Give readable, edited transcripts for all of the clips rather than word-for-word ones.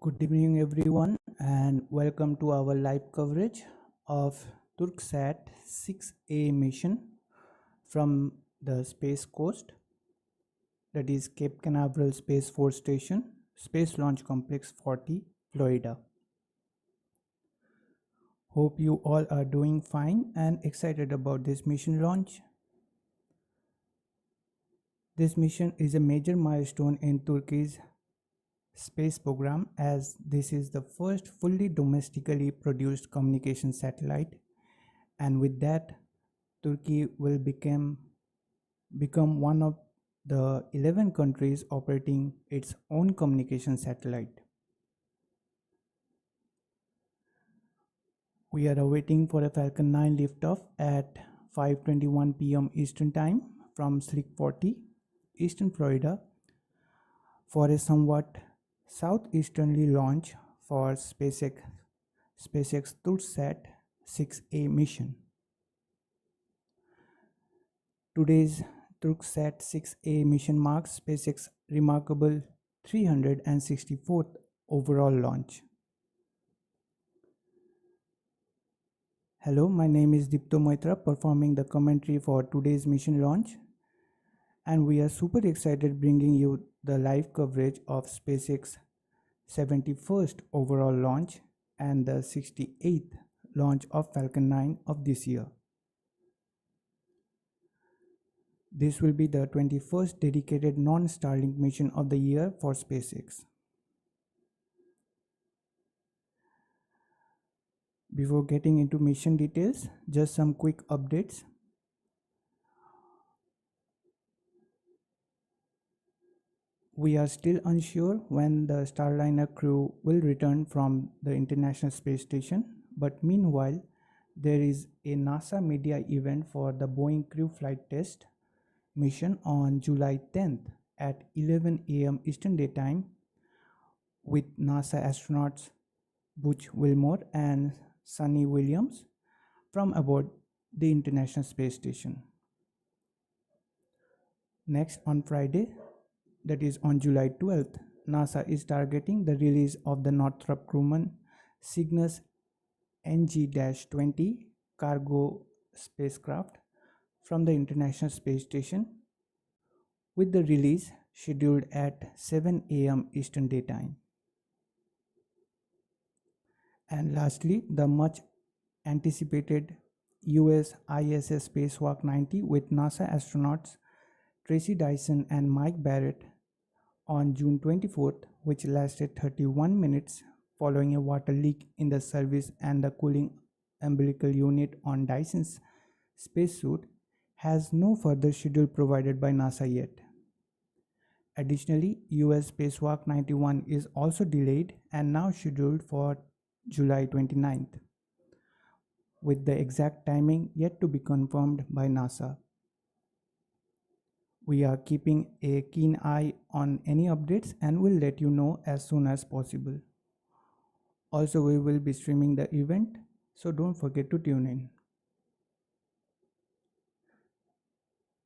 Good evening, everyone, and welcome to our live coverage of Türksat 6A mission from the Space Coast, that is Cape Canaveral Space Force Station, Space Launch Complex 40, Florida. Hope you all are doing fine and excited about this mission launch. This mission is a major milestone in Turkey's space program, as this is the first fully domestically produced communication satellite, and with that Turkey will become one of the 11 countries operating its own communication satellite. We are awaiting for a Falcon 9 liftoff at 5:21 p.m. Eastern Time from Slick 40, Eastern Florida, for a somewhat southeasterly launch for SpaceX Turksat 6A mission. Today's Türksat 6A mission marks SpaceX's remarkable 364th overall launch. Hello, my name is Dipto Moitra, performing the commentary for today's mission launch, and we are super excited bringing you the live coverage of SpaceX's 71st overall launch and the 68th launch of Falcon 9 of this year. This will be the 21st dedicated non-Starlink mission of the year for SpaceX. Before getting into mission details, just some quick updates. We are still unsure when the Starliner crew will return from the International Space Station, but meanwhile, there is a NASA media event for the Boeing crew flight test mission on July 10th at 11 a.m. Eastern Daytime with NASA astronauts Butch Wilmore and Sunny Williams from aboard the International Space Station. Next, on Friday, that is on July 12th, NASA is targeting the release of the Northrop Grumman Cygnus NG-20 cargo spacecraft from the International Space Station, with the release scheduled at 7 a.m. Eastern Daytime. And lastly, the much anticipated US ISS Spacewalk 90 with NASA astronauts Tracy Dyson and Mike Barrett on June 24th, which lasted 31 minutes following a water leak in the service and the cooling umbilical unit on Dyson's spacesuit, has no further schedule provided by NASA yet. Additionally, US Spacewalk 91 is also delayed and now scheduled for July 29th, with the exact timing yet to be confirmed by NASA. We are keeping a keen eye on any updates and will let you know as soon as possible. Also, we will be streaming the event, so don't forget to tune in.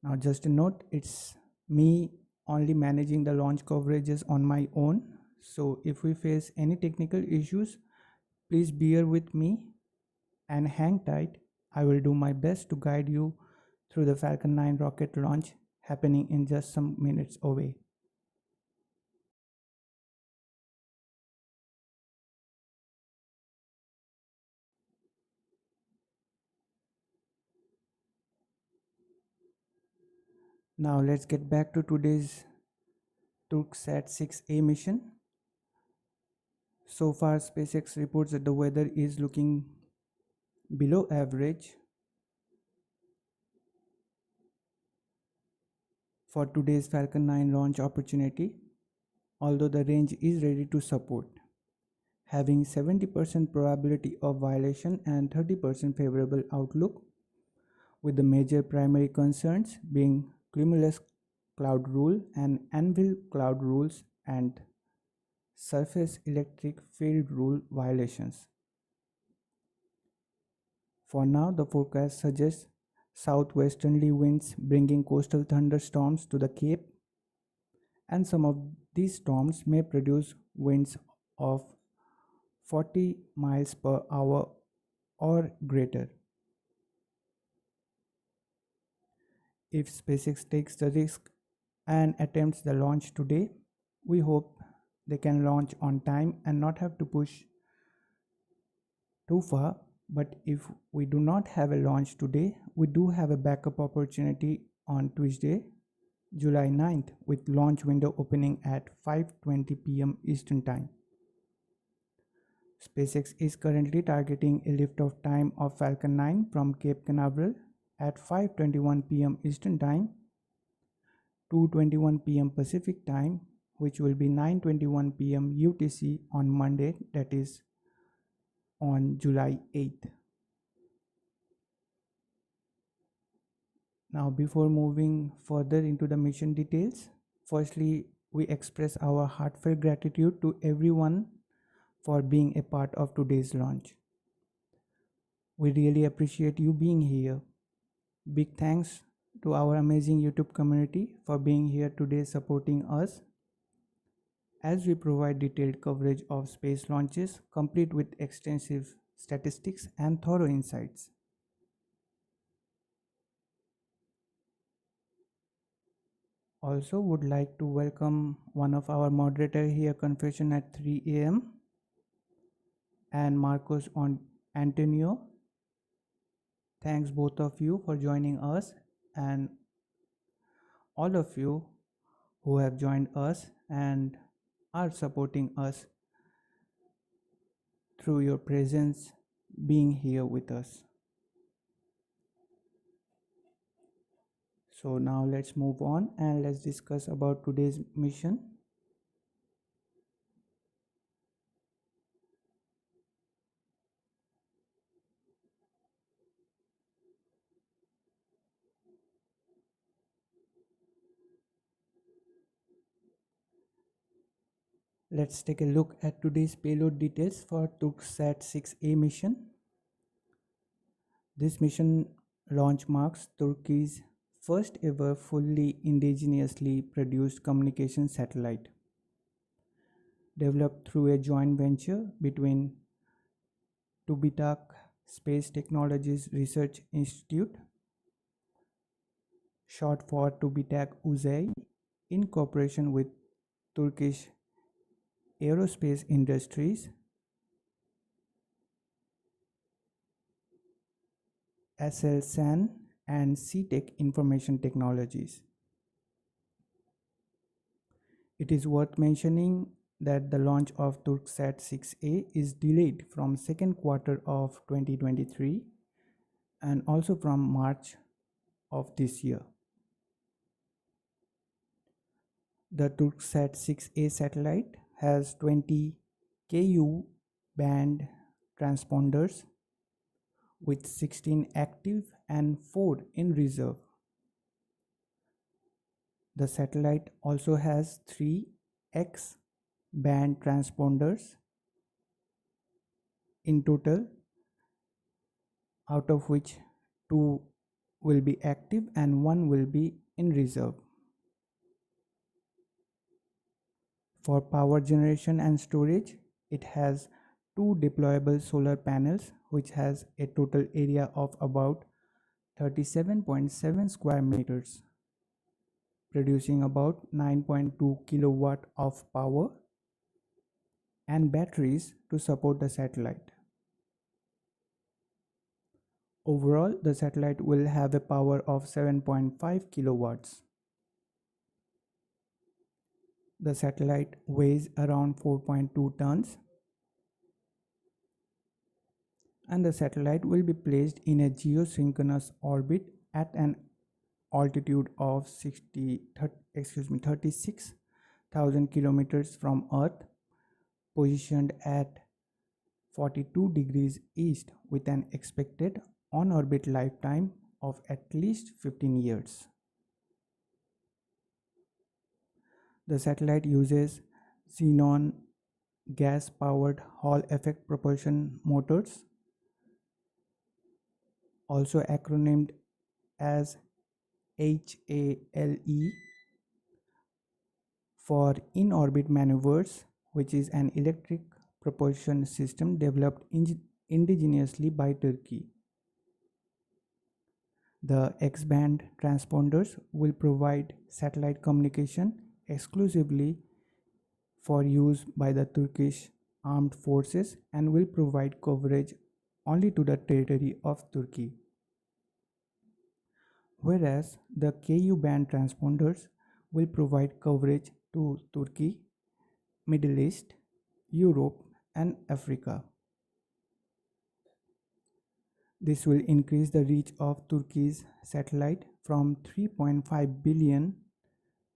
Now, just a note, it's me only managing the launch coverages on my own, so if we face any technical issues, please bear with me and hang tight. I will do my best to guide you through the Falcon 9 rocket launch happening in just some minutes away. Now let's get back to today's Türksat 6A mission. So far, SpaceX reports that the weather is looking below average for today's Falcon 9 launch opportunity, although the range is ready to support, having 70% probability of violation and 30% favorable outlook, with the major primary concerns being cumulus cloud rule and anvil cloud rules and surface electric field rule violations. For now, the forecast suggests southwesterly winds bringing coastal thunderstorms to the Cape, and some of these storms may produce winds of 40 miles per hour or greater. If SpaceX takes the risk and attempts the launch today, we hope they can launch on time and not have to push too far. But if we do not have a launch today, we do have a backup opportunity on Tuesday, July 9th, with launch window opening at 5:20 p.m. Eastern Time. SpaceX is currently targeting a liftoff time of Falcon 9 from Cape Canaveral at 5:21 p.m. Eastern Time, 2:21 p.m. Pacific Time, which will be 9:21 p.m. UTC on Monday, that is on July 8th. Now, before moving further into the mission details, firstly, we express our heartfelt gratitude to everyone for being a part of today's launch. We really appreciate you being here. Big thanks to our amazing YouTube community for being here today supporting us as we provide detailed coverage of space launches, complete with extensive statistics and thorough insights. Also would like to welcome one of our moderator here, Confession at 3 a.m. and Marcos Antonio. Thanks both of you for joining us, and all of you who have joined us and are supporting us through your presence being here with us. So now let's move on and let's discuss about today's mission. Let's take a look at today's payload details for Türksat 6A mission. This mission launch marks Turkey's first ever fully indigenously produced communication satellite, developed through a joint venture between TÜBİTAK Space Technologies Research Institute, short for TÜBİTAK Uzay, in cooperation with Turkish Aerospace Industries, Aselsan, and C-Tech Information Technologies. It is worth mentioning that the launch of Türksat 6A is delayed from second quarter of 2023 and also from March of this year. The Türksat 6A satellite has 20 Ku band transponders with 16 active and 4 in reserve. The satellite also has 3 X band transponders in total, out of which 2 will be active and 1 will be in reserve. For power generation and storage, it has 2 deployable solar panels which has a total area of about 37.7 square meters, producing about 9.2 kilowatt of power, and batteries to support the satellite. Overall, the satellite will have a power of 7.5 kilowatts. The satellite weighs around 4.2 tons, and the satellite will be placed in a geosynchronous orbit at an altitude of 36,000 kilometers from Earth, positioned at 42 degrees east with an expected on-orbit lifetime of at least 15 years. The satellite uses xenon gas-powered Hall effect propulsion motors, also acronymed as HALE, for in-orbit maneuvers which is an electric propulsion system developed indigenously by Turkey. The X-band transponders will provide satellite communication exclusively for use by the Turkish armed forces and will provide coverage only to the territory of Turkey. Whereas the Ku-band transponders will provide coverage to Turkey, Middle East, Europe, and Africa. This will increase the reach of Turkey's satellite from 3.5 billion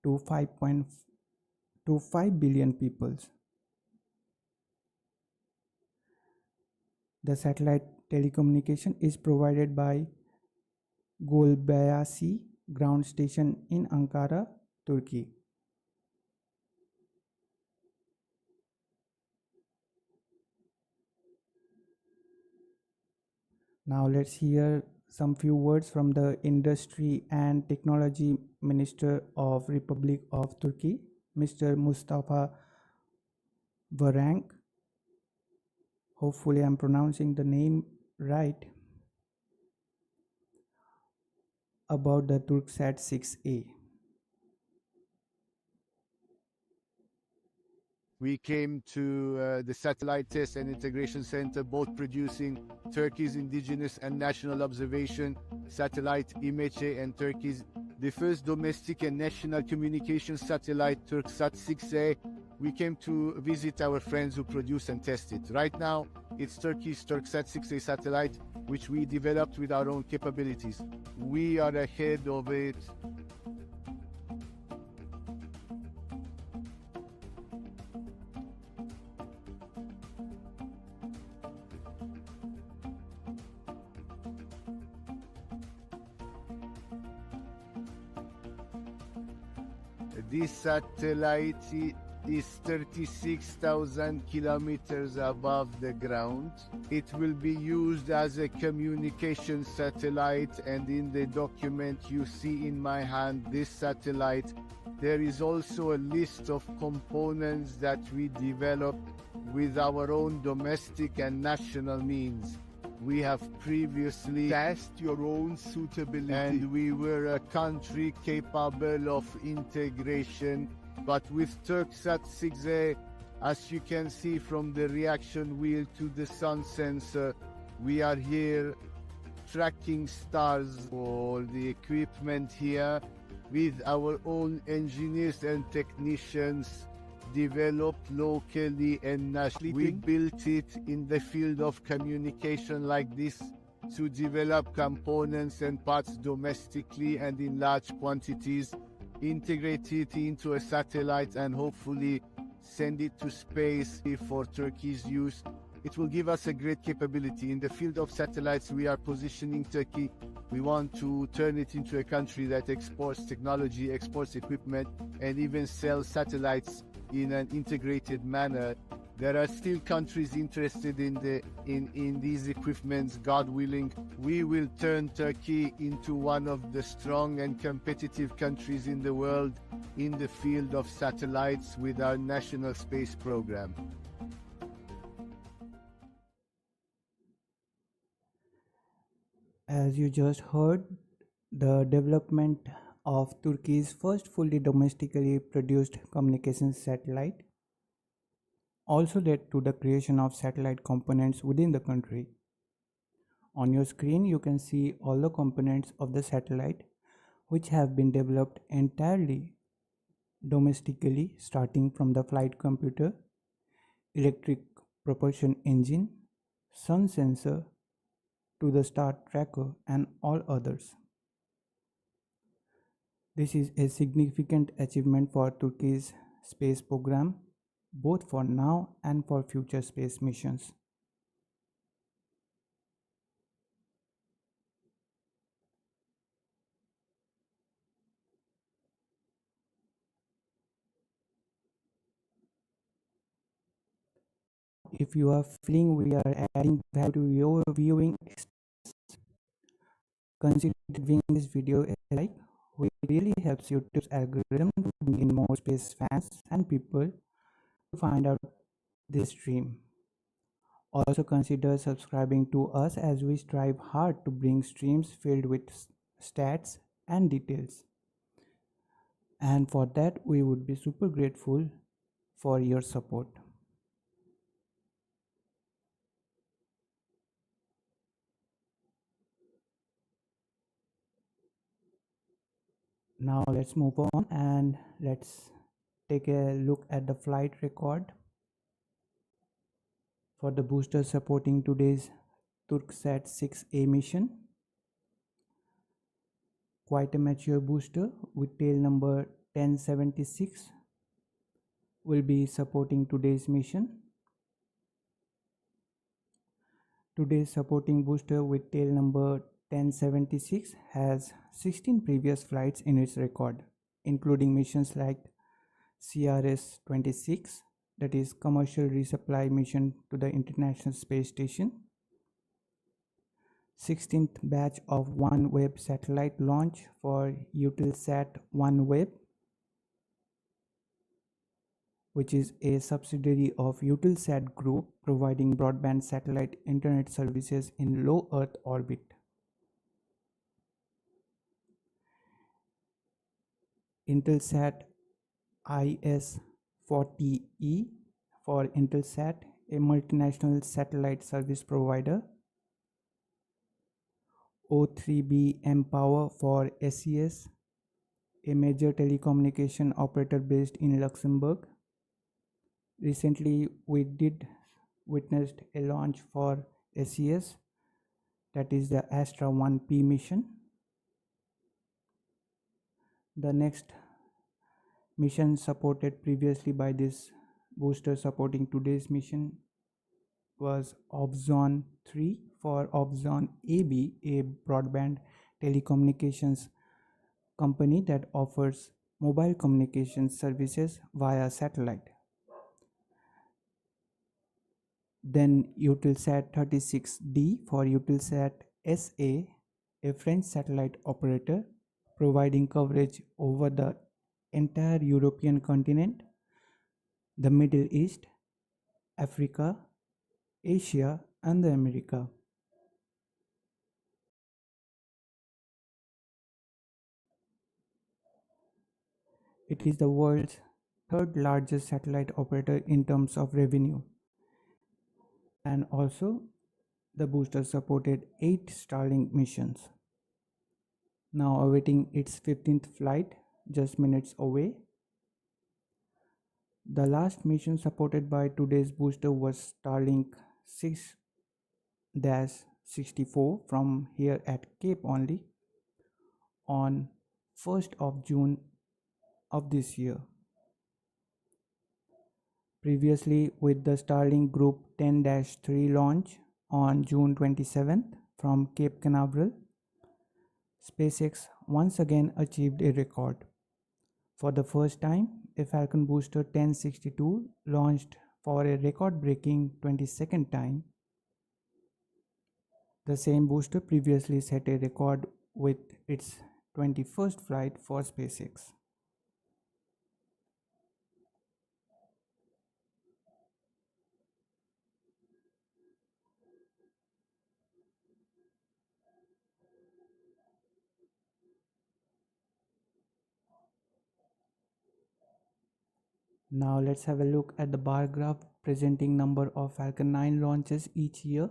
to 5 billion people. The satellite telecommunication is provided by Gulbayasi ground station in Ankara, Turkey. Now let's hear some few words from the Industry and Technology Minister of Republic of Turkey, Mr. Mustafa Varank. Hopefully I'm pronouncing the name right. About the Türksat 6A. We came to the Satellite Test and Integration Center, both producing Turkey's indigenous and national observation satellite IMECE and Turkey's the first domestic and national communication satellite Türksat 6A. We came to visit our friends who produce and test it. Right now, it's Turkey's Türksat 6A satellite, which we developed with our own capabilities. We are ahead of it. This satellite is 36,000 kilometers above the ground. It will be used as a communication satellite, and in the document you see in my hand this satellite, there is also a list of components that we developed with our own domestic and national means. We have previously tested your own suitability, and we were a country capable of integration. But with Türksat 6A, as you can see from the reaction wheel to the sun sensor, we are here tracking stars. All the equipment here with our own engineers and technicians, developed locally and nationally. We built it in the field of communication like this to develop components and parts domestically and in large quantities, integrate it into a satellite and hopefully send it to space for Turkey's use. It will give us a great capability. In the field of satellites, we are positioning Turkey. We want to turn it into a country that exports technology, exports equipment, and even sells satellites in an integrated manner. There are still countries interested in these equipments. God willing, we will turn Turkey into one of the strong and competitive countries in the world in the field of satellites with our national space program. As you just heard, the development of Turkey's first fully domestically produced communications satellite also led to the creation of satellite components within the country. On your screen, you can see all the components of the satellite which have been developed entirely domestically, starting from the flight computer, electric propulsion engine, sun sensor, to the star tracker and all others. This is a significant achievement for Turkey's space program, both for now and for future space missions. If you are feeling we are adding value to your viewing, consider giving this video a like, which really helps YouTube's algorithm to bring in more space fans and people find out this stream. Also consider subscribing to us as we strive hard to bring streams filled with stats and details. And for that, we would be super grateful for your support. Now let's move on and let's take a look at the flight record for the booster supporting today's Türksat 6A mission. Quite a mature booster with tail number 1076 will be supporting today's mission. Today's supporting booster with tail number 1076 has 16 previous flights in its record, including missions like CRS-26, that is Commercial Resupply Mission to the International Space Station, 16th batch of OneWeb satellite launch for Eutelsat OneWeb, which is a subsidiary of Eutelsat Group providing broadband satellite internet services in low Earth orbit. Intelsat IS-40E for Intelsat, a multinational satellite service provider. O3B mPower for SES, a major telecommunication operator based in Luxembourg. Recently, we did witnessed a launch for SES, that is the Astra 1P mission. The next mission supported previously by this booster supporting today's mission was Obzon 3 for Obzon AB, a broadband telecommunications company that offers mobile communications services via satellite. Then Eutelsat 36D for Eutelsat SA, a French satellite operator providing coverage over the entire European continent, the Middle East, Africa, Asia, and the America. It is the world's third largest satellite operator in terms of revenue. And also, the booster supported 8 Starlink missions. Now awaiting its 15th flight, just minutes away. The last mission supported by today's booster was Starlink 6-64 from here at Cape only on 1st of June of this year. Previously, with the Starlink Group 10-3 launch on June 27th from Cape Canaveral, SpaceX once again achieved a record. For the first time, a Falcon booster 1062 launched for a record-breaking 22nd time. The same booster previously set a record with its 21st flight for SpaceX. Now let's have a look at the bar graph presenting number of Falcon 9 launches each year.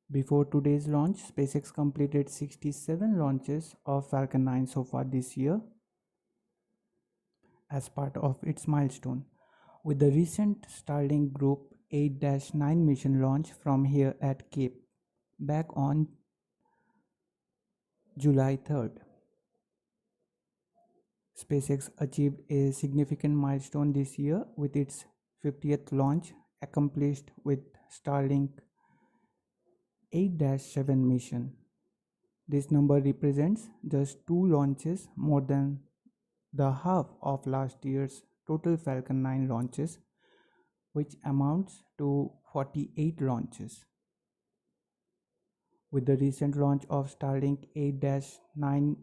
Before today's launch, SpaceX completed 67 launches of Falcon 9 so far this year as part of its milestone, with the recent Starlink Group 8-9 mission launch from here at Cape back on July 3rd. SpaceX achieved a significant milestone this year with its 50th launch accomplished with Starlink 8-7 mission. This number represents just 2 launches more than the half of last year's total Falcon 9 launches, which amounts to 48 launches. With the recent launch of Starlink 8-9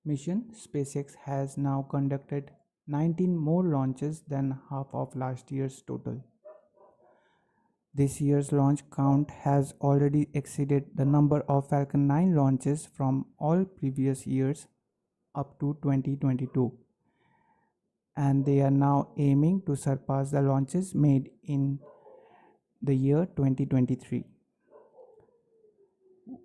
mission, SpaceX has now conducted 19 more launches than half of last year's total. This year's launch count has already exceeded the number of Falcon 9 launches from all previous years up to 2022, and they are now aiming to surpass the launches made in the year 2023.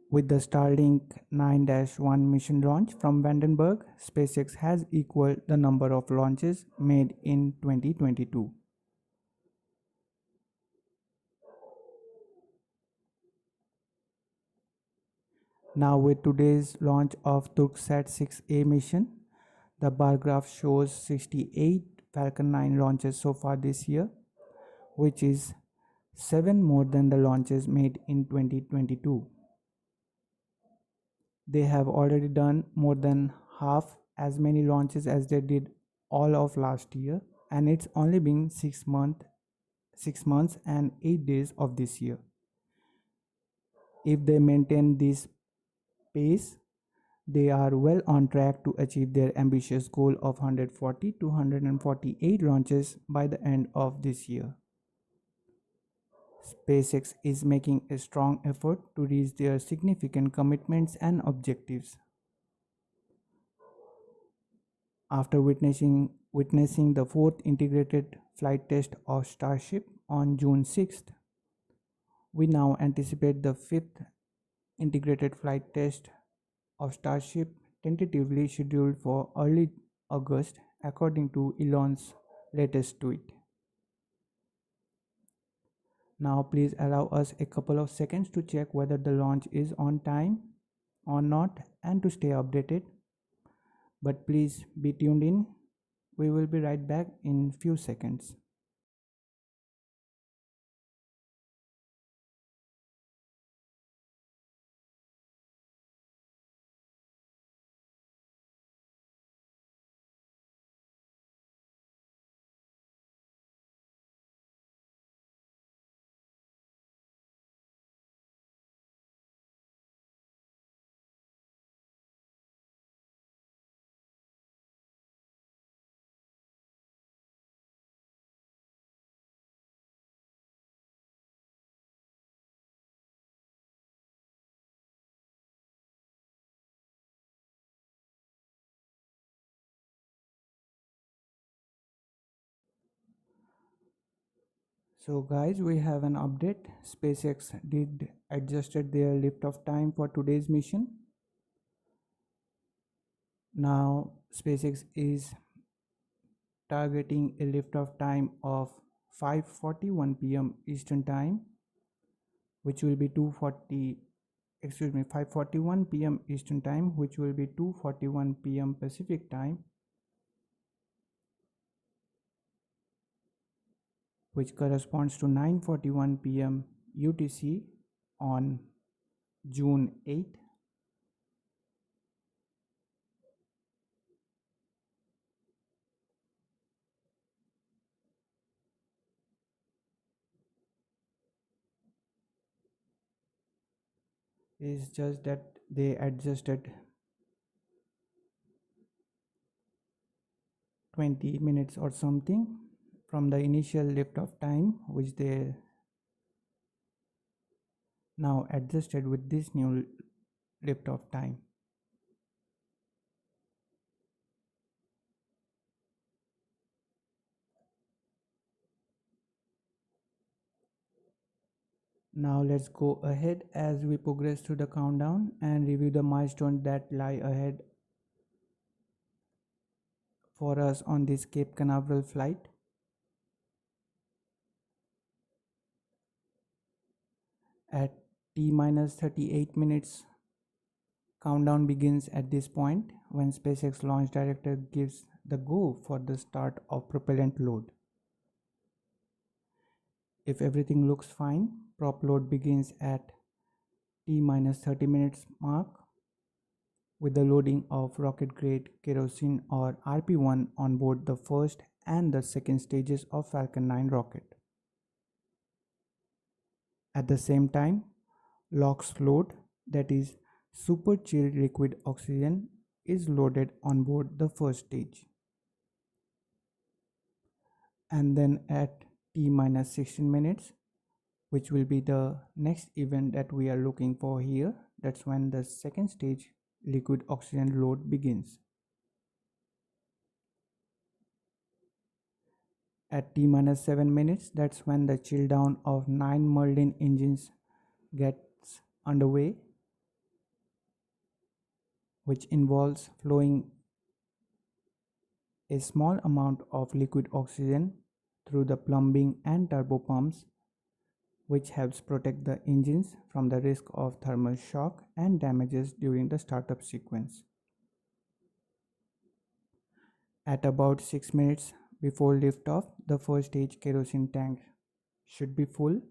With the Starlink 9-1 mission launch from Vandenberg, SpaceX has equaled the number of launches made in 2022. Now, with today's launch of Türksat 6A mission, the bar graph shows 68 Falcon 9 launches so far this year, which is 7 more than the launches made in 2022. They have already done more than half as many launches as they did all of last year, and it's only been 6 months and 8 days of this year. If they maintain this pace, they are well on track to achieve their ambitious goal of 140 to 148 launches by the end of this year. SpaceX is making a strong effort to reach their significant commitments and objectives. After witnessing the fourth integrated flight test of Starship on June 6th, we now anticipate the fifth integrated flight test of Starship, tentatively scheduled for early August, according to Elon's latest tweet. Now please allow us a couple of seconds to check whether the launch is on time or not and to stay updated. But please be tuned in. We will be right back in few seconds. So guys, we have an update. SpaceX did adjusted their liftoff time for today's mission. Now SpaceX is targeting a liftoff time of 5:41 p.m. Eastern Time, which will be 5:41 p.m. Eastern Time, which will be 2:41 p.m. Pacific Time, which corresponds to 9:41 p.m. UTC on June 8. It's just that they adjusted 20 minutes or something from the initial liftoff time, which they now adjusted with this new liftoff time. Now let's go ahead as we progress through the countdown and review the milestones that lie ahead for us on this Cape Canaveral flight. At T-minus 38 minutes, countdown begins at this point when SpaceX launch director gives the go for the start of propellant load. If everything looks fine, prop load begins at T-minus 30 minutes mark with the loading of rocket grade kerosene or RP-1 on board the first and the second stages of Falcon 9 rocket. At the same time, LOX load, that is super chilled liquid oxygen, is loaded on board the first stage. And then at T minus 16 minutes, which will be the next event that we are looking for here, that's when the second stage liquid oxygen load begins. At T minus 7 minutes, that's when the chill down of 9 Merlin engines gets underway, which involves flowing a small amount of liquid oxygen through the plumbing and turbopumps, which helps protect the engines from the risk of thermal shock and damages during the startup sequence. At about 6 minutes before liftoff, the first stage kerosene tank should be full.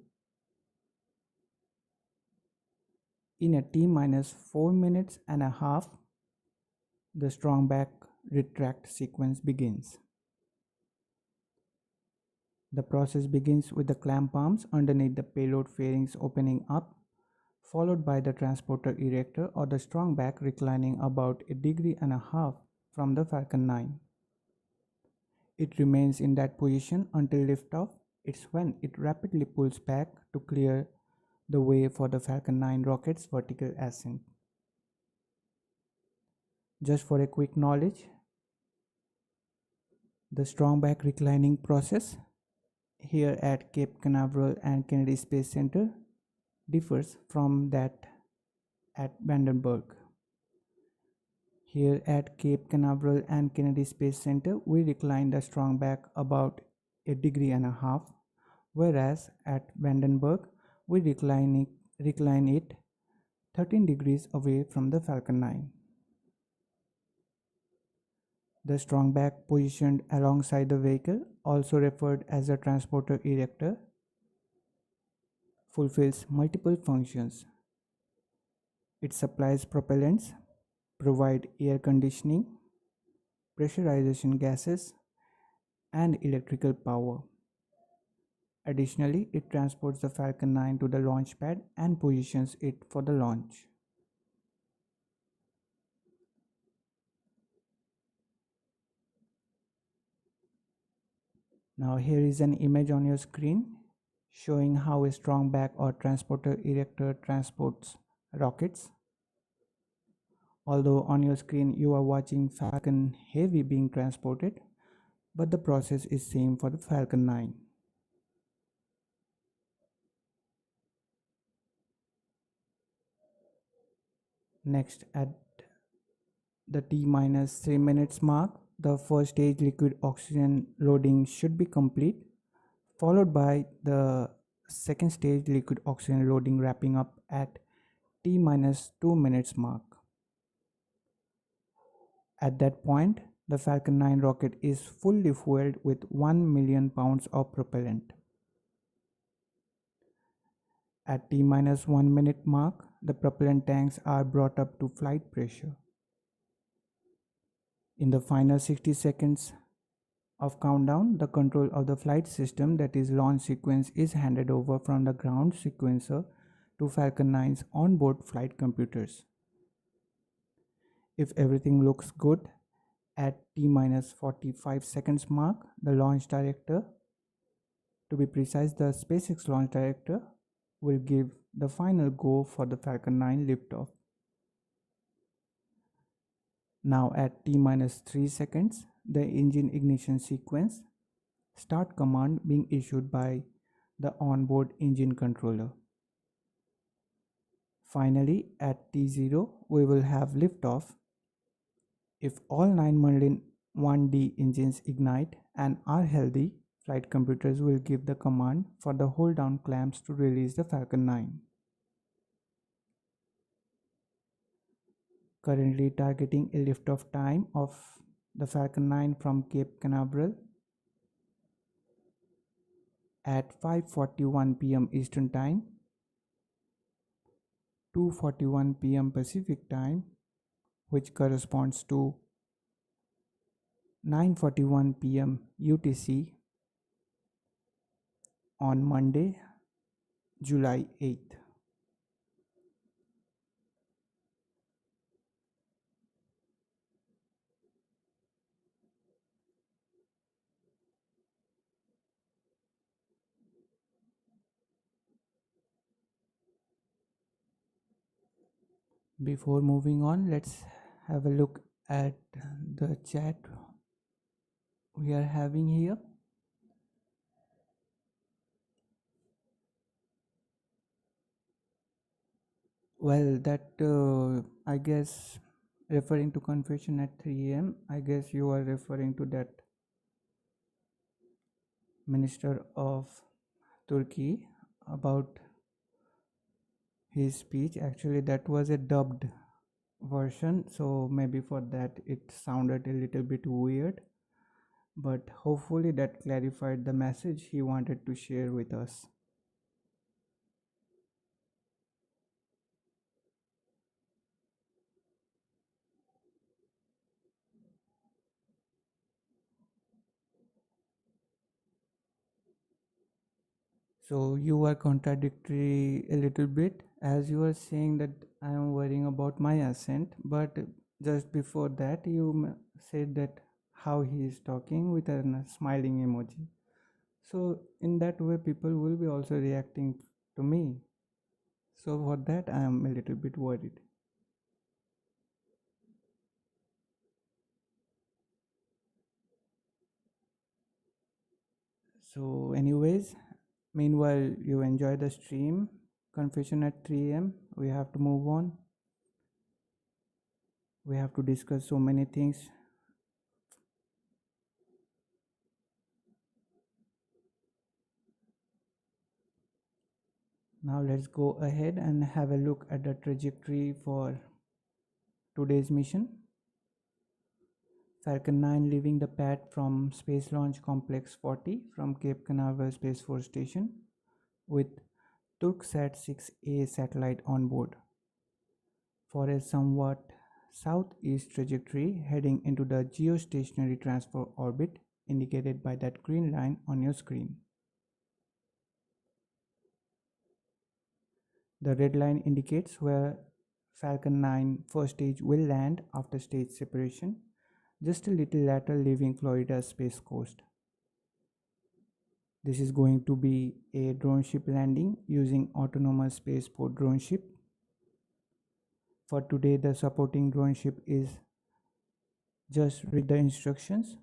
In a T minus 4 minutes and a half, the strong back retract sequence begins. The process begins with the clamp arms underneath the payload fairings opening up, followed by the transporter erector or the strong back reclining about 1.5 degrees from the Falcon 9. It remains in that position until liftoff. It's when it rapidly pulls back to clear the way for the Falcon 9 rocket's vertical ascent. Just for a quick knowledge, the strong back reclining process here at Cape Canaveral and Kennedy Space Center differs from that at Vandenberg. Here at Cape Canaveral and Kennedy Space Center, we recline the strong back about 1.5 degrees, whereas at Vandenberg, we recline it 13 degrees away from the Falcon 9. The strong back positioned alongside the vehicle, also referred as a transporter erector, fulfills multiple functions. It supplies propellants, provide air conditioning, pressurization gases, and electrical power. Additionally, it transports the Falcon 9 to the launch pad and positions it for the launch. Now here is an image on your screen showing how a strong back or transporter erector transports rockets. Although on your screen you are watching Falcon Heavy being transported, but the process is same for the Falcon 9. Next, at the T minus 3 minutes mark, the first stage liquid oxygen loading should be complete, followed by the second stage liquid oxygen loading wrapping up at T minus 2 minutes mark. At that point, the Falcon 9 rocket is fully fueled with 1 million pounds of propellant. At T minus 1 minute mark, the propellant tanks are brought up to flight pressure. In the final 60 seconds of countdown, the control of the flight system, that is launch sequence, is handed over from the ground sequencer to Falcon 9's onboard flight computers. If everything looks good, at T minus 45 seconds mark, the launch director, to be precise the SpaceX launch director, will give the final go for the Falcon 9 liftoff. Now at T minus 3 seconds, the engine ignition sequence start command being issued by the onboard engine controller. Finally, at T0, we will have liftoff. If all 9 Merlin 1D engines ignite and are healthy, flight computers will give the command for the hold down clamps to release the Falcon 9. Currently targeting a liftoff time of the Falcon 9 from Cape Canaveral at 5:41 p.m. Eastern Time, 2:41 p.m. Pacific Time, which corresponds to 9:41 p.m. UTC on Monday, July 8th. Before moving on, let's have a look at the chat we are having here. Well, that I guess referring to confession at 3 a.m., I guess you are referring to that minister of Turkey about his speech. Actually, that was a dubbed version, so maybe for that it sounded a little bit weird, but hopefully that clarified the message he wanted to share with us. So you were contradictory a little bit as you were saying that I am worrying about my accent, but just before that you said that how he is talking with a smiling emoji. So in that way people will be also reacting to me. So for that I am a little bit worried. So anyways, meanwhile you enjoy the stream confession at 3 a.m. We have to move on. We have to discuss so many things. Now let's go ahead and have a look at the trajectory for today's mission. Falcon 9 leaving the pad from Space Launch Complex 40 from Cape Canaveral Space Force Station with Türksat 6A satellite on board for a somewhat southeast trajectory heading into the geostationary transfer orbit indicated by that green line on your screen. The red line indicates where Falcon 9 first stage will land after stage separation, just a little later leaving Florida's space coast. This is going to be a drone ship landing using autonomous spaceport drone ship. For today, the supporting drone ship is just read the instructions,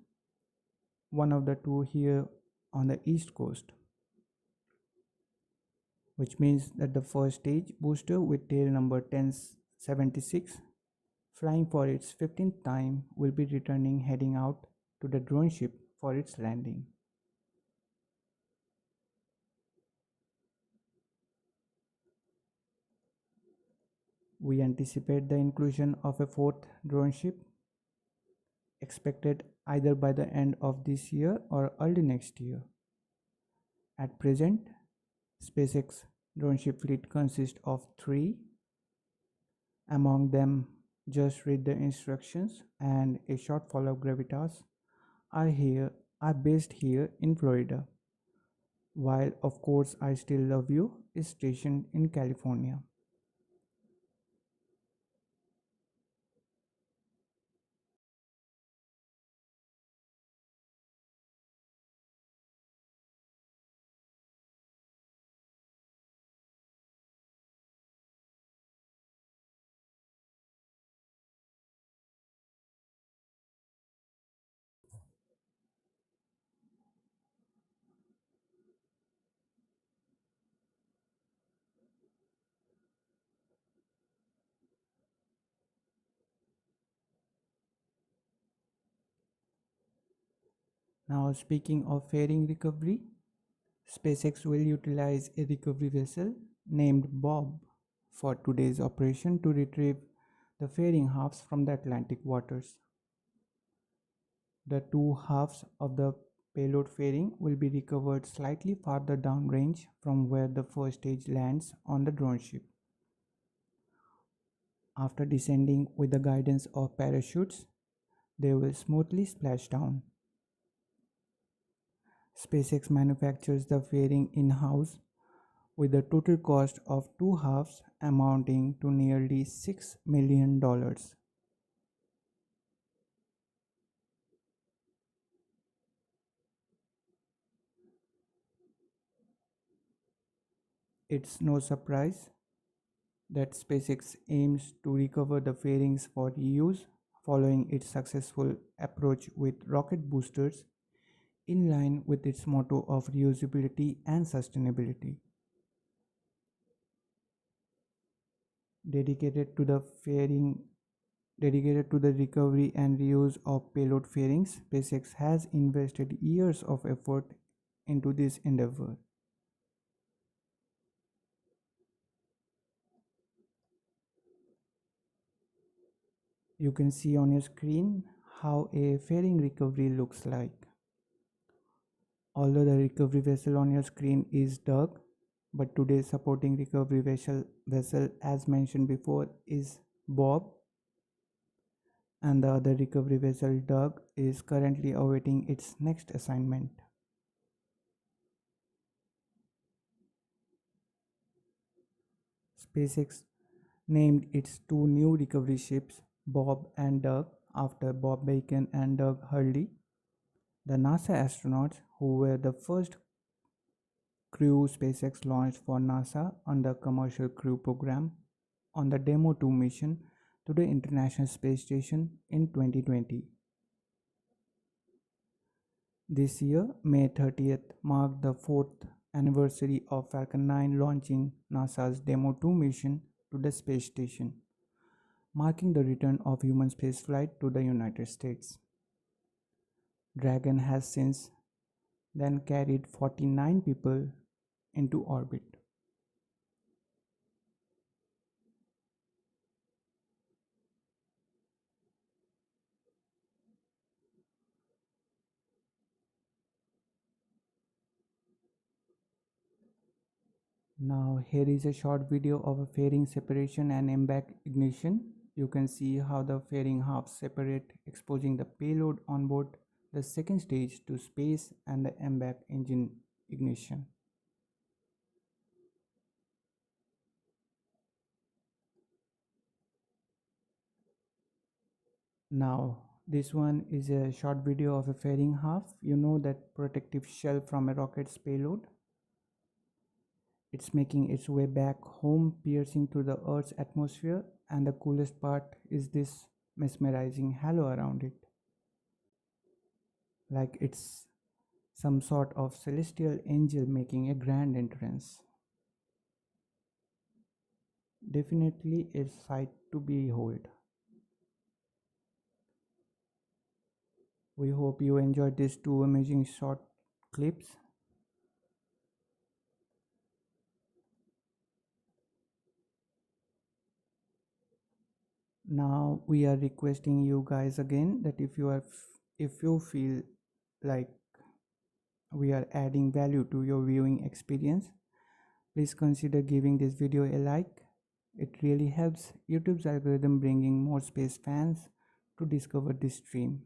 one of the two here on the east coast, which means that the first stage booster with tail number 1076 flying for its 15th time will be returning heading out to the drone ship for its landing. We anticipate the inclusion of a fourth drone ship expected either by the end of this year or early next year. At present, SpaceX drone ship fleet consists of 3. Among them, Just Read the Instructions and a short follow Gravitas are based here in Florida, while Of Course I Still Love You is stationed in California. Now, speaking of fairing recovery, SpaceX will utilize a recovery vessel named Bob for today's operation to retrieve the fairing halves from the Atlantic waters. The two halves of the payload fairing will be recovered slightly farther downrange from where the first stage lands on the drone ship. After descending with the guidance of parachutes, they will smoothly splash down. SpaceX manufactures the fairing in-house with the total cost of two halves amounting to nearly $6 million. It's no surprise that SpaceX aims to recover the fairings for reuse following its successful approach with rocket boosters in line with its motto of reusability and sustainability. Dedicated to the fairing Dedicated to the recovery and reuse of payload fairings, SpaceX has invested years of effort into this endeavor. You can see on your screen how a fairing recovery looks like. Although the recovery vessel on your screen is dug, but today's supporting recovery vessel as mentioned before is Bob, and the other recovery vessel Doug is currently awaiting its next assignment. SpaceX named its two new recovery ships Bob and Doug after Bob Bacon and Doug Hurley, the NASA astronauts who were the first crew SpaceX launched for NASA on the Commercial Crew Program on the Demo 2 mission to the International Space Station in 2020. This year, May 30th, marked the 4th anniversary of Falcon 9 launching NASA's Demo 2 mission to the space station, marking the return of human spaceflight to the United States. Dragon has since then carried 49 people into orbit. Now here is a short video of a fairing separation and MBAC ignition. You can see how the fairing halves separate, exposing the payload on board the second stage to space and the MBAC engine ignition. Now this one is a short video of a fairing half. You know that protective shell from a rocket's payload. It's making its way back home, piercing through the Earth's atmosphere, and the coolest part is this mesmerizing halo around it. Like it's some sort of celestial angel making a grand entrance. Definitely a sight to behold. We hope you enjoyed these two amazing short clips. Now we are requesting you guys again that if you feel like we are adding value to your viewing experience, please consider giving this video a like. It really helps YouTube's algorithm bringing more space fans to discover this stream.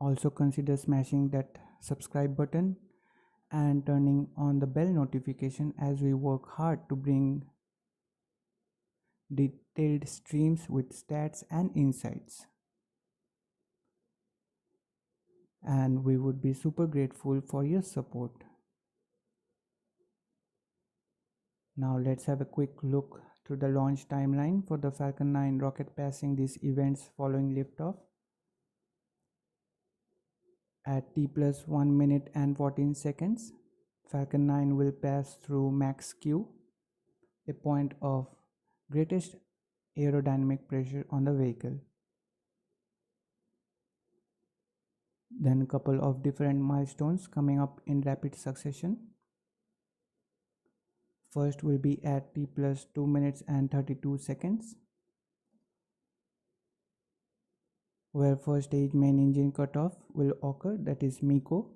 Also consider smashing that subscribe button and turning on the bell notification as we work hard to bring detailed streams with stats and insights. And we would be super grateful for your support. Now let's have a quick look through the launch timeline for the Falcon 9 rocket passing these events following liftoff. At T plus 1 minute and 14 seconds, Falcon 9 will pass through max Q, a point of greatest aerodynamic pressure on the vehicle. Then a couple of different milestones coming up in rapid succession. First will be at T plus 2 minutes and 32 seconds, where first stage main engine cutoff will occur, that is MECO,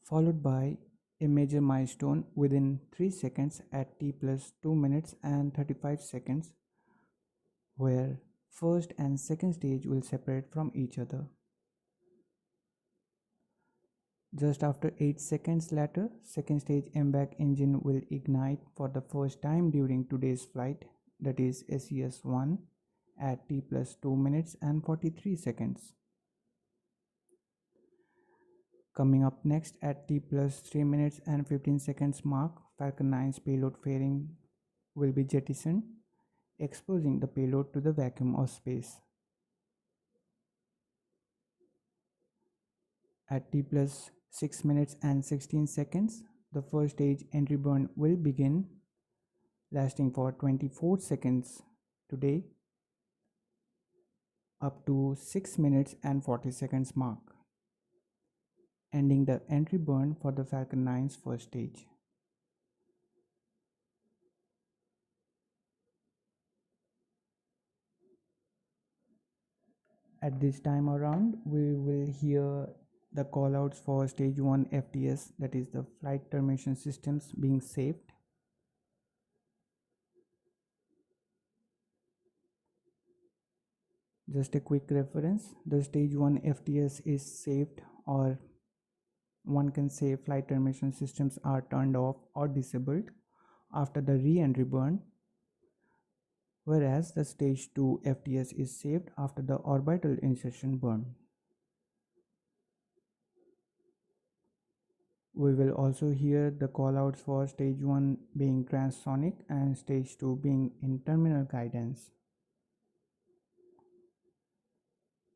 followed by a major milestone within 3 seconds at T plus 2 minutes and 35 seconds, where first and second stage will separate from each other. Just after 8 seconds later, second stage MBAC engine will ignite for the first time during today's flight, that is SES-1, at T plus 2 minutes and 43 seconds. Coming up next at T plus 3 minutes and 15 seconds mark, Falcon 9's payload fairing will be jettisoned, exposing the payload to the vacuum of space. At T plus 6 minutes and 16 seconds, the first stage entry burn will begin, lasting for 24 seconds today up to 6 minutes and 40 seconds mark, ending the entry burn for the Falcon 9's first stage. At this time around, we will hear the callouts for stage 1 FTS, that is the flight termination systems, being saved. Just a quick reference, the stage 1 FTS is saved, or one can say flight termination systems are turned off or disabled after the re-entry burn, whereas the stage 2 FTS is saved after the orbital insertion burn. We will also hear the callouts for stage 1 being transonic and stage 2 being in terminal guidance.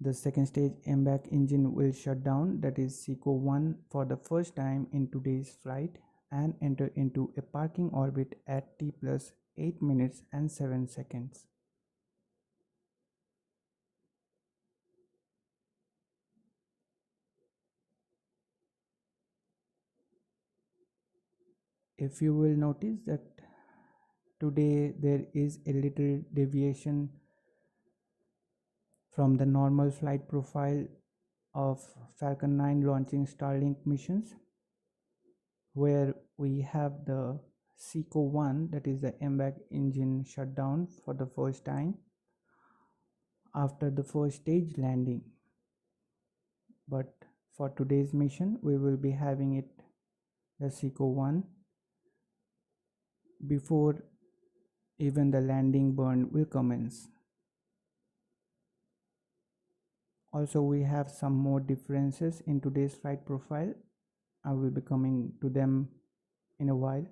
The second stage MVAC engine will shut down, that is SECO 1, for the first time in today's flight and enter into a parking orbit at T plus 8 minutes and 7 seconds. If you will notice that today there is a little deviation from the normal flight profile of Falcon 9 launching Starlink missions, where we have the SECO 1, that is the MVAC engine shutdown for the first time after the first stage landing. But for today's mission, we will be having it the SECO 1 before even the landing burn will commence. Also, we have some more differences in today's flight profile. I will be coming to them in a while.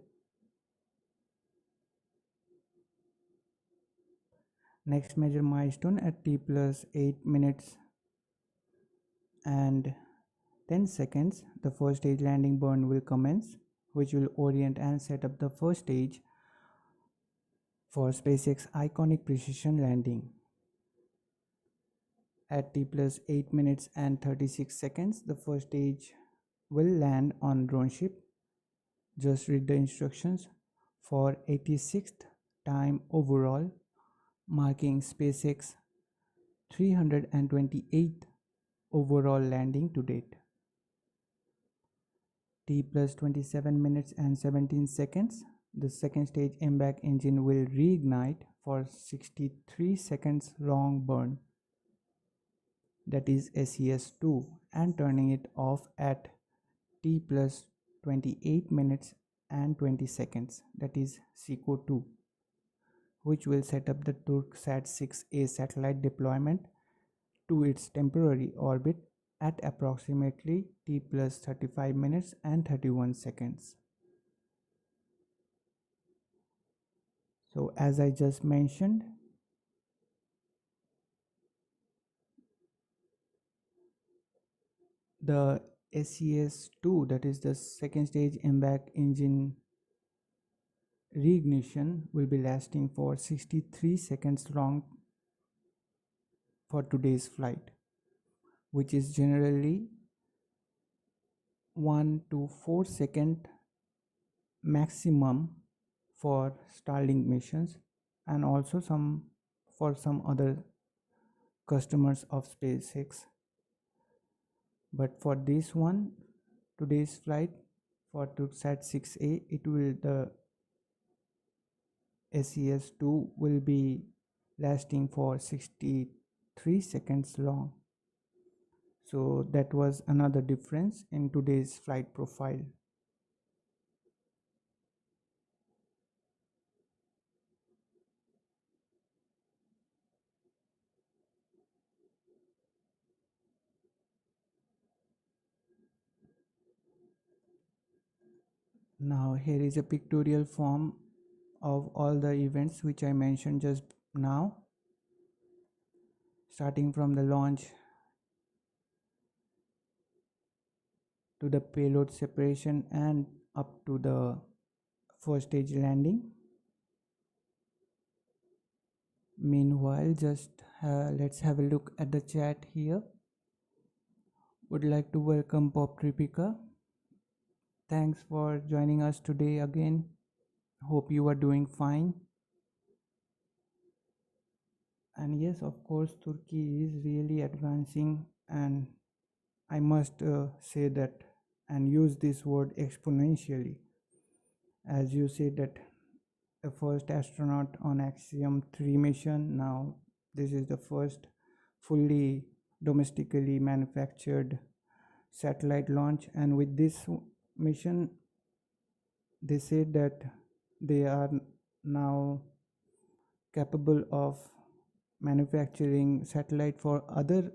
Next major milestone at T plus 8 minutes and 10 seconds, the first stage landing burn will commence, which will orient and set up the first stage for SpaceX iconic precision landing. At T plus 8 minutes and 36 seconds, the first stage will land on drone ship. Just read the instructions for 86th time overall, marking SpaceX 328th overall landing to date. T plus 27 minutes and 17 seconds, the second stage MVAC engine will reignite for 63 seconds long burn, that is SES2, and turning it off at T plus 28 minutes and 20 seconds, that is SECO 2, which will set up the Türksat 6A satellite deployment to its temporary orbit at approximately T plus 35 minutes and 31 seconds. So as I just mentioned, the SES2, that is the second stage MVAC engine reignition, will be lasting for 63 seconds long for today's flight, which is generally 1 to 4 second maximum for Starlink missions, and also for some other customers of SpaceX. But for this one, today's flight for Türksat 6A, the SES2 will be lasting for 63 seconds long. So that was another difference in today's flight profile. Now here is a pictorial form of all the events which I mentioned just now, starting from the launch to the payload separation and up to the first stage landing. Meanwhile, just let's have a look at the chat here. Would like to welcome Pop Tripika. Thanks for joining us today again. Hope you are doing fine. And yes, of course, Turkey is really advancing, and I must say that and use this word exponentially. As you said that the first astronaut on Axiom 3 mission, now this is the first fully domestically manufactured satellite launch, and with this mission they said that they are now capable of manufacturing satellite for other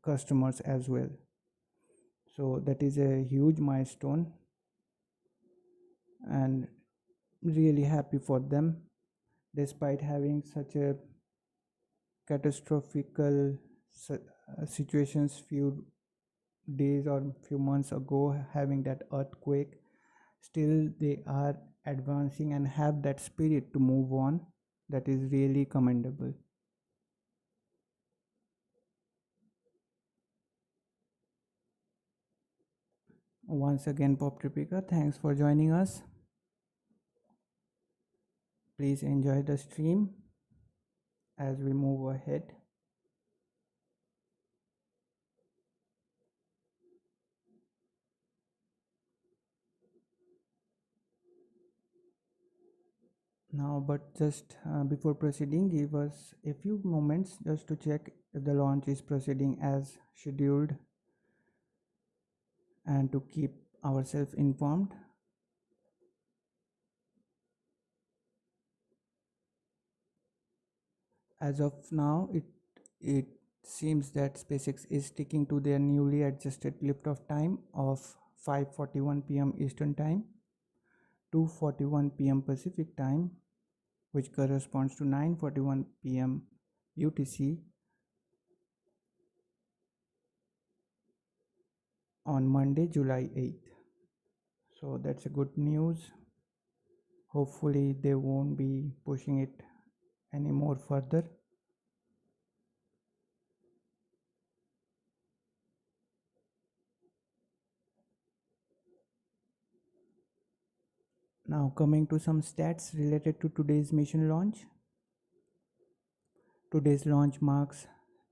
customers as well. So that is a huge milestone and really happy for them, despite having such a catastrophical situations few days or few months ago, having that earthquake. Still they are advancing and have that spirit to move on. That is really commendable. Once again, Pop Tripika, thanks for joining us. Please enjoy the stream as we move ahead. Now, but just before proceeding, give us a few moments just to check if the launch is proceeding as scheduled and to keep ourselves informed. As of now, it seems that SpaceX is sticking to their newly adjusted liftoff time of 5:41 p.m. Eastern Time, 2:41 p.m. Pacific Time, which corresponds to 9:41 p.m. UTC on Monday, July 8th. So that's a good news. Hopefully they won't be pushing it any more further. Now coming to some stats related to today's mission launch. Today's launch marks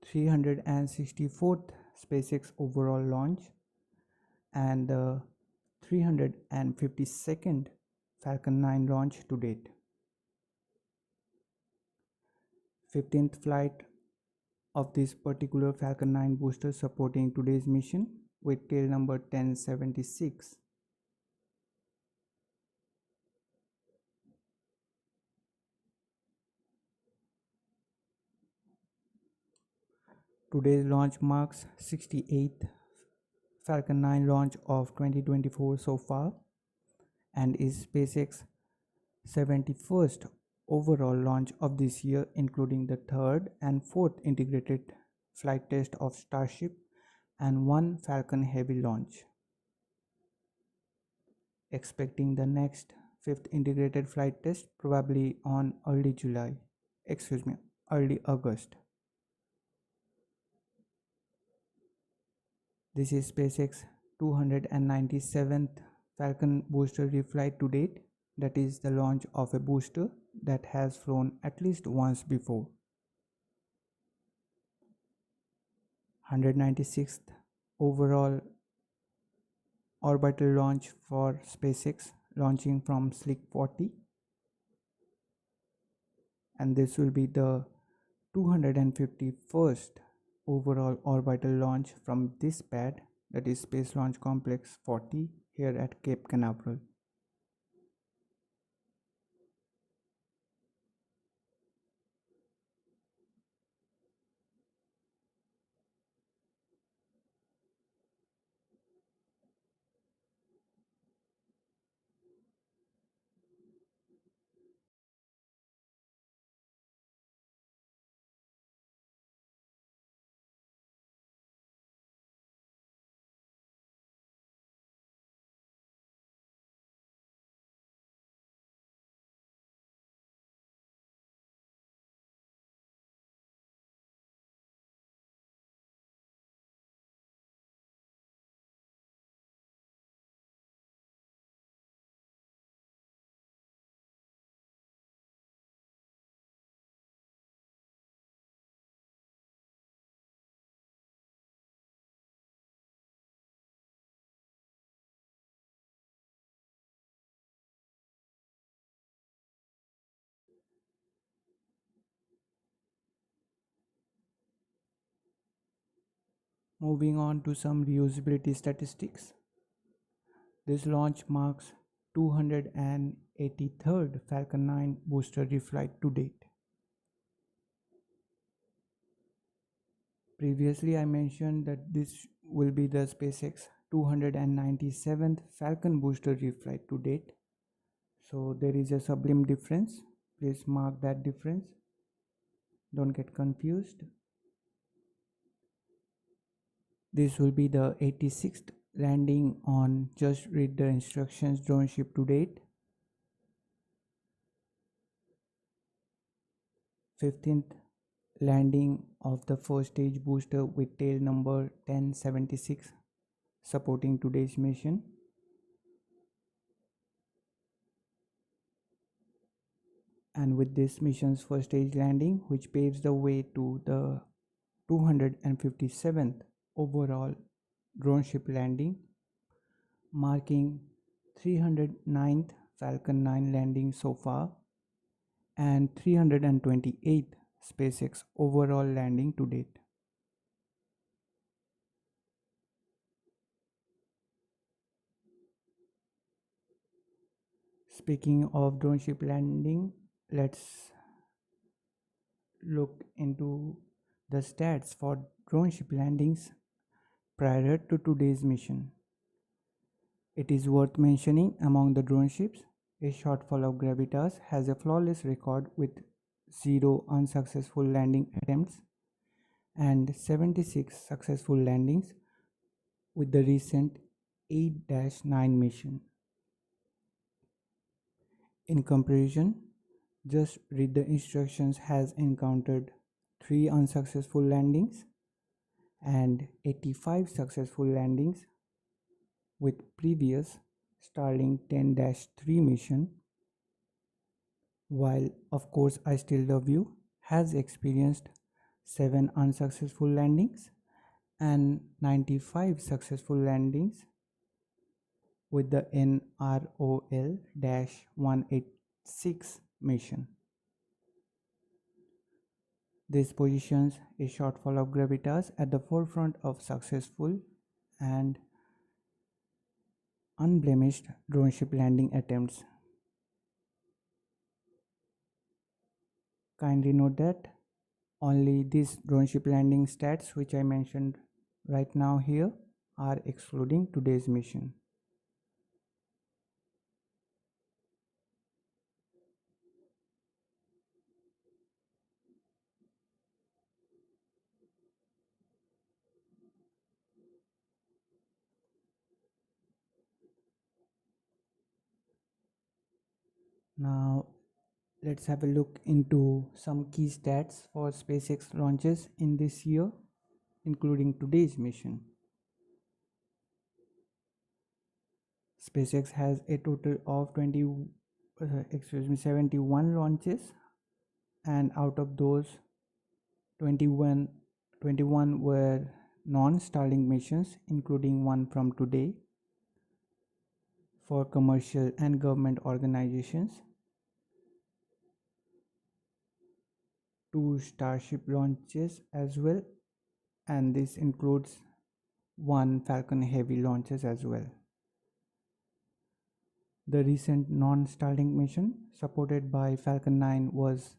364th SpaceX overall launch and the 352nd Falcon 9 launch to date. 15th flight of this particular Falcon 9 booster supporting today's mission with tail number 1076. Today's launch marks 68th Falcon 9 launch of 2024 so far and is SpaceX 71st overall launch of this year, including the third and fourth integrated flight test of Starship and one Falcon Heavy launch. Expecting the next fifth integrated flight test probably on early August. This is SpaceX 297th Falcon booster reflight to date. That is the launch of a booster that has flown at least once before. 196th overall orbital launch for SpaceX, launching from Slick 40, and this will be the 251st overall orbital launch from this pad, that is Space Launch Complex 40 here at Cape Canaveral. Moving on to some reusability statistics. This launch marks 283rd Falcon 9 booster reflight to date. Previously, I mentioned that this will be the SpaceX 297th Falcon booster reflight to date. So there is a sublime difference. Please mark that difference. Don't get confused. This will be the 86th landing on Just Read the Instructions drone ship to date. 15th landing of the first stage booster with tail number 1076 supporting today's mission. And with this mission's first stage landing, which paves the way to the 257th overall drone ship landing, marking 309th Falcon 9 landing so far and 328th SpaceX overall landing to date. Speaking of drone ship landing, let's look into the stats for drone ship landings prior to today's mission. It is worth mentioning among the drone ships, a shortfall of Gravitas has a flawless record with 0 unsuccessful landing attempts and 76 successful landings with the recent 8-9 mission. In comparison, Just Read the Instructions has encountered 3 unsuccessful landings and 85 successful landings with previous Starlink 10-3 mission, while Of Course I Still Love You has experienced 7 unsuccessful landings and 95 successful landings with the NROL-186 mission. This positions a shortfall of Gravitas at the forefront of successful and unblemished drone ship landing attempts. Kindly note that only these drone ship landing stats which I mentioned right now here are excluding today's mission. Now let's have a look into some key stats for SpaceX launches in this year, including today's mission. SpaceX has a total of 71 launches, and out of those 21 were non-Starlink missions, including one from today for commercial and government organizations, 2 Starship launches as well, and this includes 1 Falcon Heavy launches as well. The recent non-Starlink mission supported by Falcon 9 was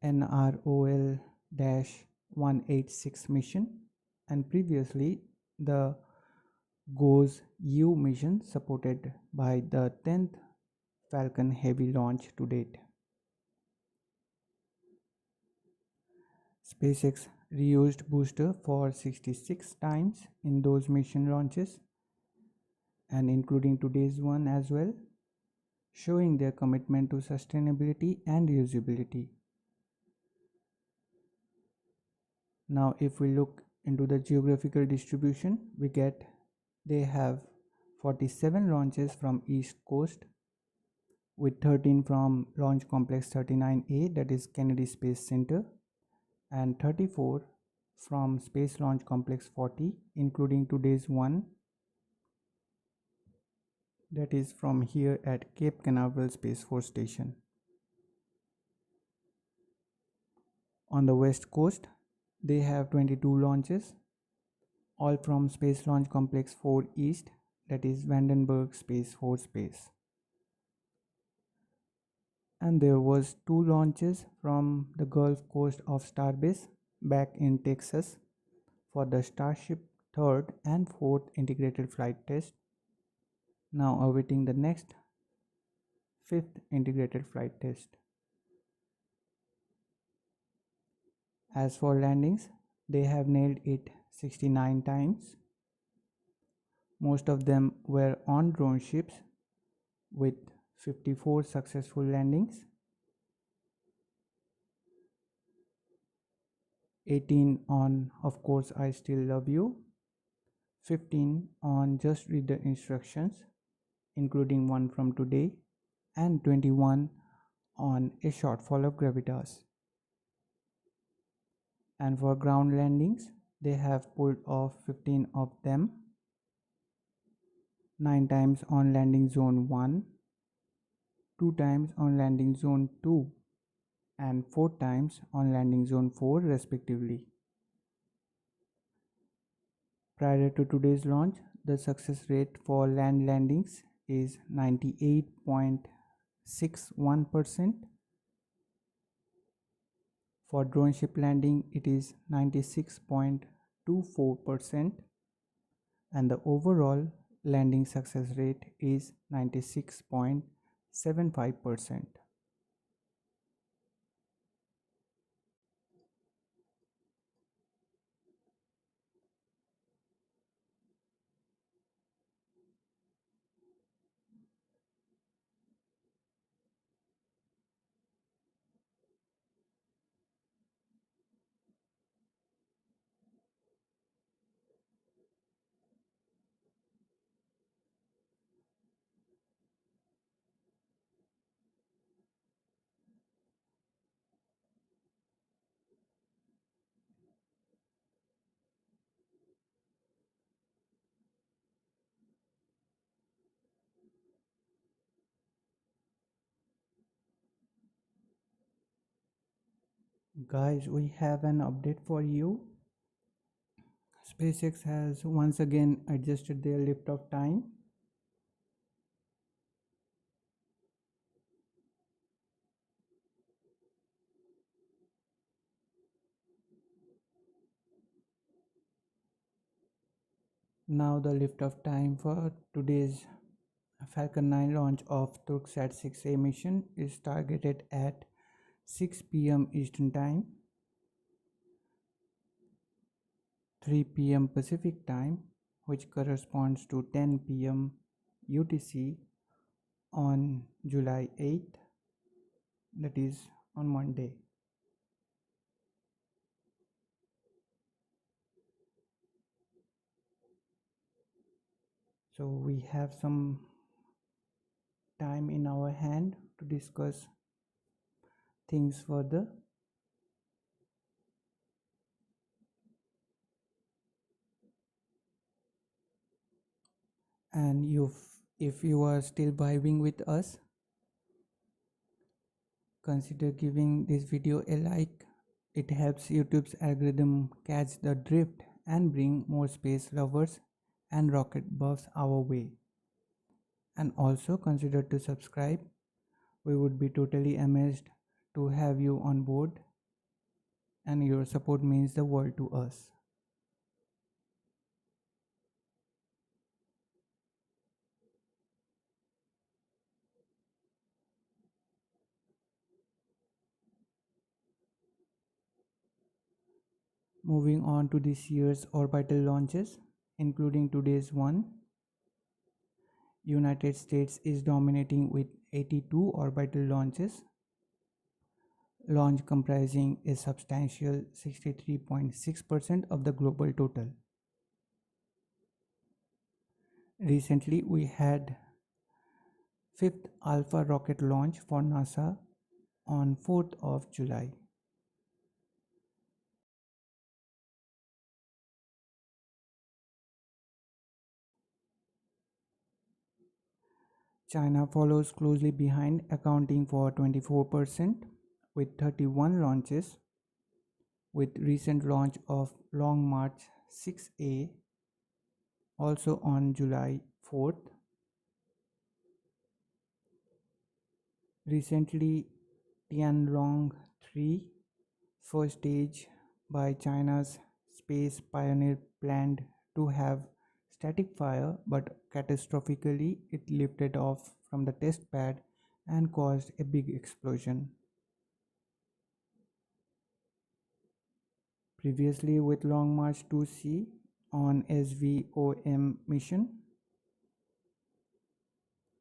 NROL-186 mission, and previously the GOES-U mission supported by the 10th Falcon Heavy launch to date. SpaceX reused booster for 66 times in those mission launches, and including today's one as well, showing their commitment to sustainability and reusability. Now if we look into the geographical distribution, we get they have 47 launches from East Coast, with 13 from Launch Complex 39A, that is Kennedy Space Center, and 34 from Space Launch Complex 40, including today's one, that is from here at Cape Canaveral Space Force Station. On the West Coast, They have 22 launches, all from Space Launch Complex 4 East, that is Vandenberg Space Force Base. And there was 2 launches from the Gulf Coast of Starbase back in Texas for the Starship 3rd and 4th integrated flight test, now awaiting the next 5th integrated flight test. As for landings, they have nailed it 69 times. Most of them were on drone ships with 54 successful landings, 18 on Of Course I Still Love You, 15 on Just Read the Instructions, including one from today, and 21 on A Shortfall of Gravitas. And for ground landings, they have pulled off 15 of them, 9 times on landing zone 1, 2 times on landing zone 2, and 4 times on landing zone 4 respectively. Prior to today's launch, the success rate for land landings is 98.61%. For drone ship landing, it is 96.24%, and the overall landing success rate is 96.75%. Guys, we have an update for you. SpaceX has once again adjusted their liftoff time. Now the liftoff time for today's Falcon 9 launch of Türksat 6A mission is targeted at 6 p.m. Eastern Time, 3 p.m. Pacific Time, which corresponds to 10 p.m. UTC on July 8th, that is on Monday. So we have some time in our hand to discuss things further. And if you are still vibing with us, consider giving this video a like. It helps YouTube's algorithm catch the drift and bring more space lovers and rocket buffs our way. And also consider to subscribe. We would be totally amazed to have you on board, and your support means the world to us. Moving on to this year's orbital launches, including today's one, United States is dominating with 82 orbital launches, launch comprising a substantial 63.6% of the global total. Recently, we had 5th Alpha rocket launch for NASA on 4th of July. China follows closely behind, accounting for 24% with 31 launches, with recent launch of Long March 6A also on July 4th. Recently, Tianlong 3 first stage by China's Space Pioneer planned to have static fire, but catastrophically it lifted off from the test pad and caused a big explosion. Previously, with Long March 2C on SVOM mission,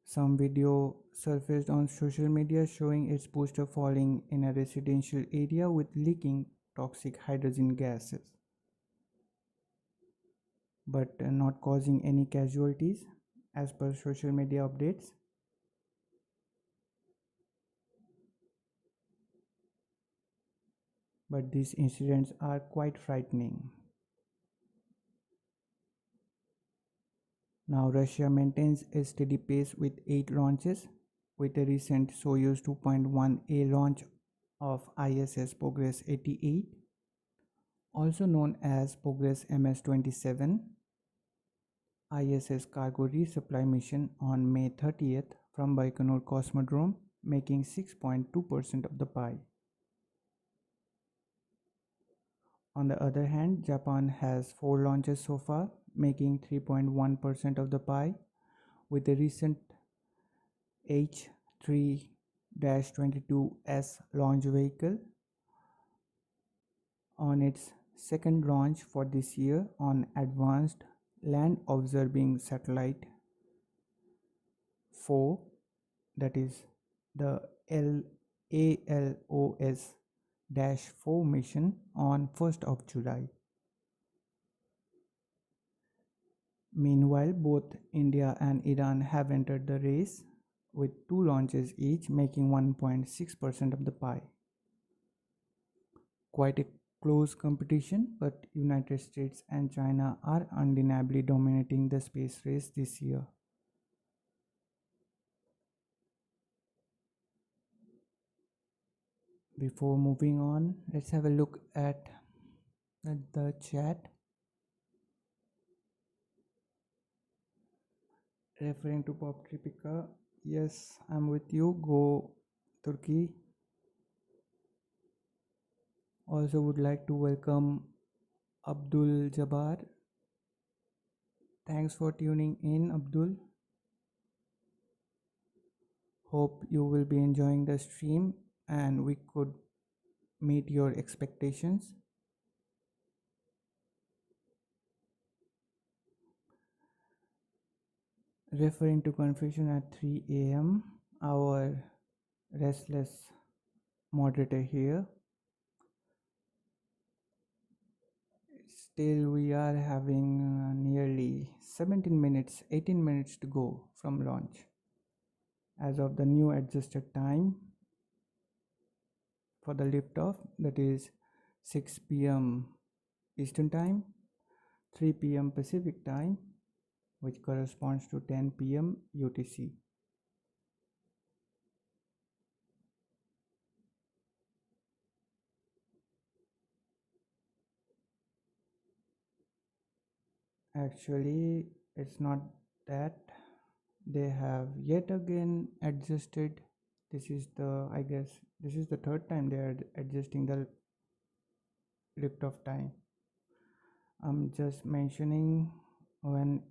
some video surfaced on social media showing its booster falling in a residential area with leaking toxic hydrogen gases, but not causing any casualties as per social media updates. But these incidents are quite frightening. Now Russia maintains a steady pace with 8 launches, with a recent Soyuz 2.1A launch of ISS Progress 88, also known as Progress MS-27, ISS cargo resupply mission on May 30th from Baikonur Cosmodrome, making 6.2% of the pie. On the other hand, Japan has 4 launches so far, making 3.1% of the pie, with a recent H-3-22S launch vehicle on its second launch for this year on Advanced Land Observing Satellite 4, that is the ALOS-4 mission on 1st of July. Meanwhile, both India and Iran have entered the race with 2 launches each, making 1.6% of the pie. Quite a close competition, but United States and China are undeniably dominating the space race this year. Before moving on, let's have a look at the chat. Referring to Pop Tripika, yes, I'm with you, go Turkey. Also would like to welcome Abdul Jabbar. Thanks for tuning in, Abdul. Hope you will be enjoying the stream and we could meet your expectations. Referring to confusion at 3 a.m., our restless moderator here. Still, we are having nearly 18 minutes to go from launch. As of the new adjusted time for the liftoff, that is 6 p.m. Eastern Time, 3 p.m. Pacific Time, which corresponds to 10 p.m. UTC. Actually, it's not that. They have yet again adjusted. This is the, I guess, this is the third time they are adjusting the liftoff time. I'm just mentioning when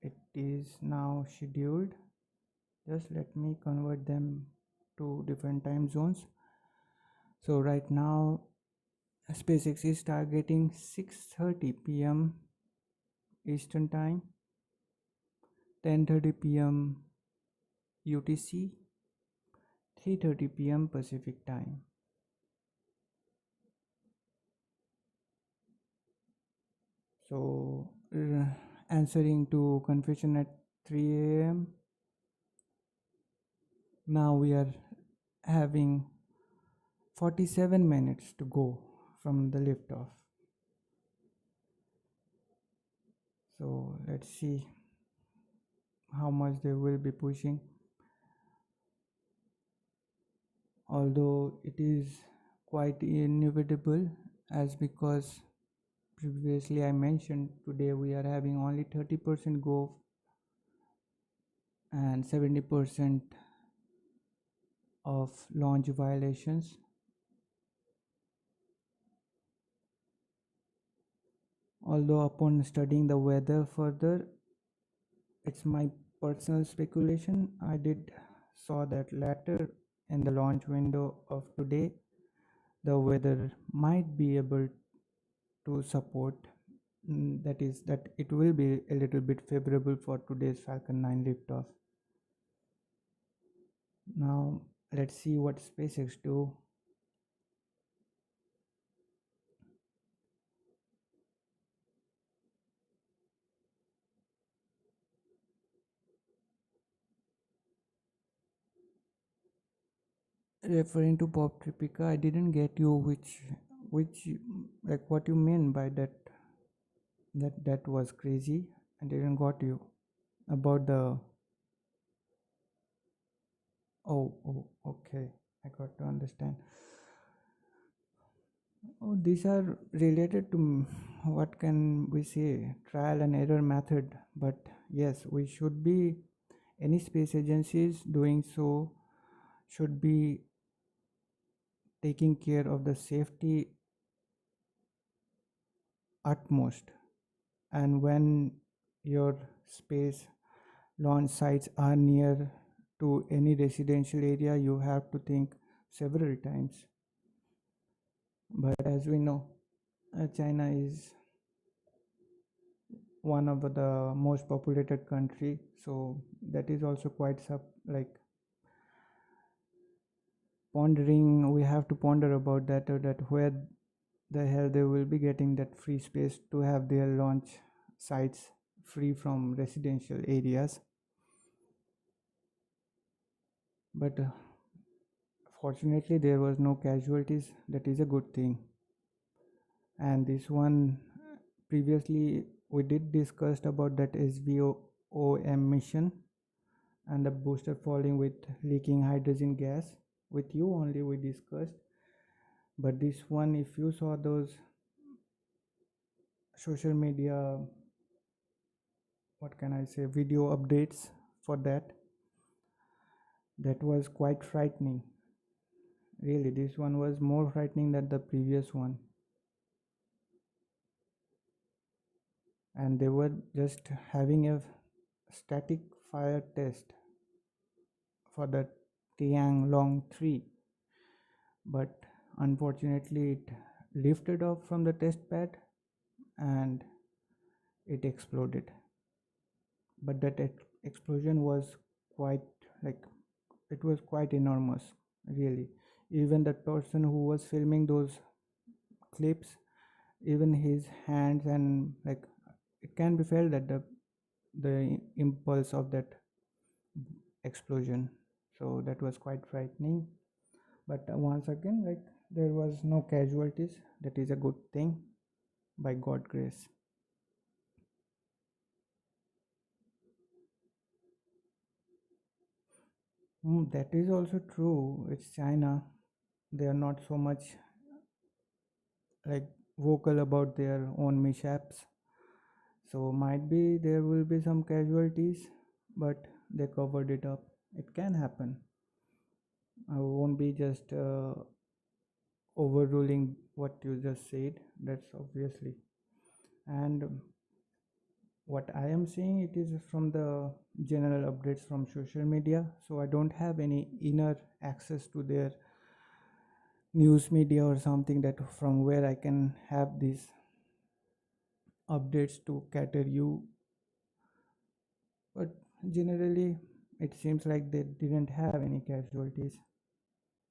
it is now scheduled. Just let me convert them to different time zones. So right now SpaceX is targeting 6:30 p.m. Eastern Time, 10:30 p.m. UTC, 3:30 p.m. Pacific Time. So answering to confusion at 3 a.m. Now we are having 47 minutes to go from the liftoff. So let's see how much they will be pushing. Although it is quite inevitable, as because previously I mentioned today we are having only 30% go and 70% of launch violations. Although upon studying the weather further, it's my personal speculation, I did saw that later in the launch window of today the weather might be able to support, that is that it will be a little bit favorable for today's Falcon 9 liftoff. Now let's see what SpaceX do. Referring to Pop Tripica, I didn't get you which like what you mean by that was crazy. I didn't got you about the oh okay, I got to understand. Oh, these are related to what can we say, trial and error method. But yes, we should be, any space agencies doing so should be taking care of the safety utmost. And when your space launch sites are near to any residential area, you have to think several times. But as we know, China is one of the most populated country, so that is also quite like pondering, we have to ponder about that, that where the hell they will be getting that free space to have their launch sites free from residential areas. But fortunately there was no casualties, that is a good thing. And this one, previously we did discussed about that SVOM mission and the booster falling with leaking hydrogen gas. With you only we discussed, but this one, if you saw those social media, what can I say, video updates for that was quite frightening. Really, this one was more frightening than the previous one. And they were just having a static fire test for the Tianlong 3, but unfortunately it lifted off from the test pad and it exploded. But that explosion was quite, like, it was quite enormous, really. Even the person who was filming those clips, even his hands, and like it can be felt that the impulse of that explosion. So that was quite frightening. But once again, like, there was no casualties, that is a good thing, by God grace. That is also true. It's China, they are not so much like vocal about their own mishaps, so might be there will be some casualties, but they covered it up. It can happen. I won't be just overruling what you just said, that's obviously. And what I am seeing, it is from the general updates from social media, so I don't have any inner access to their news media or something that from where I can have these updates to cater you. But generally it seems like they didn't have any casualties,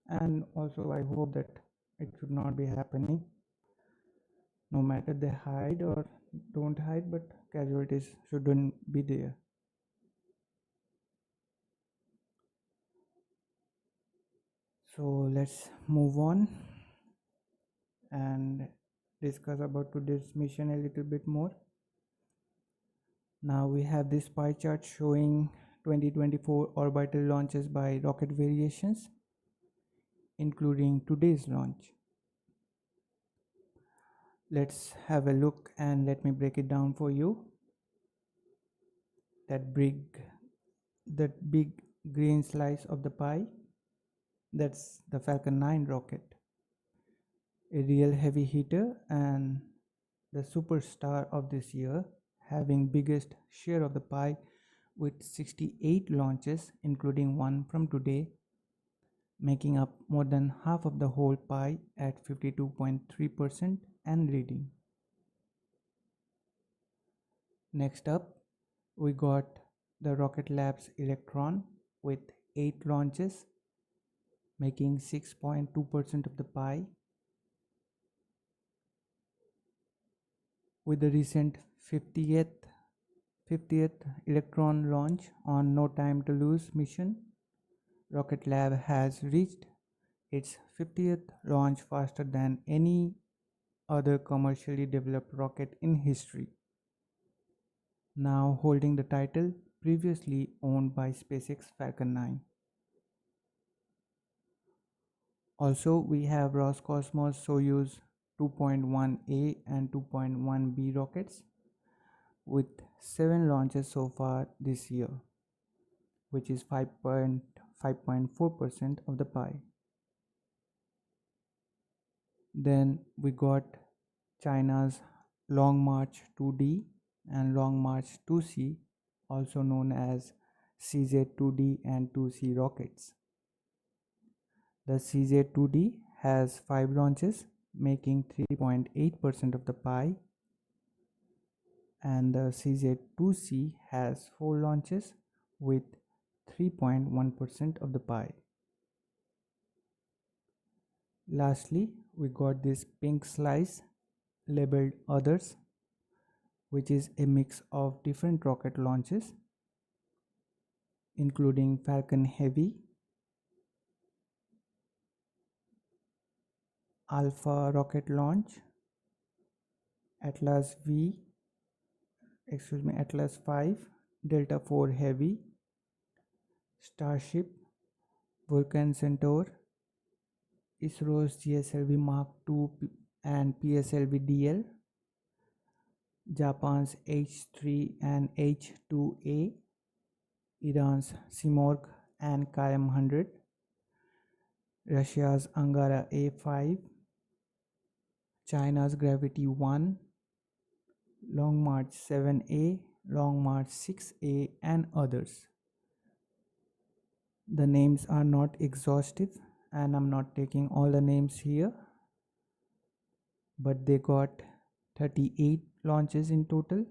and also I hope that it should not be happening, no matter they hide or don't hide, but casualties shouldn't be there. So let's move on and discuss about today's mission a little bit more. Now we have this pie chart showing 2024 orbital launches by rocket variations, including today's launch. Let's have a look and let me break it down for you. That big green slice of the pie, that's the Falcon 9 rocket, a real heavy hitter and the superstar of this year, having biggest share of the pie with 68 launches, including one from today, making up more than half of the whole pie at 52.3% and leading. Next up, we got the Rocket Lab's Electron with 8 launches, making 6.2% of the pie. With the recent 50th Electron launch on No Time to Lose mission, Rocket Lab has reached its 50th launch faster than any other commercially developed rocket in history, now holding the title previously owned by SpaceX Falcon 9. Also, we have Roscosmos Soyuz 2.1A and 2.1B rockets with 7 launches so far this year, which is 5.4% of the pie. Then we got China's Long March 2D and Long March 2C, also known as CZ2D and 2C rockets. The CZ2D has 5 launches, making 3.8% of the pie, and the CZ2C has 4 launches with 3.1% of the pie. Lastly, we got this pink slice labeled Others, which is a mix of different rocket launches, including Falcon Heavy, Alpha rocket launch, Atlas 5, Delta 4 Heavy, Starship, Vulcan Centaur, ISRO's GSLV Mark II and PSLV DL, Japan's H3 and H2A, Iran's Simorgh and Kayam 100, Russia's Angara A5, China's Gravity 1, Long March 7A, Long March 6A, and others. The names are not exhaustive and I'm not taking all the names here, but they got 38 launches in total,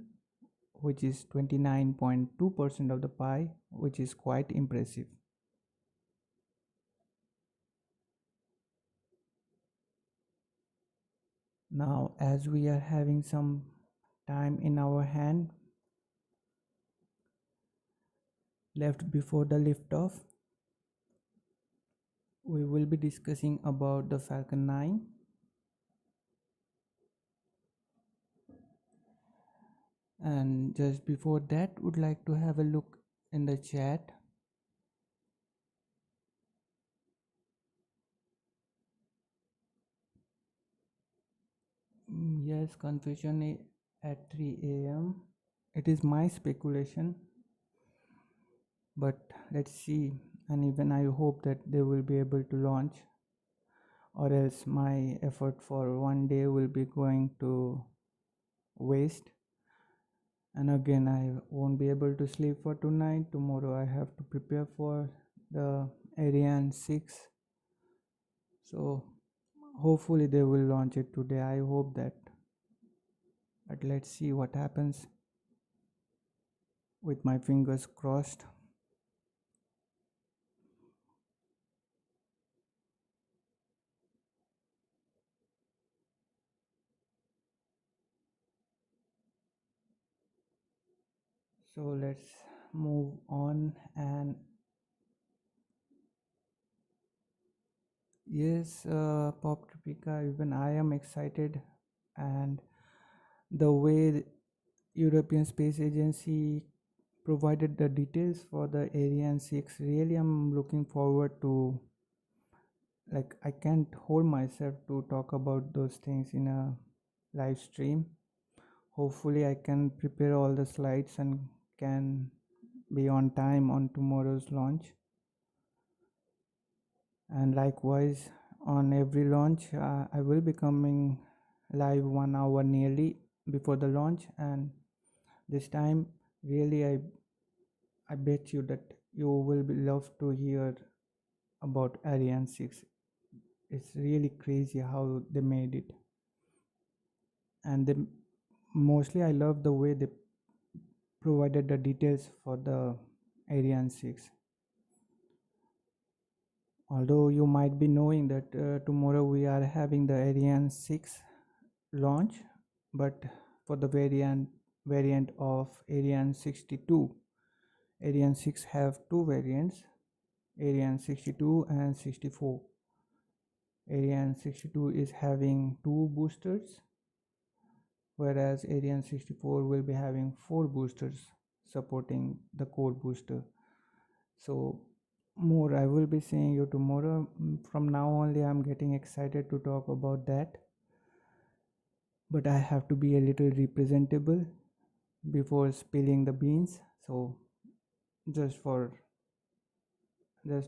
which is 29.2% of the pie, which is quite impressive. Now, as we are having some time in our hand left before the liftoff, we will be discussing about the Falcon 9. And just before that, would like to have a look in the chat. Yes, confession at 3 a.m. It is my speculation, but let's see. And even I hope that they will be able to launch, or else my effort for one day will be going to waste. And again, I won't be able to sleep for tonight. Tomorrow I have to prepare for the Ariane 6. So hopefully they will launch it today. I hope that. But let's see what happens, with my fingers crossed. So let's move on. And yes, Pop Tropika, even I am excited, and the way European Space Agency provided the details for the Ariane 6, really I'm looking forward to, like, I can't hold myself to talk about those things in a live stream. Hopefully I can prepare all the slides and can be on time on tomorrow's launch. And likewise, on every launch, I will be coming live 1 hour nearly before the launch. And this time, really, I bet you that you will be love to hear about Ariane 6. It's really crazy how they made it. And they, mostly I love the way they provided the details for the Ariane 6. Although you might be knowing that tomorrow we are having the Ariane 6 launch, but for the variant of Ariane 62. Ariane 6 have two variants, Ariane 62 and 64. Ariane 62 is having two boosters, whereas Ariane 64 will be having four boosters supporting the core booster. So more I will be seeing you tomorrow. From now only I'm getting excited to talk about that, but I have to be a little representable before spilling the beans. So just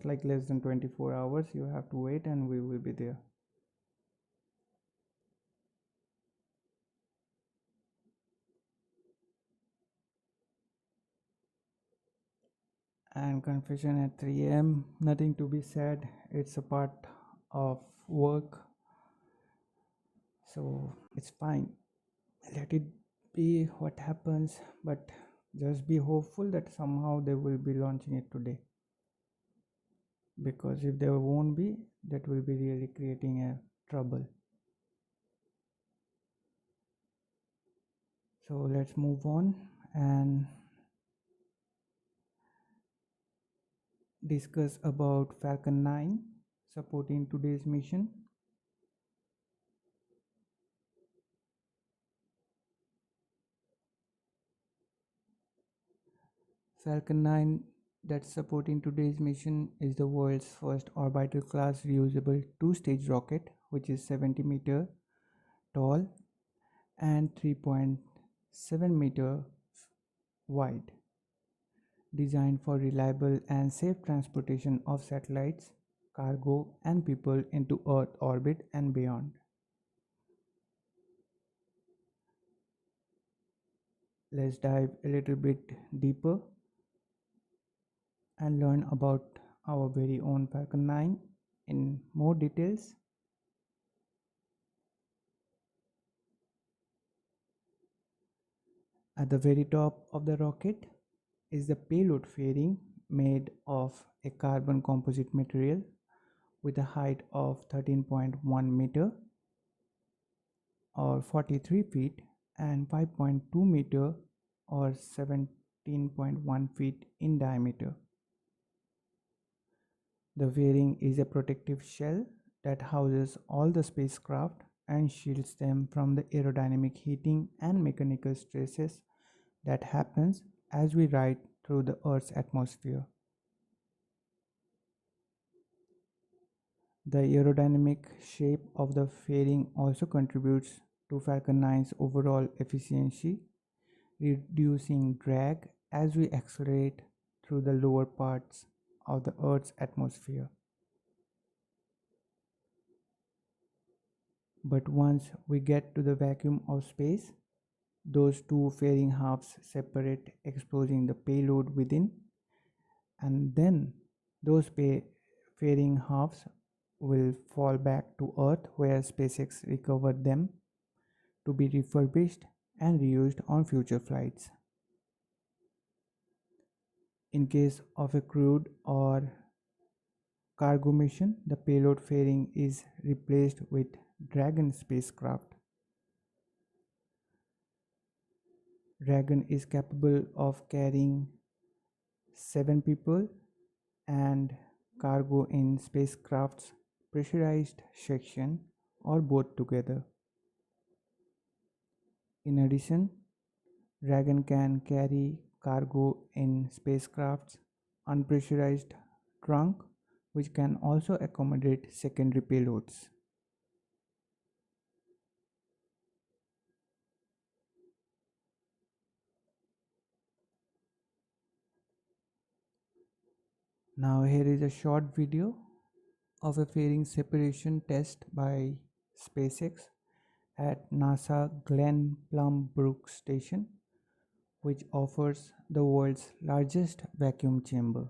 like less than 24 hours you have to wait and we will be there. And confession at 3 a.m, nothing to be said, it's a part of work, so it's fine, let it be what happens. But just be hopeful that somehow they will be launching it today, because if there won't be, that will be really creating a trouble. So let's move on and discuss about Falcon 9 supporting today's mission. Falcon 9 that's supporting today's mission is the world's first orbital class reusable two-stage rocket, which is 70 meter tall and 3.7 meter wide, designed for reliable and safe transportation of satellites, cargo and people into Earth orbit and beyond. Let's dive a little bit deeper and learn about our very own Falcon 9 in more details. At the very top of the rocket is the payload fairing, made of a carbon composite material with a height of 13.1 meter or 43 feet and 5.2 meter or 17.1 feet in diameter. The fairing is a protective shell that houses all the spacecraft and shields them from the aerodynamic heating and mechanical stresses that happens as we ride through the Earth's atmosphere. The aerodynamic shape of the fairing also contributes to Falcon 9's overall efficiency, reducing drag as we accelerate through the lower parts of the Earth's atmosphere. But once we get to the vacuum of space, those two fairing halves separate, exposing the payload within, and then those fairing halves will fall back to Earth, where SpaceX recovered them to be refurbished and reused on future flights. In case of a crewed or cargo mission, the payload fairing is replaced with Dragon spacecraft. Dragon is capable of carrying 7 people and cargo in spacecraft's pressurized section or both together. In addition, Dragon can carry cargo in spacecraft's unpressurized trunk, which can also accommodate secondary payloads. Now here is a short video of a fairing separation test by SpaceX at NASA Glen Plum Brook Station, which offers the world's largest vacuum chamber.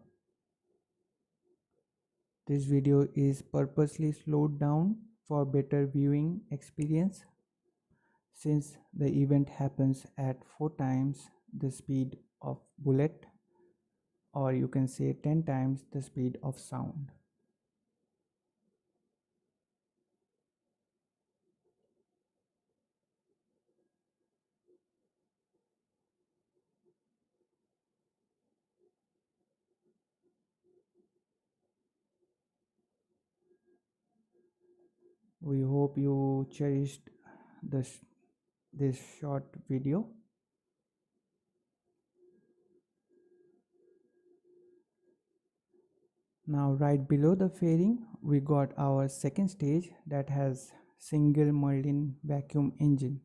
This video is purposely slowed down for better viewing experience, since the event happens at 4 times the speed of bullet, or you can say 10 times the speed of sound. We hope you cherished this short video. Now right below the fairing we got our second stage that has single Merlin vacuum engine,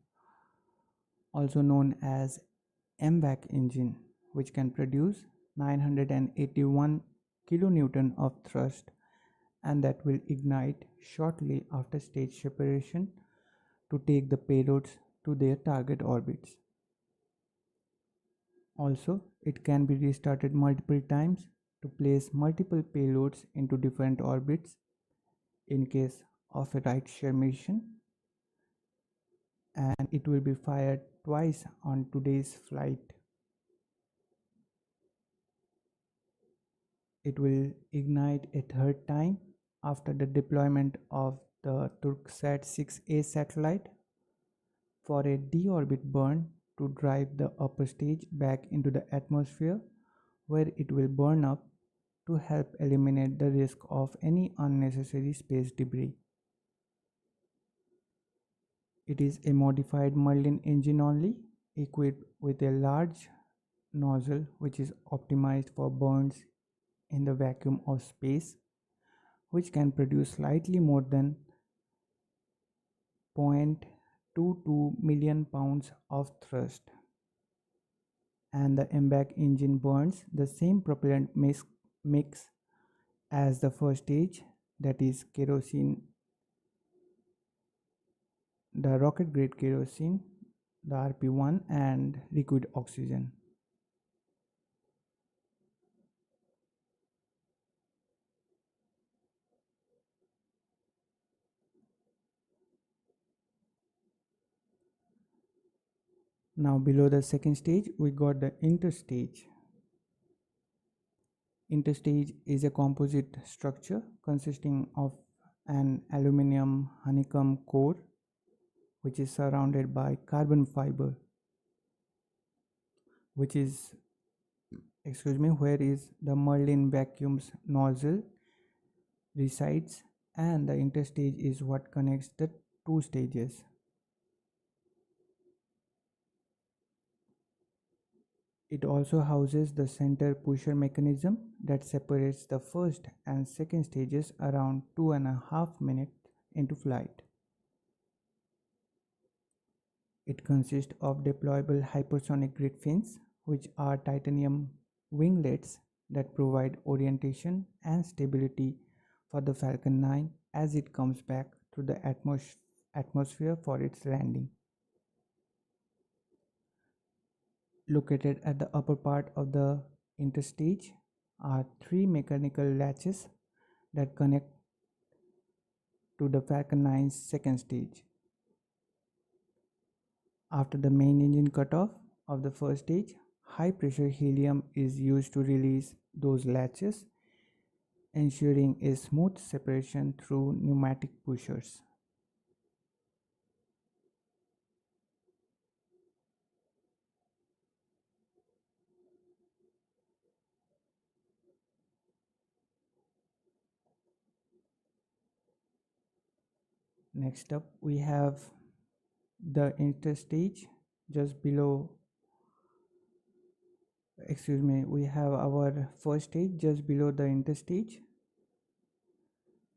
also known as MVAC engine, which can produce 981 kilonewton of thrust, and that will ignite shortly after stage separation to take the payloads to their target orbits. Also, it can be restarted multiple times to place multiple payloads into different orbits in case of a right-share mission, and it will be fired twice on today's flight. It will ignite a third time after the deployment of the Türksat 6A satellite for a deorbit burn to drive the upper stage back into the atmosphere, where it will burn up to help eliminate the risk of any unnecessary space debris. It is a modified Merlin engine only, equipped with a large nozzle which is optimized for burns in the vacuum of space, which can produce slightly more than 0.22 million pounds of thrust. And the MVAC engine burns the same propellant mix as the first stage, that is kerosene, the rocket grade kerosene, the RP1, and liquid oxygen. Now below the second stage we got the interstage. Interstage is a composite structure consisting of an aluminum honeycomb core which is surrounded by carbon fiber, which is where is the Merlin vacuum's nozzle resides, and the interstage is what connects the two stages. It also houses the center pusher mechanism that separates the first and second stages around 2.5 minutes into flight. It consists of deployable hypersonic grid fins, which are titanium winglets that provide orientation and stability for the Falcon 9 as it comes back to the atmosphere for its landing. Located at the upper part of the interstage are 3 mechanical latches that connect to the Falcon 9's second stage. After the main engine cutoff of the first stage, high pressure helium is used to release those latches, ensuring a smooth separation through pneumatic pushers. Next up we have the interstage just below, we have our first stage just below the interstage,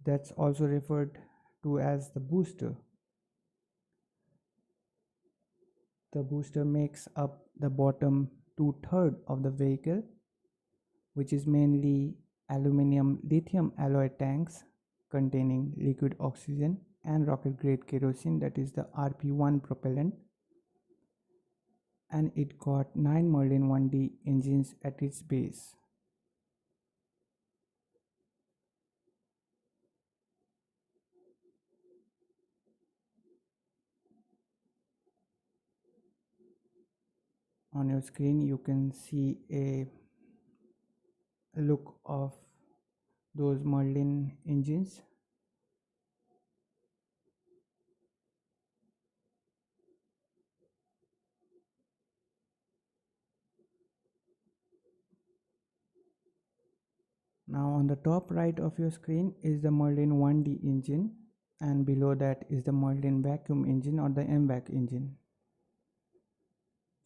that's also referred to as the booster. The booster makes up the bottom 2/3 of the vehicle, which is mainly aluminum lithium alloy tanks containing liquid oxygen and rocket grade kerosene, that is the RP1 propellant, and it got 9 Merlin 1D engines at its base. On your screen you can see a look of those Merlin engines. Now on the top right of your screen is the Merlin 1D engine, and below that is the Merlin vacuum engine or the MVAC engine.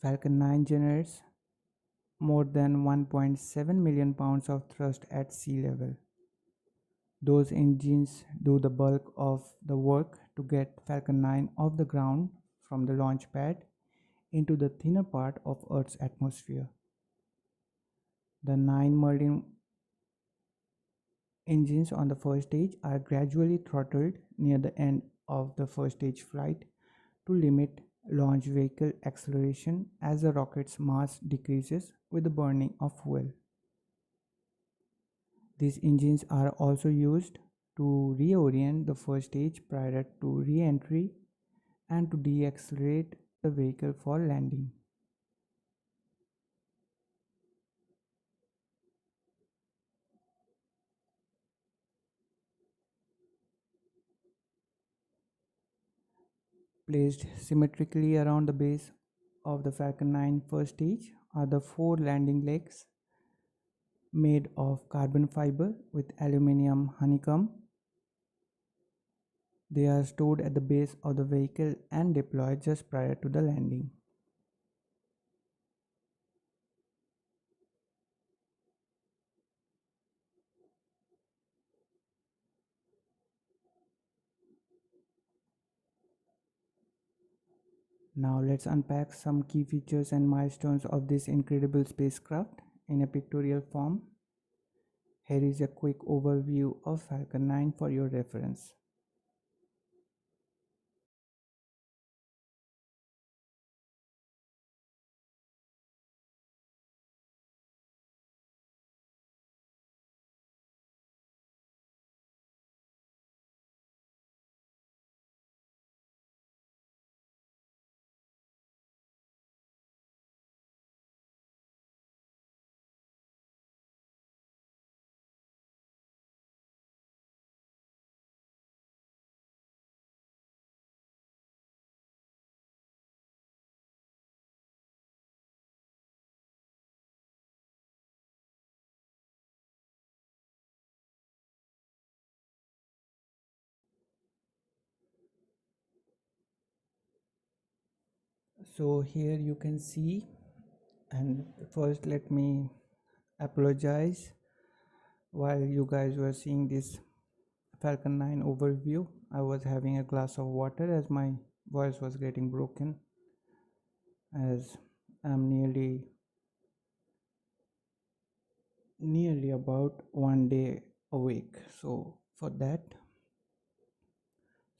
Falcon 9 generates more than 1.7 million pounds of thrust at sea level. Those engines do the bulk of the work to get Falcon 9 off the ground from the launch pad into the thinner part of Earth's atmosphere. The 9 Merlin engines on the first stage are gradually throttled near the end of the first stage flight to limit launch vehicle acceleration as the rocket's mass decreases with the burning of fuel. These engines are also used to reorient the first stage prior to re-entry and to deaccelerate the vehicle for landing. Placed symmetrically around the base of the Falcon 9 first stage are the 4 landing legs made of carbon fiber with aluminium honeycomb. They are stored at the base of the vehicle and deployed just prior to the landing. Now let's unpack some key features and milestones of this incredible spacecraft in a pictorial form. Here is a quick overview of Falcon 9 for your reference. So here you can see, and first let me apologize while you guys were seeing this Falcon 9 overview. I was having a glass of water as my voice was getting broken, as I'm nearly about 1 day awake. So for that,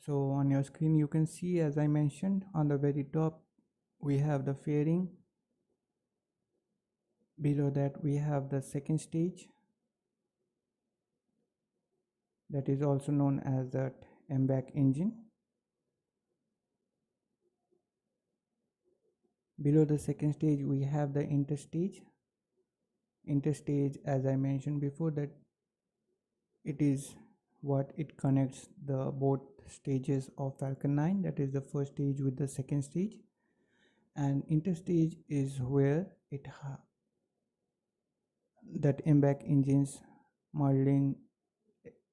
so on your screen you can see, as I mentioned, on the very top we have the fairing. Below that we have the second stage, that is also known as the MVAC engine. Below the second stage we have the interstage. Interstage, as I mentioned before, that it is what it connects the both stages of Falcon 9, that is the first stage with the second stage, and interstage is where that MVAC engines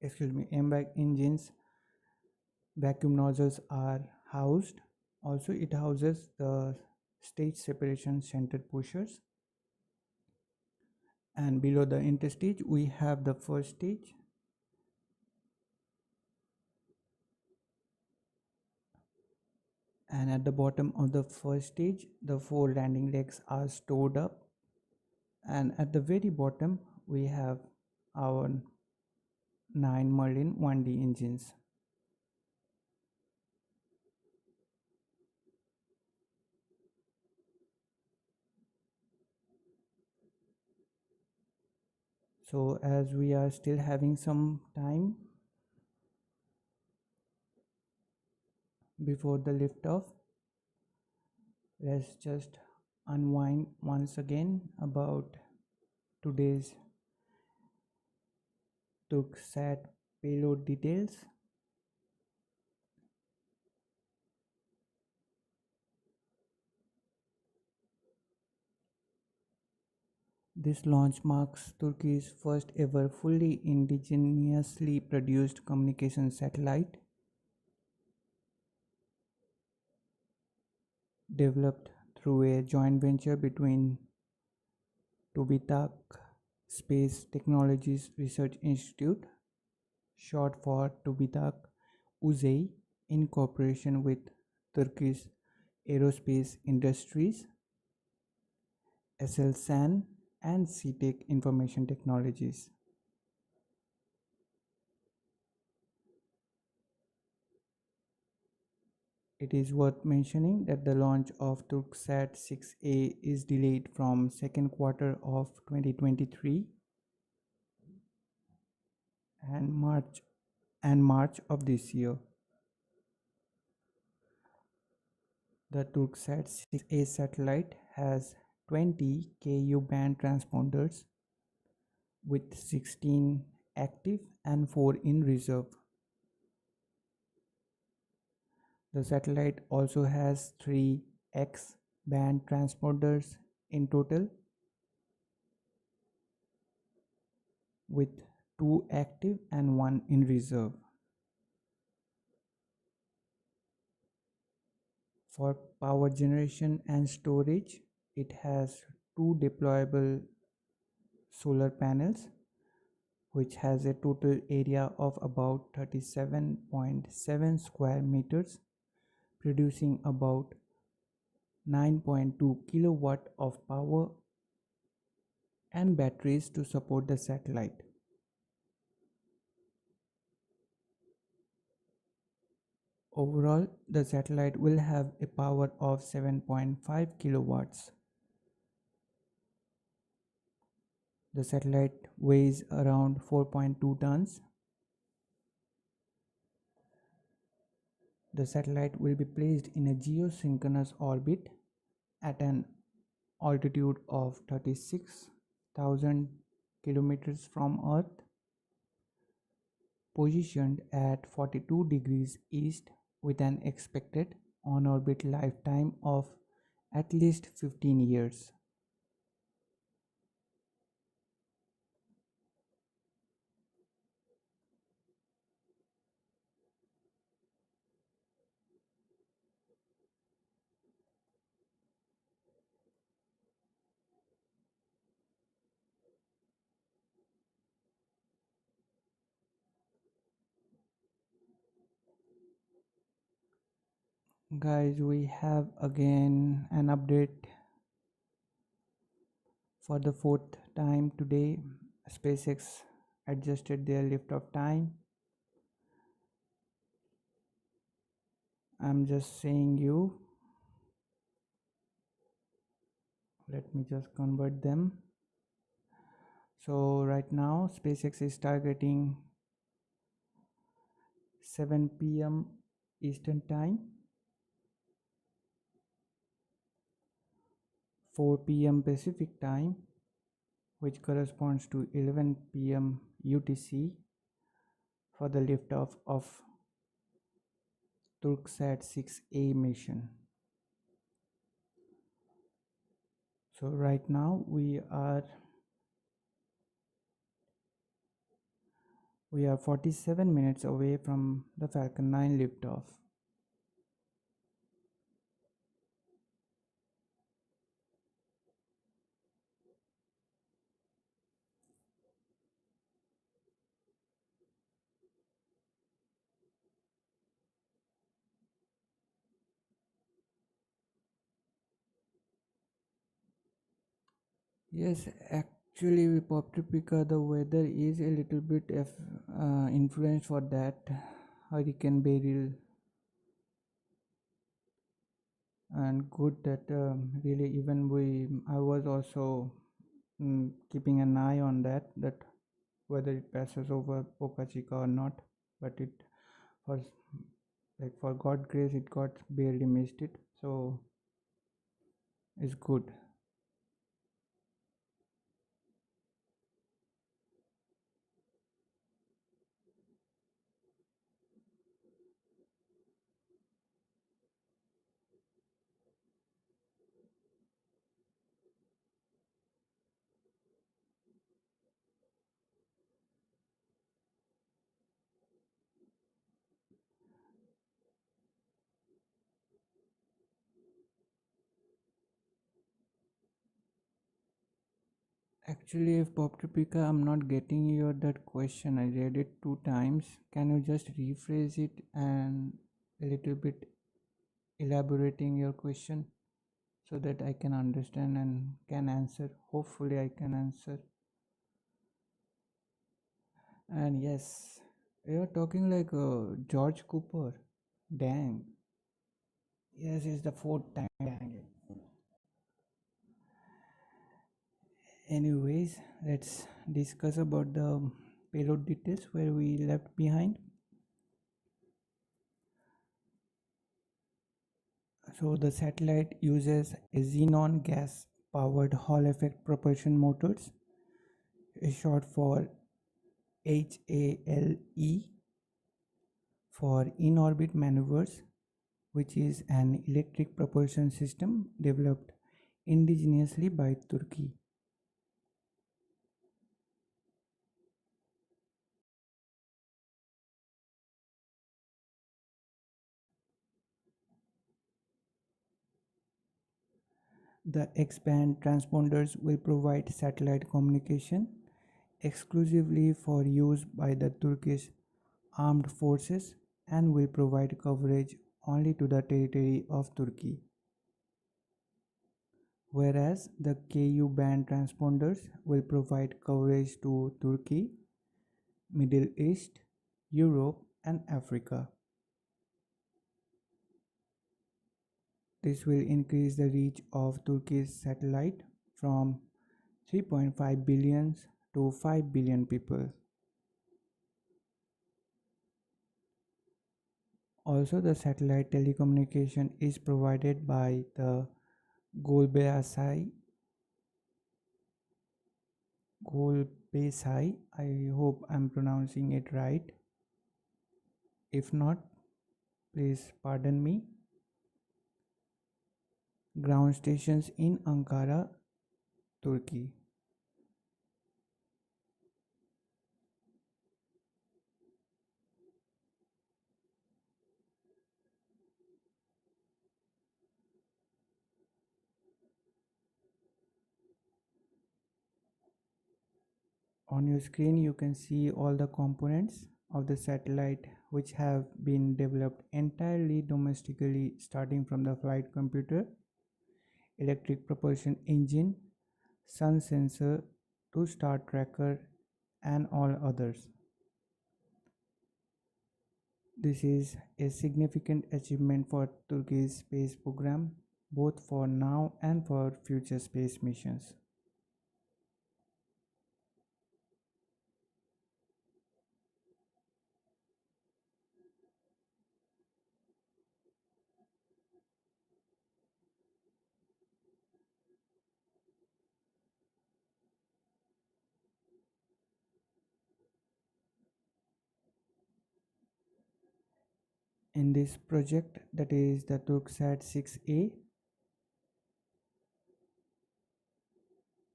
MVAC engines vacuum nozzles are housed. Also it houses the stage separation center pushers, and below the interstage we have the first stage. And at the bottom of the first stage the 4 landing legs are stored up, and at the very bottom we have our 9 Merlin 1D engines. So as we are still having some time before the liftoff, let's just unwind once again about today's Türksat payload details. This launch marks Turkey's first ever fully indigenously produced communication satellite, developed through a joint venture between TÜBİTAK Space Technologies Research Institute, short for TÜBİTAK Uzay, in cooperation with Turkish Aerospace Industries, Aselsan, and CTEC Information Technologies. It is worth mentioning that the launch of Türksat 6A is delayed from second quarter of 2023 and March of this year. The Türksat 6A satellite has 20 Ku band transponders with 16 active and 4 in reserve. The satellite also has 3 X band transponders in total, with 2 active and 1 in reserve. For power generation and storage, it has 2 deployable solar panels, which has a total area of about 37.7 square meters, producing about 9.2 kilowatt of power, and batteries to support the satellite. Overall, the satellite will have a power of 7.5 kilowatts. The satellite weighs around 4.2 tons. The satellite will be placed in a geosynchronous orbit at an altitude of 36,000 kilometers from Earth, positioned at 42 degrees east with an expected on-orbit lifetime of at least 15 years. Guys, we have again an update for the fourth time today. SpaceX adjusted their liftoff time. I'm just saying you. Let me just convert them. So right now SpaceX is targeting 7 p.m. Eastern time, 4 p.m. Pacific time, which corresponds to 11 p.m. UTC, for the liftoff of Türksat 6A mission. So right now we are 47 minutes away from the Falcon 9 liftoff. Yes, Actually, with Poptripica, the weather is a little bit influenced for that Hurricane Beryl, and good that really even I was also keeping an eye on that whether it passes over Boca Chica or not, but it for for God grace it got barely missed it, so it's good. Actually, if Poptripica, I'm not getting your that question. I read it two times. Can you just rephrase it and a little bit elaborating your question so that I can understand and can answer? Hopefully, I can answer. And yes, you're talking like George Cooper. Dang. Yes, it's the fourth time. Dang. Anyways, let's discuss about the payload details where we left behind. So the satellite uses a xenon gas powered Hall effect propulsion motors, short for HALE, for in orbit maneuvers, which is an electric propulsion system developed indigenously by Turkey. The X-band transponders will provide satellite communication exclusively for use by the Turkish armed forces and will provide coverage only to the territory of Turkey. Whereas the Ku band transponders will provide coverage to Turkey, Middle East, Europe, and Africa. This will increase the reach of Turkey's satellite from 3.5 billion to 5 billion people. Also, the satellite telecommunication is provided by the Golbesai. Golbesai, I hope I'm pronouncing it right. If not, please pardon me. Ground stations in Ankara, Turkey. On your screen, you can see all the components of the satellite which have been developed entirely domestically, starting from the flight computer, electric propulsion engine, sun sensor to star tracker, and all others. This is a significant achievement for Turkey's space program, both for now and for future space missions. In this project, that is the Türksat 6A,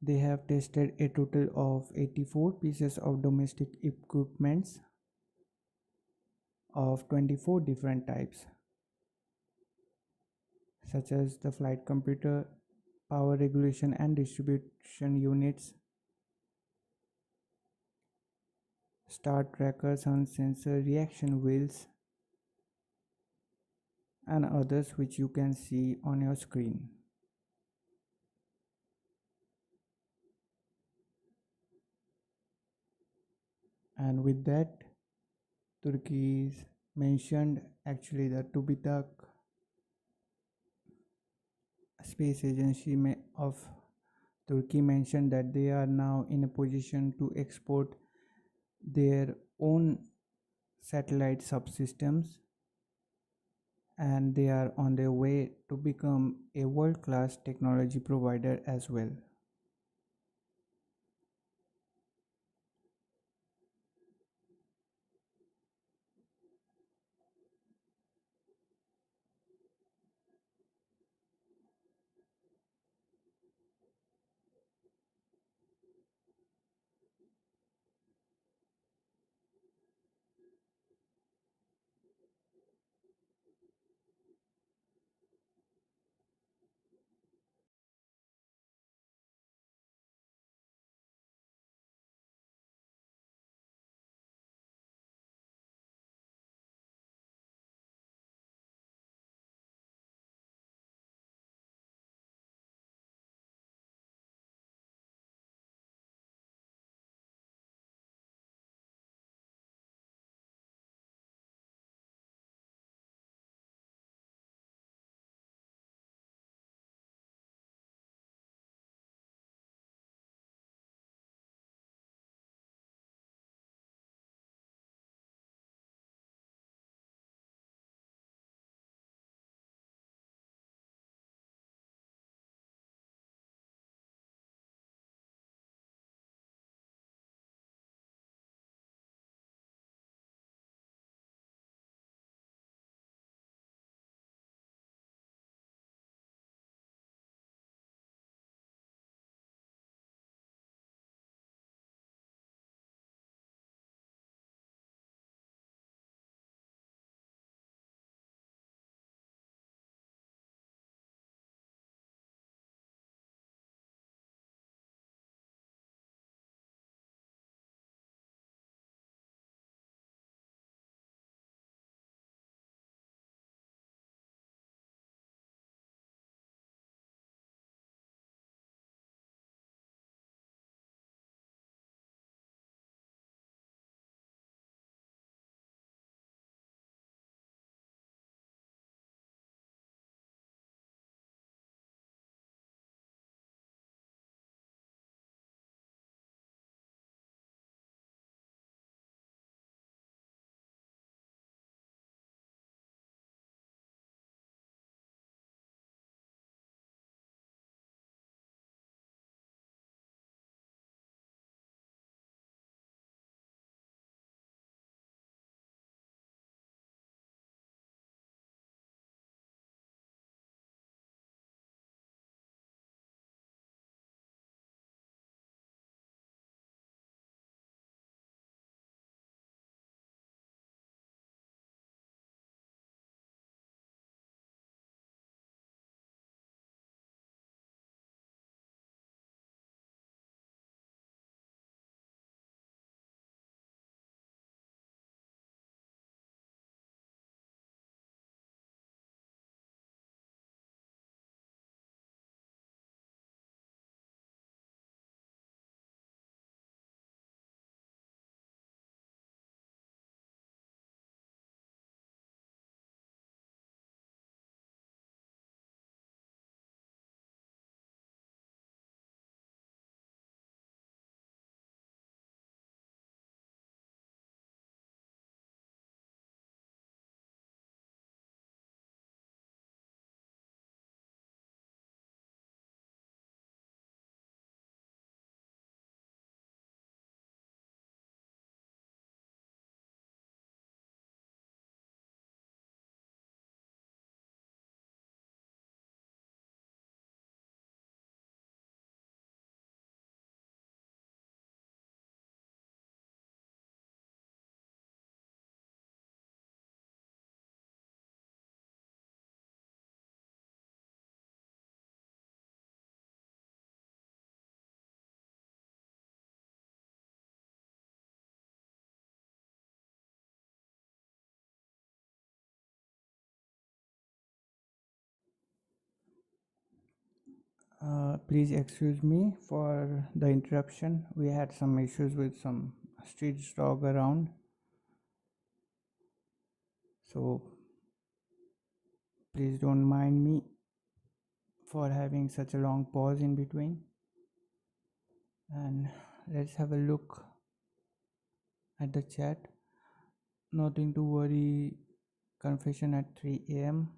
they have tested a total of 84 pieces of domestic equipments of 24 different types, such as the flight computer, power regulation and distribution units, star tracker, sun sensor, reaction wheels, and others which you can see on your screen. And with that, Turkey is mentioned, actually the TÜBİTAK space agency of Turkey mentioned that they are now in a position to export their own satellite subsystems, and they are on their way to become a world-class technology provider as well. Please excuse me for the interruption. We had some issues with some street dog around, so please don't mind me for having such a long pause in between. And let's have a look at the chat. Nothing to worry, confession at 3 a.m.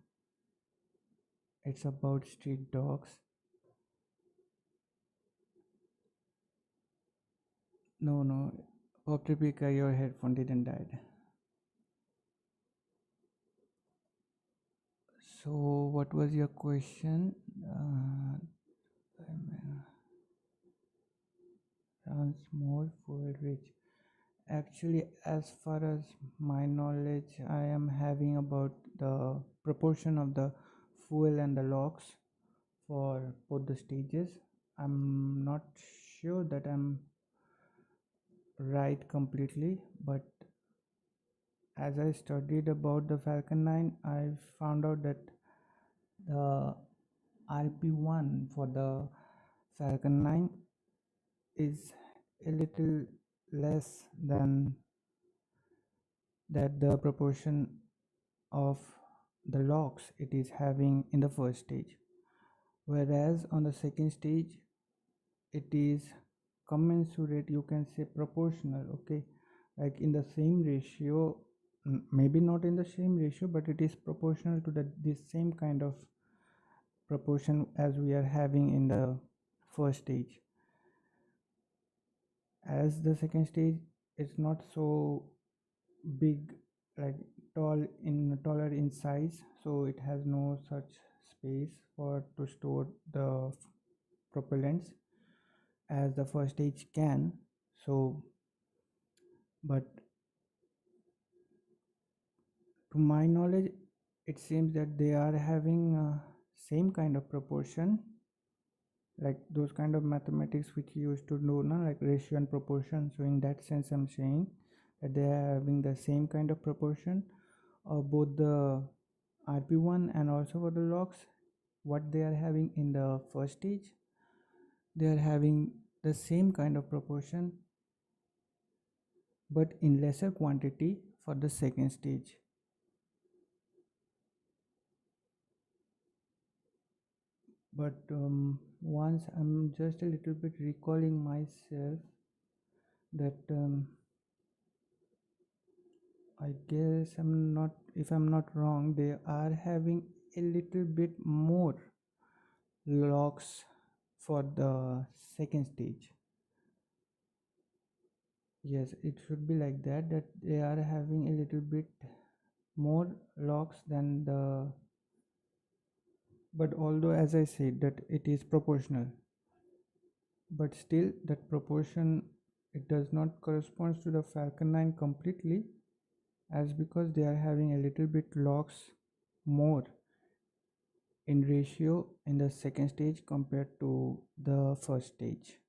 It's about street dogs. No, Pop Tripika, your headphone didn't die. So what was your question? Sounds more fuel rich. Actually, as far as my knowledge I am having about the proportion of the fuel and the logs for both the stages, I'm not sure that I'm right completely, but as I studied about the Falcon 9, I found out that the RP1 for the Falcon 9 is a little less than that the proportion of the logs it is having in the first stage, whereas on the second stage it is commensurate, you can say proportional, okay, like in the same ratio, maybe not in the same ratio, but it is proportional to this same kind of proportion as we are having in the first stage. As the second stage is not so big, like taller in size, so it has no such space for to store the propellants as the first stage can. So but to my knowledge it seems that they are having same kind of proportion, like those kind of mathematics which you used to do now, like ratio and proportion. So in that sense I'm saying that they are having the same kind of proportion of both the RP1 and also for the logs. What they are having in the first stage, they are having the same kind of proportion but in lesser quantity for the second stage. But once I'm just a little bit recalling myself that I guess if I'm not wrong, they are having a little bit more logs for the second stage. Yes, it should be like that they are having a little bit more logs than the, but although as I said that it is proportional, but still that proportion, it does not correspond to the Falcon 9 completely, as because they are having a little bit logs more in ratio in the second stage compared to the first stage.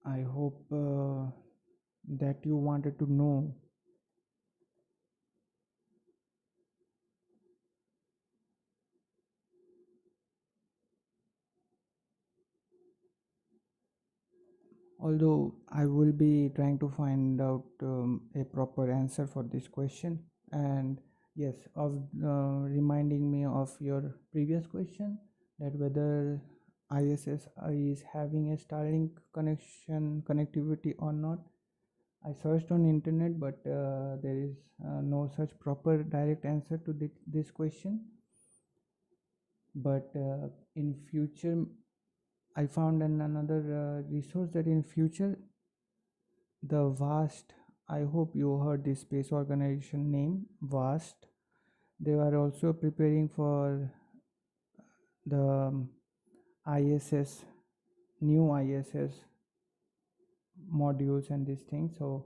I hope that you wanted to know. Although I will be trying to find out a proper answer for this question. And yes, of reminding me of your previous question, that whether ISS is having a Starlink connectivity or not. I searched on internet, but there is no such proper direct answer to this question. But in future I found another resource that in future the VAST, I hope you heard this space organization name, VAST, they are also preparing for the ISS, new ISS modules and these things. So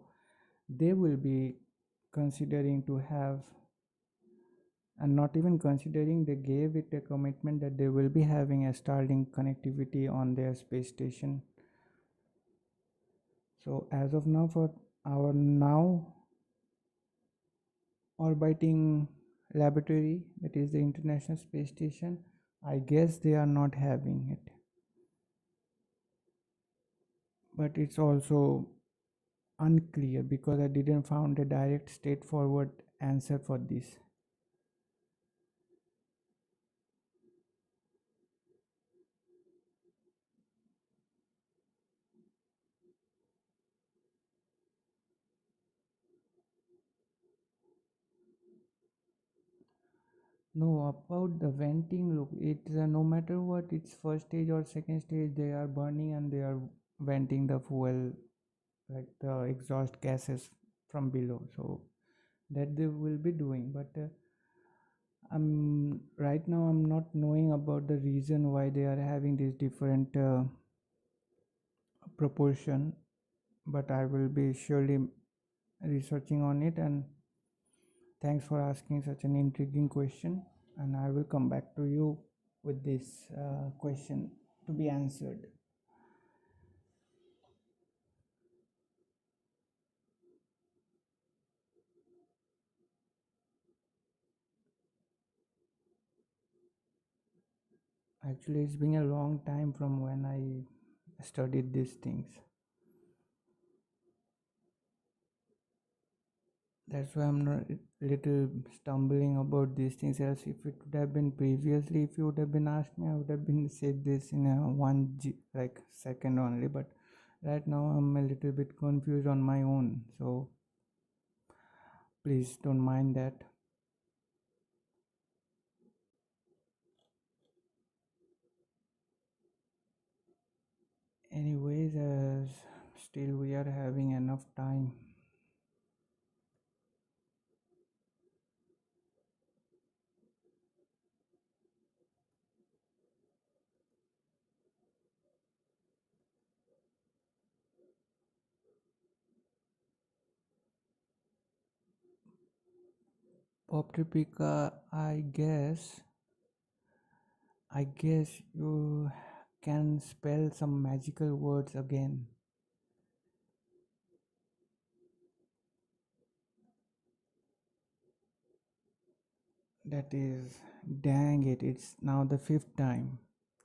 they will be considering to have, and not even considering, they gave it a commitment that they will be having a Starlink connectivity on their space station. So as of now, for our now orbiting laboratory, that is the International Space Station, I guess they are not having it. but it's also unclear because I didn't found a direct straightforward answer for this. No, about the venting, look, it's no matter what, it's first stage or second stage, they are burning and they are venting the fuel, like the exhaust gases from below. So that they will be doing, but I'm right now I'm not knowing about the reason why they are having this different proportion, but I will be surely researching on it. And thanks for asking such an intriguing question, and I will come back to you with this question to be answered. Actually, it's been a long time from when I studied these things. That's why I'm not little stumbling about these things. Else, if it would have been previously, if you would have been asked me, I would have been said this in a like second only. But right now, I'm a little bit confused on my own. So please don't mind that. Anyways, as still we are having enough time. Pop Tripika, I guess you can spell some magical words again. That is, dang it, it's now the fifth time.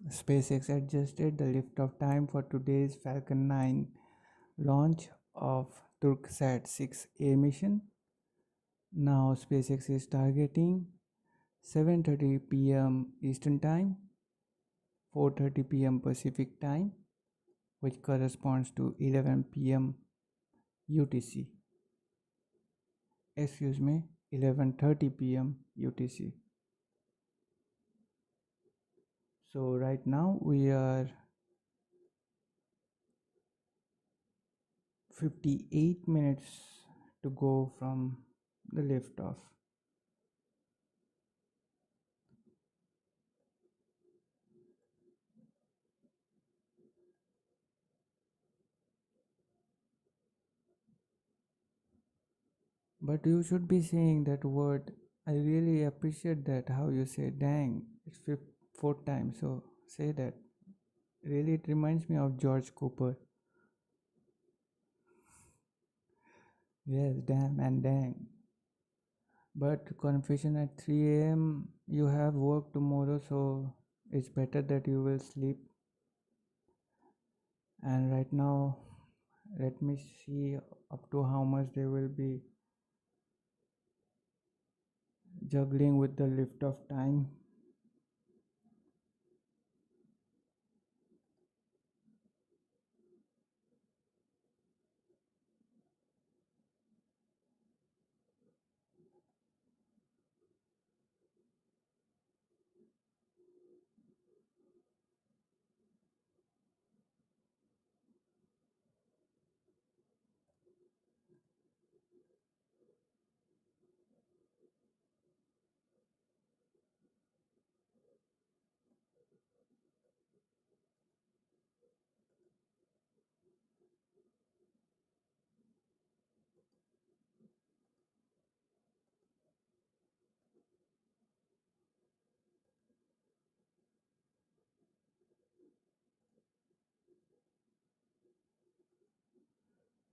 SpaceX adjusted the liftoff time for today's Falcon 9 launch of Türksat 6A mission. Now SpaceX is targeting 7:30 p.m. Eastern Time, 4:30 p.m. Pacific Time, which corresponds to 11 p.m. UTC. Excuse me, 11:30 p.m. UTC. So right now we are 58 minutes to go from the liftoff. But you should be saying that word. I really appreciate that how you say dang. It's fourth time, so say that. Really, it reminds me of George Cooper. Yes, damn and dang. But confession at 3 a.m. You have work tomorrow, so it's better that you will sleep. And right now, let me see up to how much they will be juggling with the lift of time.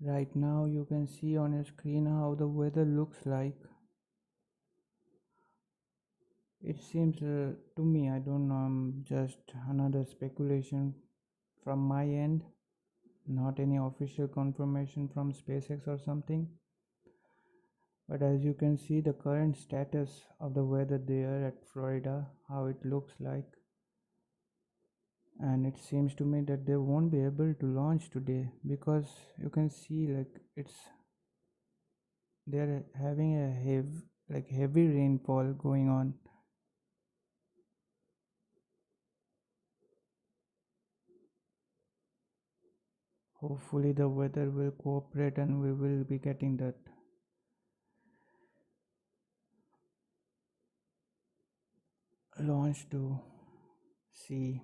Right now, you can see on your screen how the weather looks like. It seems to me, I don't know, just another speculation from my end. Not any official confirmation from SpaceX or something, but as you can see the current status of the weather there at Florida, how it looks like, and it seems to me that they won't be able to launch today because you can see like they're having a heavy rainfall going on. Hopefully the weather will cooperate and we will be getting that launch to see.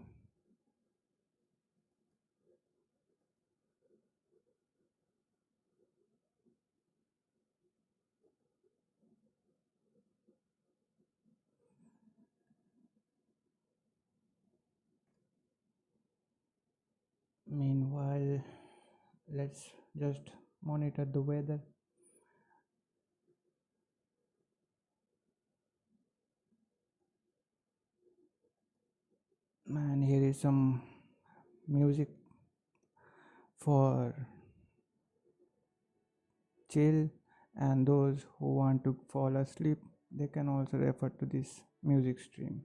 Meanwhile, let's just monitor the weather. And here is some music for chill, and those who want to fall asleep, they can also refer to this music stream.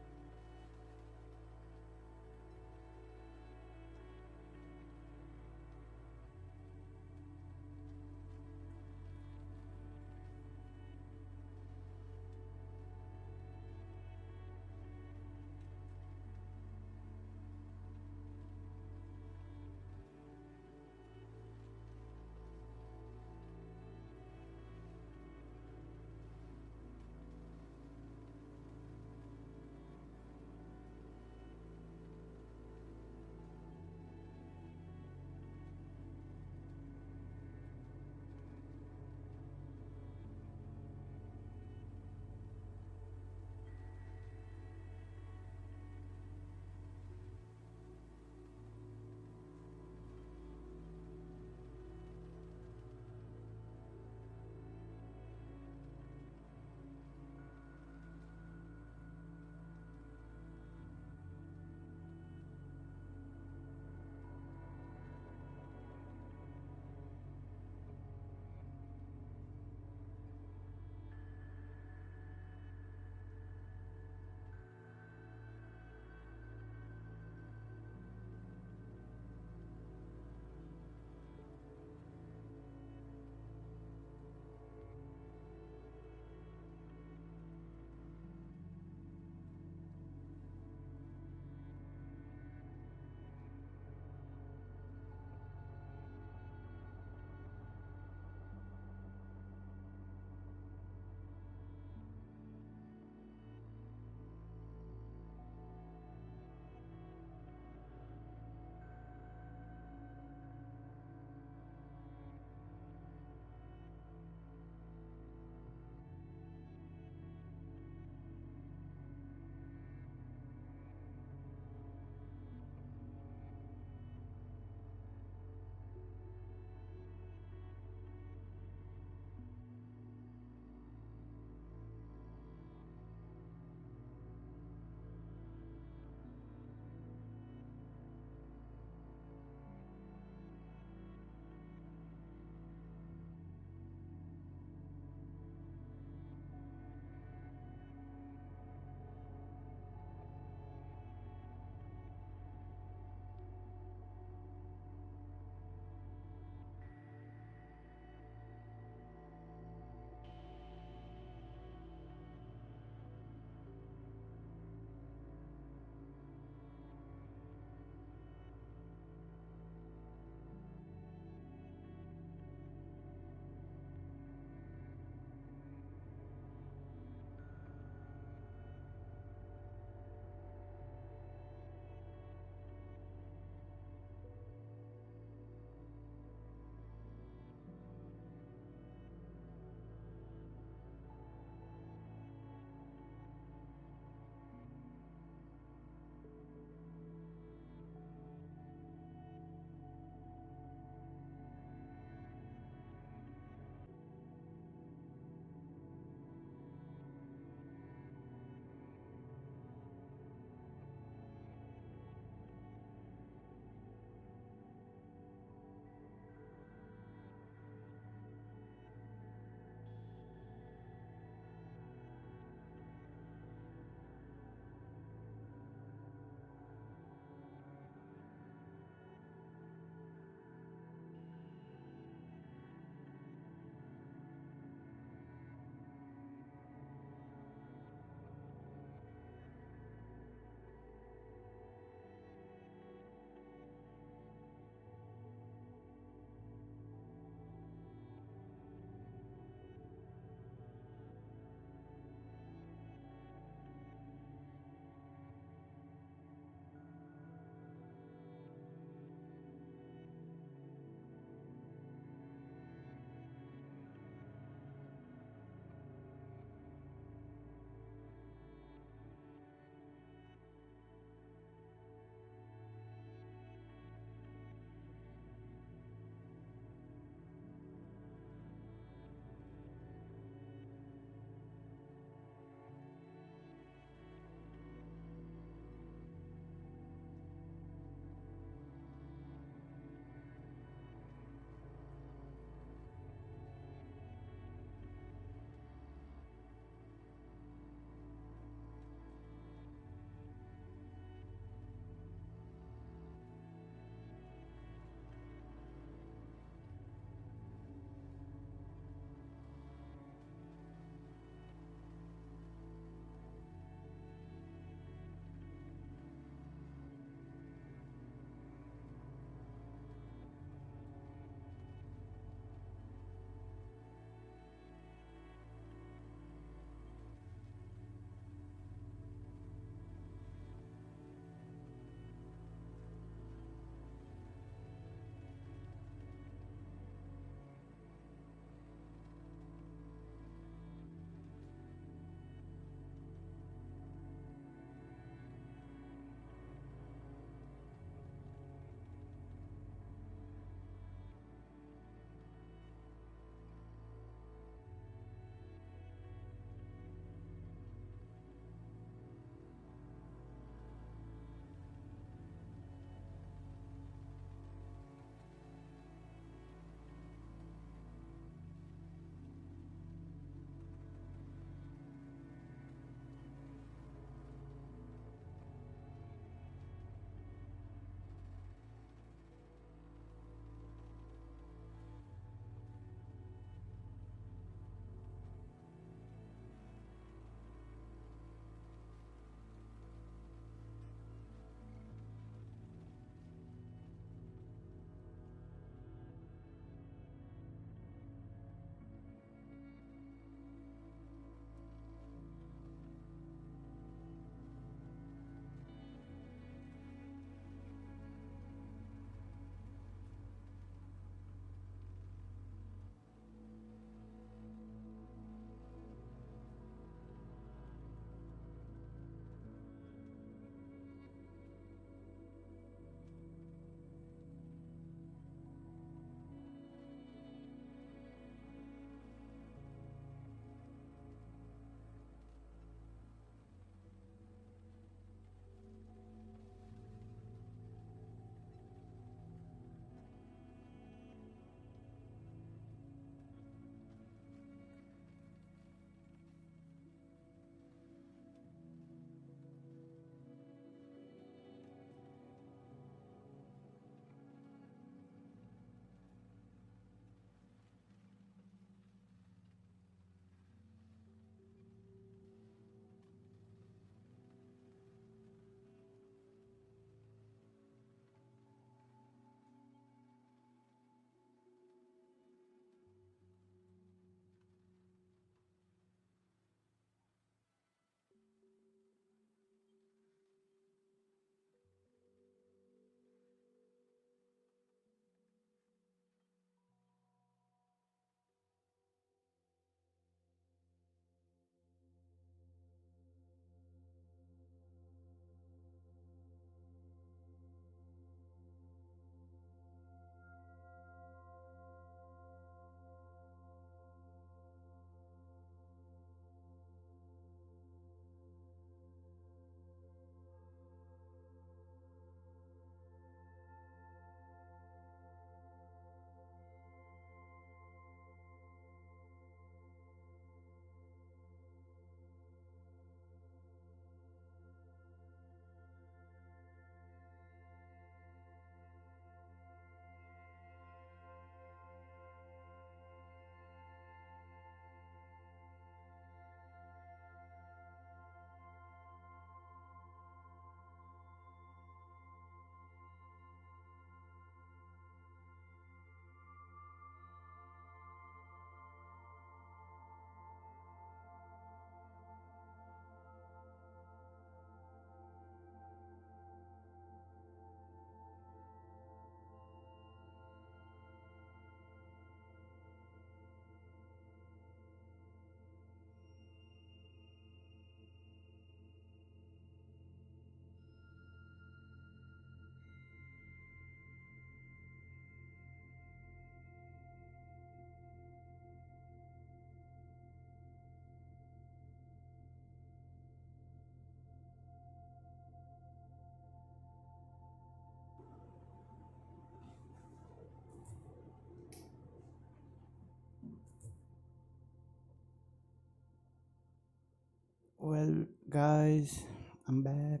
Well, guys, I'm back.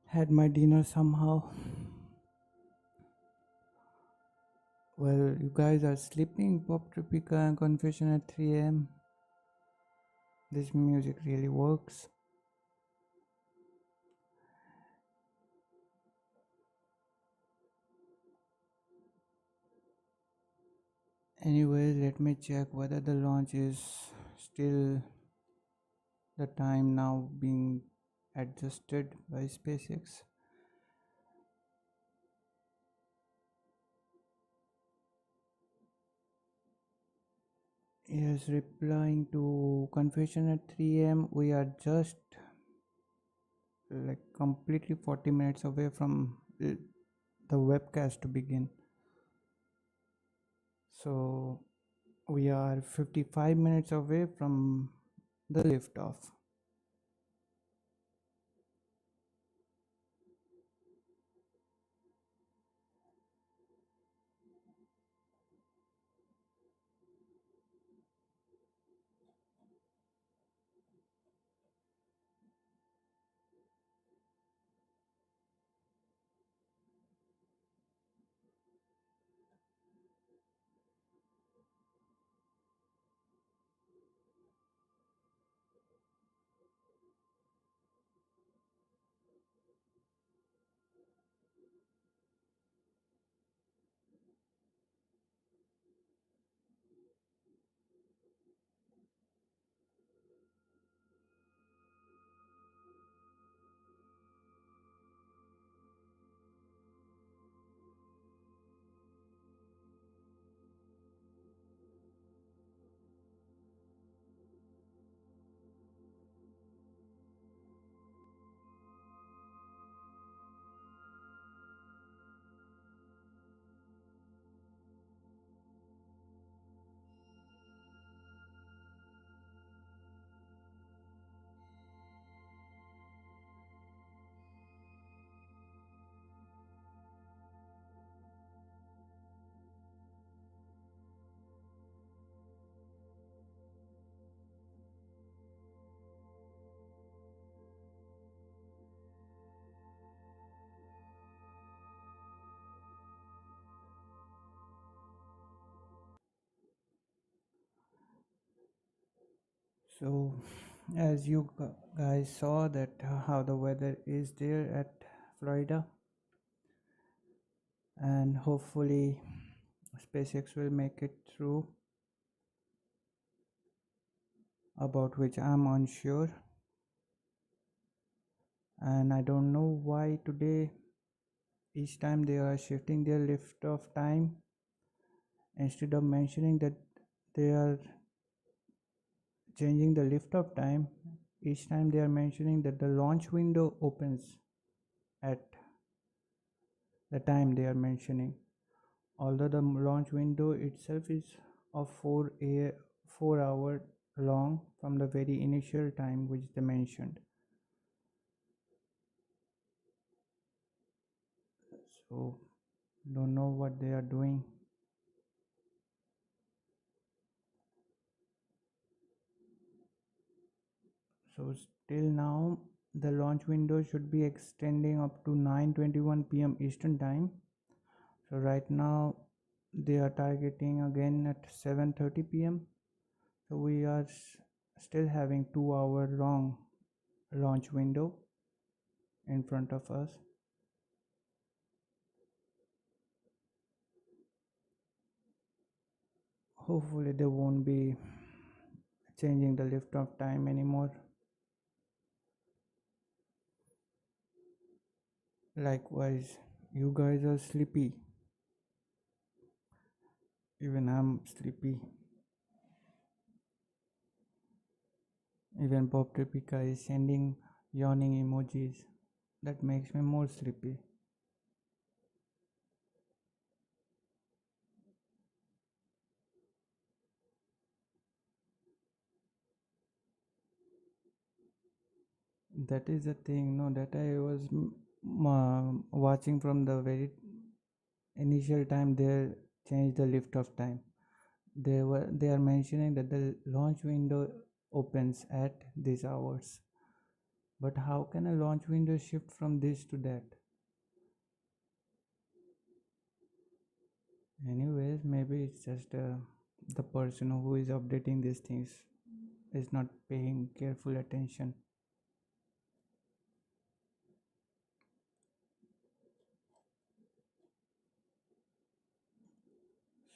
Had my dinner somehow. Well, you guys are sleeping, Pop Tropica and Confession at 3 am. This music really works. Anyway, let me check whether the launch is still the time now being adjusted by SpaceX. Yes, replying to Confession at 3 am, we are just like completely 40 minutes away from the webcast to begin. So we are 55 minutes away from the liftoff. So as you guys saw that how the weather is there at Florida, and hopefully SpaceX will make it through, about which I'm unsure. And I don't know why today each time they are shifting their liftoff time. Instead of mentioning that they are changing the liftoff time, each time they are mentioning that the launch window opens at the time they are mentioning, although the launch window itself is of 4 hour long from the very initial time which they mentioned. So don't know what they are doing. So still now the launch window should be extending up to 9:21 p.m. Eastern time. So right now they are targeting again at 7:30 p.m. So we are still having 2 hour long launch window in front of us. Hopefully they won't be changing the liftoff time anymore. Likewise, you guys are sleepy. Even I'm sleepy. Even Bob Tripika is sending yawning emojis. That makes me more sleepy. That is the thing, no, that I was watching from the very initial time they changed the liftoff time. They are mentioning that the launch window opens at these hours. But how can a launch window shift from this to that? Anyways, maybe it's just the person who is updating these things is not paying careful attention.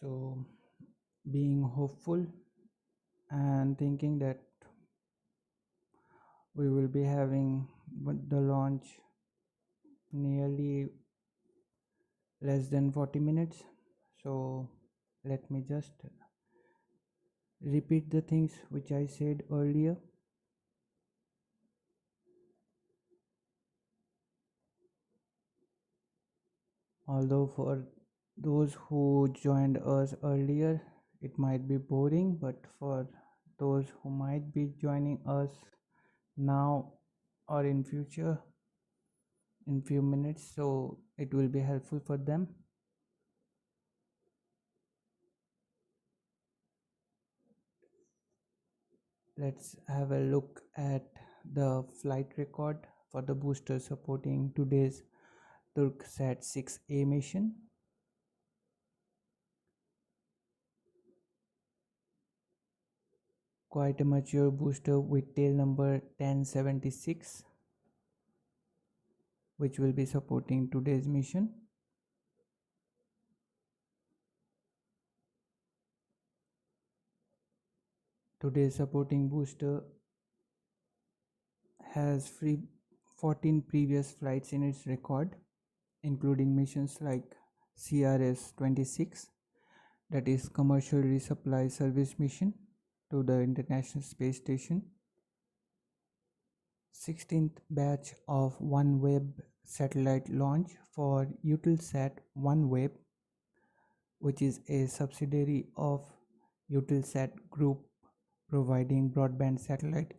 So, being hopeful and thinking that we will be having the launch nearly less than 40 minutes. So, let me just repeat the things which I said earlier. Although for those who joined us earlier, it might be boring, but for those who might be joining us now or in future in few minutes, so it will be helpful for them. Let's have a look at the flight record for the booster supporting today's Türksat 6A mission. Quite a mature booster with tail number 1076, which will be supporting today's mission. Today's supporting booster has 14 previous flights in its record, including missions like CRS-26, that is Commercial Resupply Service Mission to the International Space Station, 16th batch of OneWeb satellite launch for Eutelsat OneWeb, which is a subsidiary of Eutelsat Group providing broadband satellite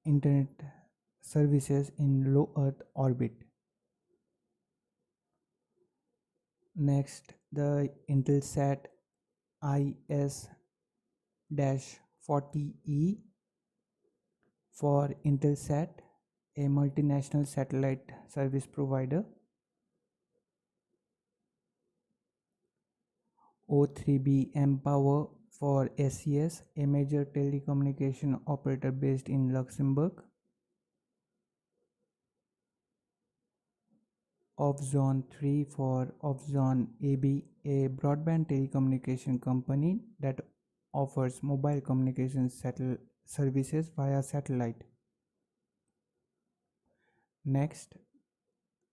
internet services in low Earth orbit. Next, the Intelsat AS-40E for Intelsat, a multinational satellite service provider. O3B mPower for SES, a major telecommunication operator based in Luxembourg. Offzone 3 for Offzone AB, a broadband telecommunication company that offers mobile communication services via satellite. Next,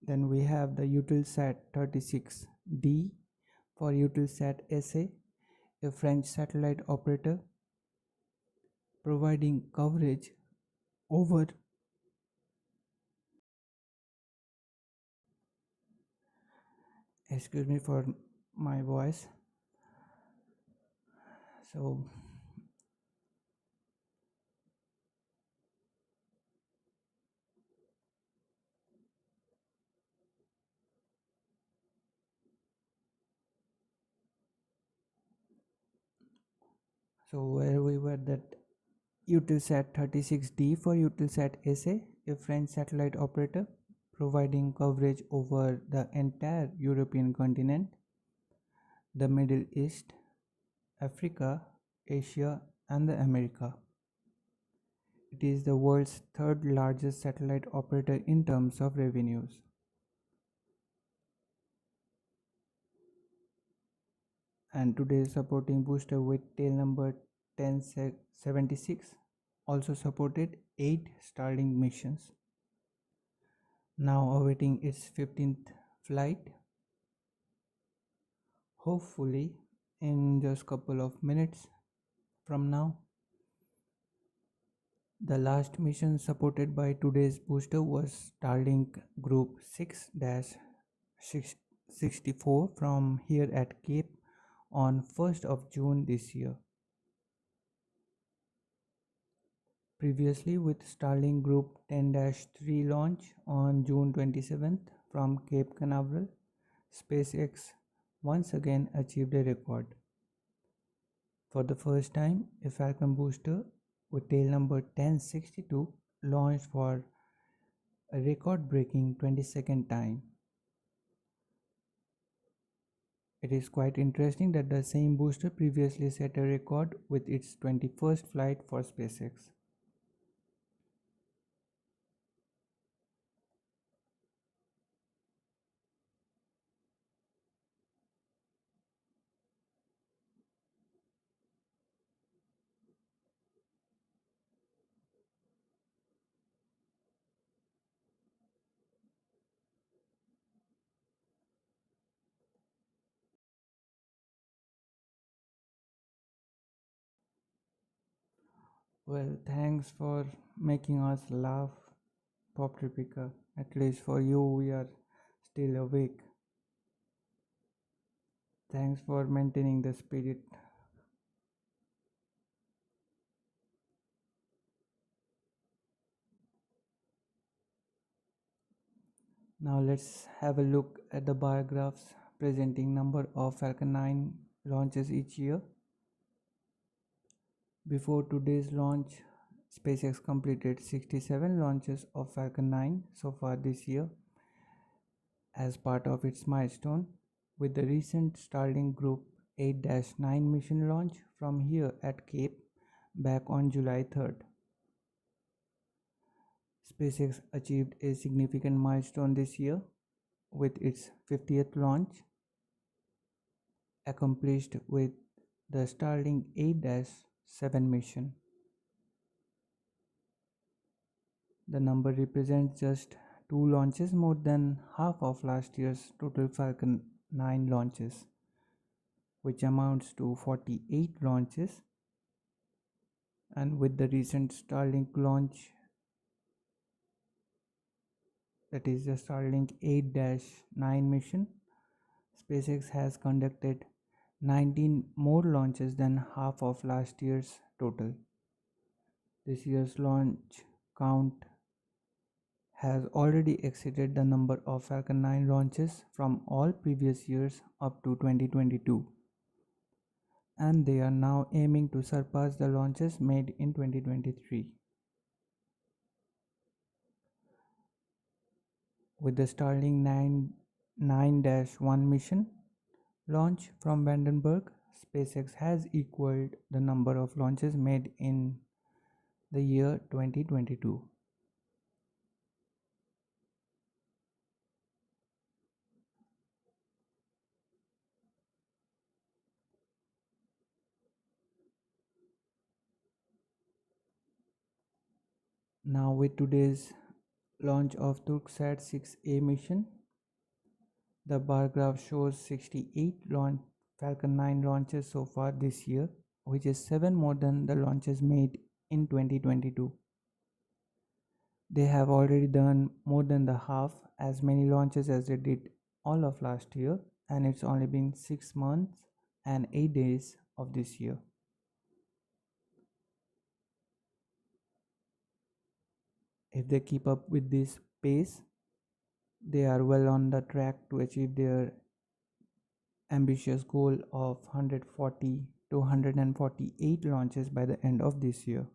then we have the Eutelsat 36D for Eutelsat A.Ş, a French satellite operator providing coverage over excuse me for my voice. So where we were, that Eutelsat 36D for Eutelsat A.Ş, a French satellite operator providing coverage over the entire European continent, the Middle East, Africa, Asia, and the America. It is the world's third largest satellite operator in terms of revenues. And today's supporting booster with tail number 1076 also supported 8 Starlink missions, now awaiting its 15th flight. Hopefully in just couple of minutes from now. The last mission supported by today's booster was Starlink Group 6-64 from here at Cape on 1st of June this year. Previously, with Starlink Group 10-3 launch on June 27th from Cape Canaveral, SpaceX once again achieved a record. For the first time, a Falcon booster with tail number 1062 launched for a record-breaking 22nd time. It is quite interesting that the same booster previously set a record with its 21st flight for SpaceX. Well, thanks for making us laugh, Pop Tripika. At least for you, we are still awake. Thanks for maintaining the spirit. Now let's have a look at the bar graphs presenting number of Falcon 9 launches each year. Before today's launch, SpaceX completed 67 launches of Falcon 9 so far this year as part of its milestone, with the recent Starlink Group 8-9 mission launch from here at Cape back on July 3rd. SpaceX achieved a significant milestone this year with its 50th launch, accomplished with the Starlink 8-7 mission. The number represents just 2 launches more than half of last year's total Falcon 9 launches, which amounts to 48 launches. And with the recent Starlink launch, that is the Starlink 8-9 mission, SpaceX has conducted 19 more launches than half of last year's total. This year's launch count has already exceeded the number of Falcon 9 launches from all previous years up to 2022. And they are now aiming to surpass the launches made in 2023. With the Starlink 9-1 mission launch from Vandenberg, SpaceX has equaled the number of launches made in the year 2022. Now with today's launch of Türksat 6A mission, the bar graph shows 68 Falcon 9 launches so far this year, which is 7 more than the launches made in 2022. They have already done more than the half as many launches as they did all of last year, and it's only been 6 months and 8 days of this year. If they keep up with this pace, they are well on the track to achieve their ambitious goal of 140 to 148 launches by the end of this year.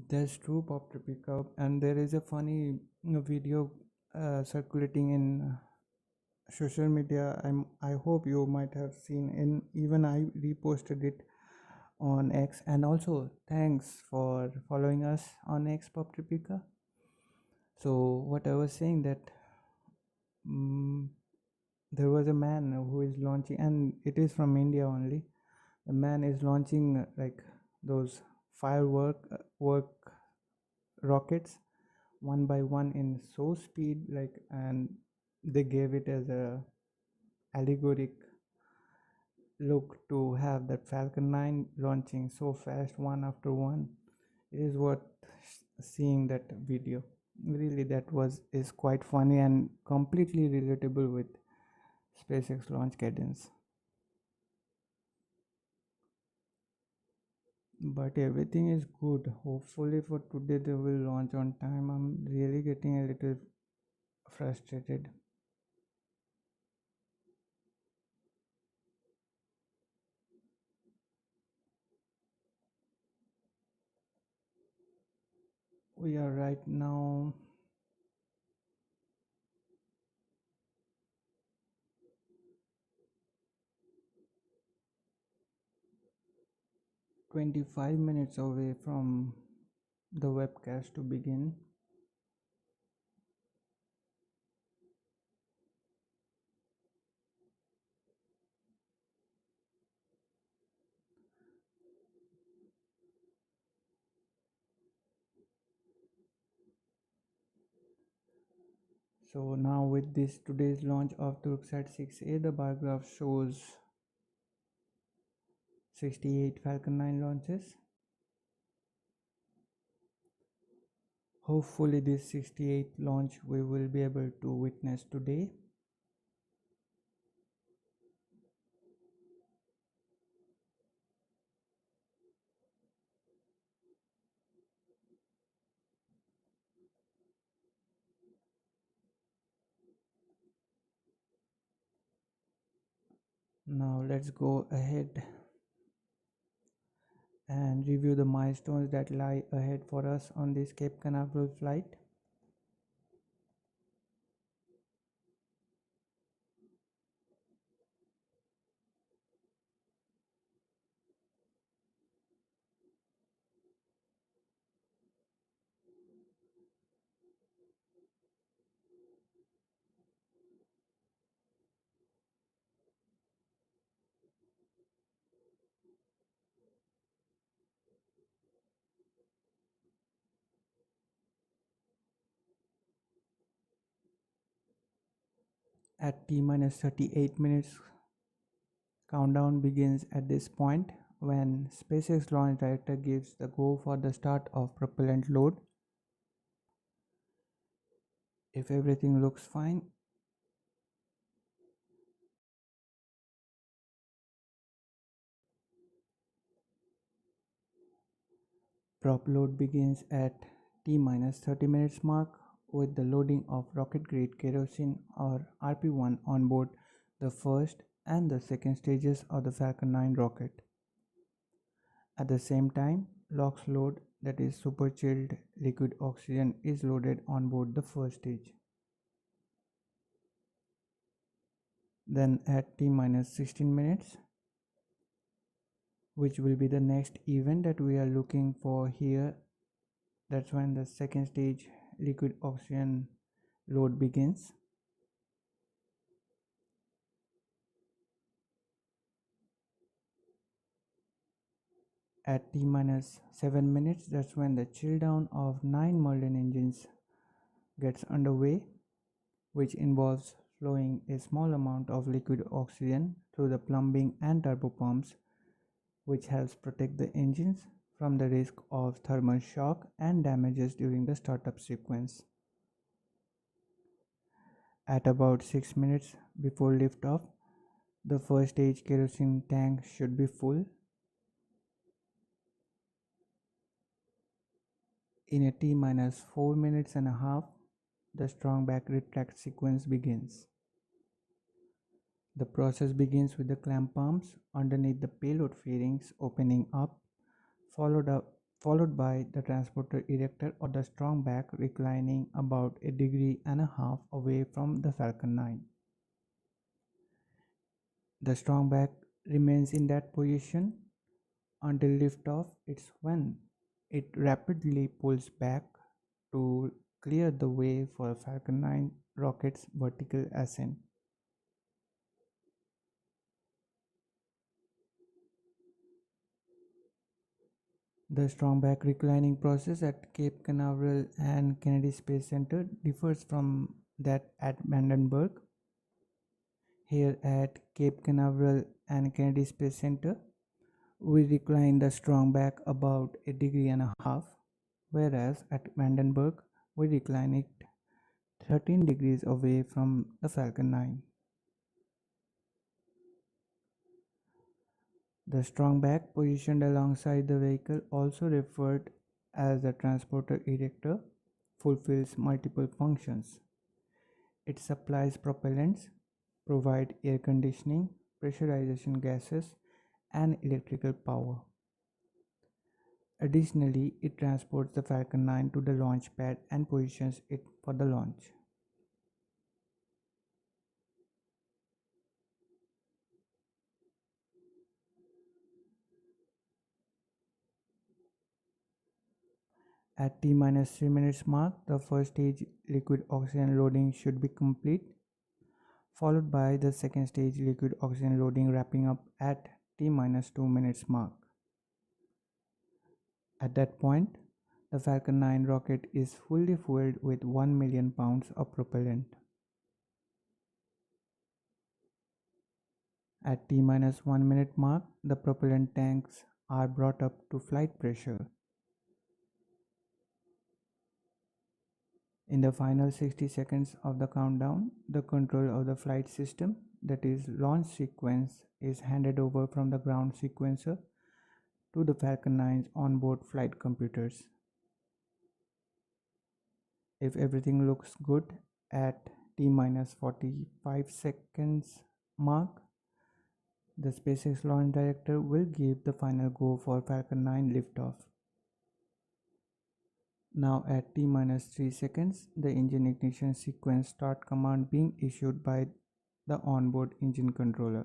That's true, Pop Tripika. And there is a funny video circulating in social media. I hope you might have seen, and even I reposted it on X. And also, thanks for following us on X, Pop Tripika. So, what I was saying that there was a man who is launching, and it is from India only. The man is launching like those firework rockets one by one in so speed, like, and they gave it as a allegoric look to have that Falcon 9 launching so fast one after one. It is worth seeing that video. Really, that is quite funny and completely relatable with SpaceX launch cadence. but everything is good. Hopefully for today they will launch on time. I'm really getting a little frustrated. We are right now 25 minutes away from the webcast to begin. So now with this today's launch of Türksat 6A, the bar graph shows 68 Falcon 9 launches. Hopefully this 68th launch we will be able to witness today. Now let's go ahead and review the milestones that lie ahead for us on this Cape Canaveral flight. At T minus 38 minutes, countdown begins at this point when SpaceX launch director gives the go for the start of propellant load. If everything looks fine, prop load begins at T minus 30 minutes mark with the loading of rocket grade kerosene or RP1 on board the first and the second stages of the Falcon 9 rocket. At the same time, LOX load, that is super chilled liquid oxygen, is loaded on board the first stage. Then at T minus 16 minutes, which will be the next event that we are looking for here, that's when the second stage liquid oxygen load begins. At T minus 7 minutes, that's when the chill down of 9 Merlin engines gets underway, which involves flowing a small amount of liquid oxygen through the plumbing and turbopumps, which helps protect the engines from the risk of thermal shock and damages during the startup sequence. At about 6 minutes before liftoff, the first stage kerosene tank should be full. In a T minus 4 minutes and a half, the strong back retract sequence begins. The process begins with the clamp pumps underneath the payload fairings opening up, followed by the transporter erector or the strong back reclining about 1.5 degrees away from the Falcon 9. The strong back remains in that position until liftoff. It's when it rapidly pulls back to clear the way for Falcon 9 rocket's vertical ascent. The strong back reclining process at Cape Canaveral and Kennedy Space Center differs from that at Vandenberg. Here at Cape Canaveral and Kennedy Space Center, we recline the strong back about 1.5 degrees, whereas at Vandenberg, we recline it 13 degrees away from the Falcon 9. The strong back positioned alongside the vehicle, also referred as the transporter erector, fulfills multiple functions. It supplies propellants, provides air conditioning, pressurization gases, and electrical power. Additionally, it transports the Falcon 9 to the launch pad and positions it for the launch. At T-3 minutes mark, the first stage liquid oxygen loading should be complete, followed by the second stage liquid oxygen loading wrapping up at T-2 minutes mark. At that point, the Falcon 9 rocket is fully fueled with 1 million pounds of propellant. At T-1 minute mark, the propellant tanks are brought up to flight pressure. In the final 60 seconds of the countdown, the control of the flight system, that is launch sequence, is handed over from the ground sequencer to the Falcon 9's onboard flight computers. If everything looks good at T-45 seconds mark, the SpaceX launch director will give the final go for Falcon 9 liftoff. Now at T-3 seconds, the engine ignition sequence start command being issued by the onboard engine controller.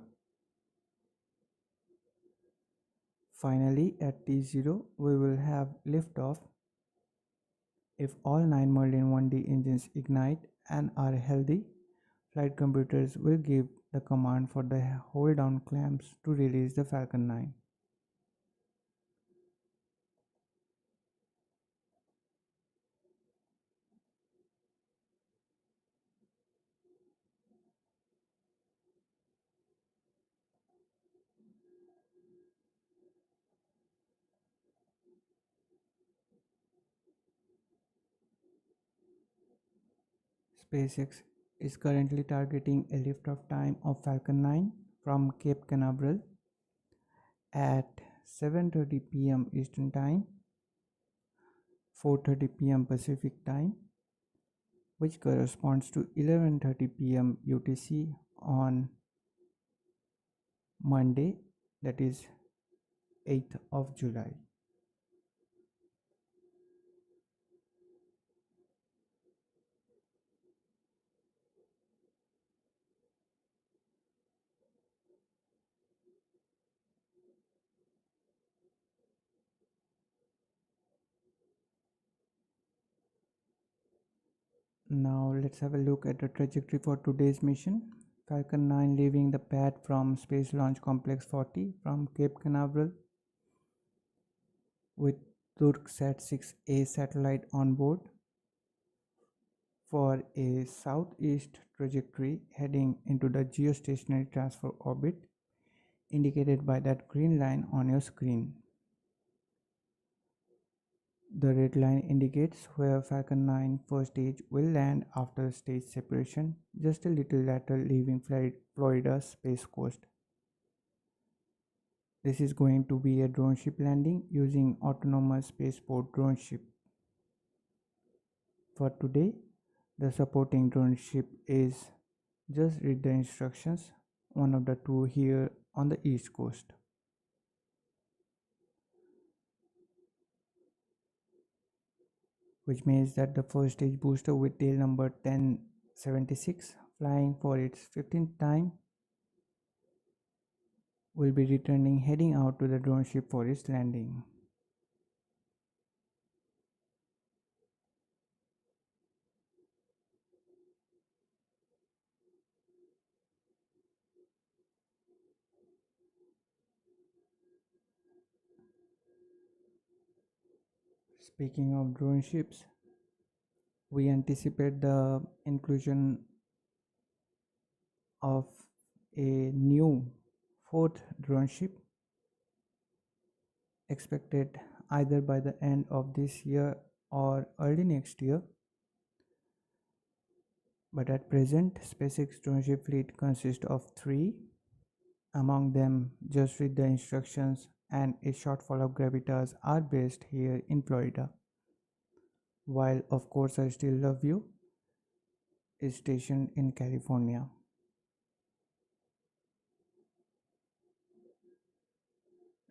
Finally, at T0, we will have liftoff. If all 9 Merlin 1D engines ignite and are healthy, flight computers will give the command for the hold down clamps to release the Falcon 9. SpaceX is currently targeting a liftoff time of Falcon 9 from Cape Canaveral at 7:30 p.m. Eastern Time, 4:30 p.m. Pacific Time, which corresponds to 11:30 p.m. UTC on Monday, that is 8th of July. Now let's have a look at the trajectory for today's mission. Falcon 9 leaving the pad from Space Launch Complex 40 from Cape Canaveral with Türksat 6A satellite on board for a southeast trajectory heading into the geostationary transfer orbit indicated by that green line on your screen. The red line indicates where Falcon 9 first stage will land after stage separation, just a little later leaving Florida Space Coast. This is going to be a drone ship landing using autonomous spaceport drone ship. For today, the supporting drone ship is just read the instructions, one of the two here on the east coast. Which means that the first stage booster with tail number 1076 flying for its 15th time will be returning heading out to the drone ship for its landing. Speaking of drone ships, we anticipate the inclusion of a new fourth drone ship expected either by the end of this year or early next year. But at present, SpaceX drone ship fleet consists of 3, Among them, just read the instructions and a short follow-up gravitas are based here in Florida. While of course I still love you is stationed in California.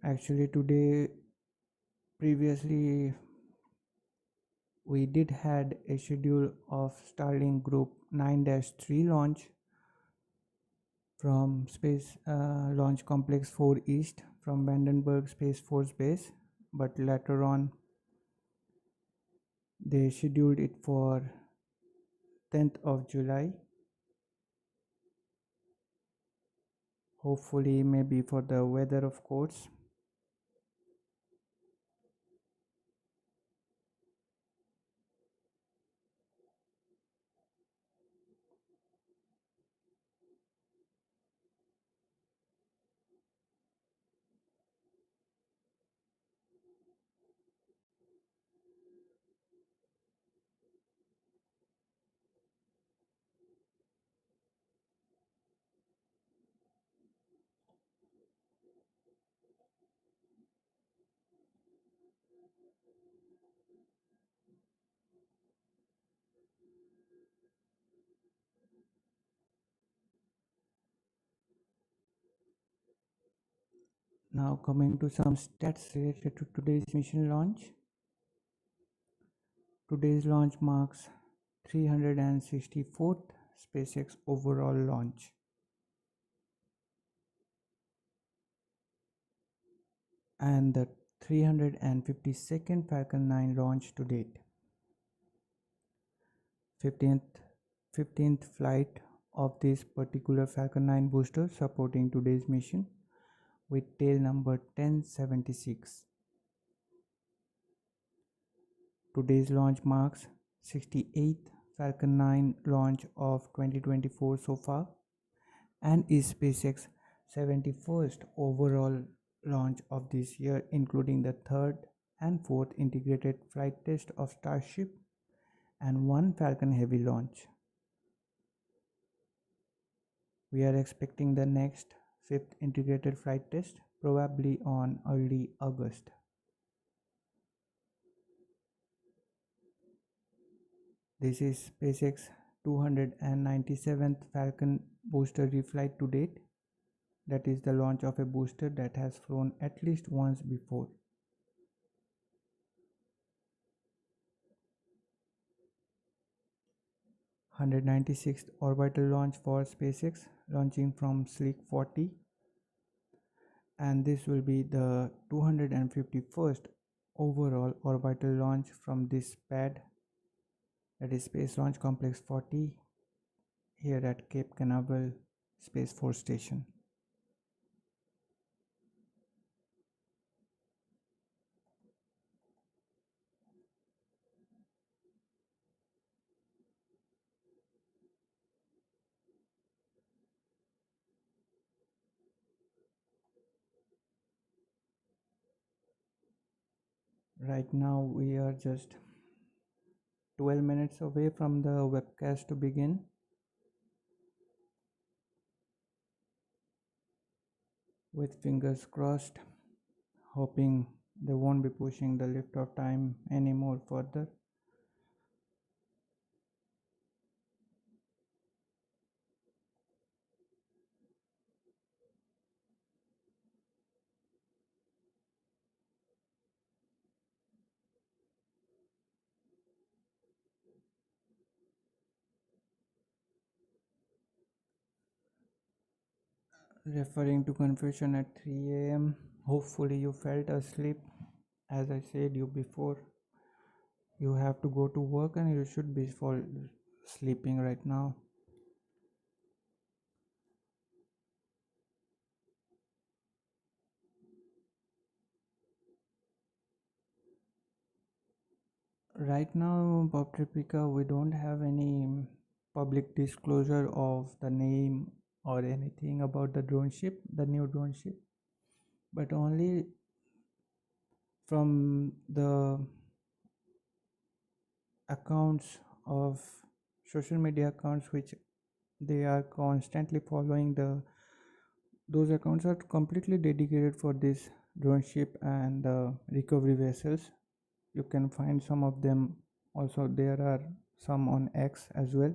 Actually today previously we did had a schedule of Starlink Group 9-3 launch from Space Launch Complex 4 East from Vandenberg Space Force Base, but later on they scheduled it for 10th of July. Hopefully maybe for the weather of course. Now coming to some stats related to today's mission launch. Today's launch marks 364th SpaceX overall launch. And the 352nd Falcon 9 launch to date. 15th flight of this particular Falcon 9 booster supporting today's mission with tail number 1076. Today's launch marks 68th Falcon 9 launch of 2024 so far and is SpaceX 71st overall launch of this year, including the third and fourth integrated flight test of Starship and one Falcon Heavy launch. We are expecting the next fifth integrated flight test probably on early August. This is SpaceX 297th Falcon booster reflight to date. That is the launch of a booster that has flown at least once before. (196th orbital launch for SpaceX launching from Sleek 40, and this will be the 251st overall orbital launch from this pad, that is Space Launch Complex 40 here at Cape Canaveral Space Force Station. Right now we are just 12 minutes away from the webcast to begin. With fingers crossed, hoping they won't be pushing the liftoff time anymore further. Referring to confusion at 3 a.m. Hopefully you felt asleep. As I said you before, you have to go to work and you should be sleeping right now. Right now, Bob Tripika, we don't have any public disclosure of the name or anything about the drone ship, the new drone ship, but only from the accounts of social media accounts which they are constantly following the those accounts are completely dedicated for this drone ship and the recovery vessels. You can find some of them also. There are some on X as well.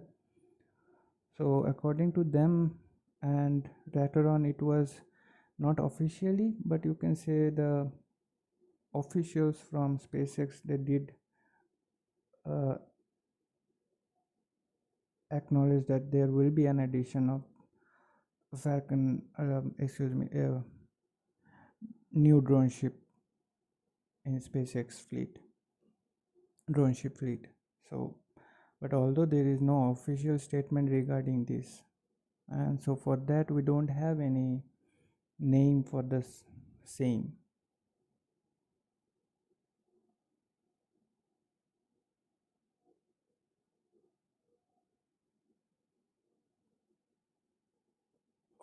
So according to them, and later on it was not officially, but you can say the officials from SpaceX, they did uh, acknowledge that there will be an addition of Falcon, new drone ship in SpaceX fleet, drone ship fleet. So, but although there is no official statement regarding this, and so for that we don't have any name for the same.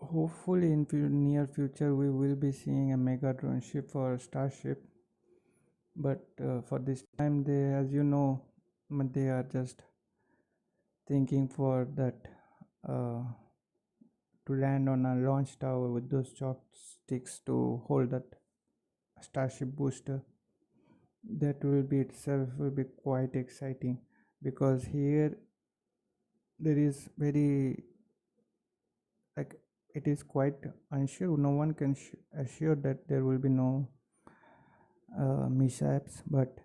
Hopefully in near future we will be seeing a mega drone ship for Starship, but for this time they, as you know, they are just thinking for that uh, to land on a launch tower with those chopsticks to hold that Starship booster. That will be itself will be quite exciting, because here there is very, like, it is quite unsure. No one can assure that there will be no mishaps, but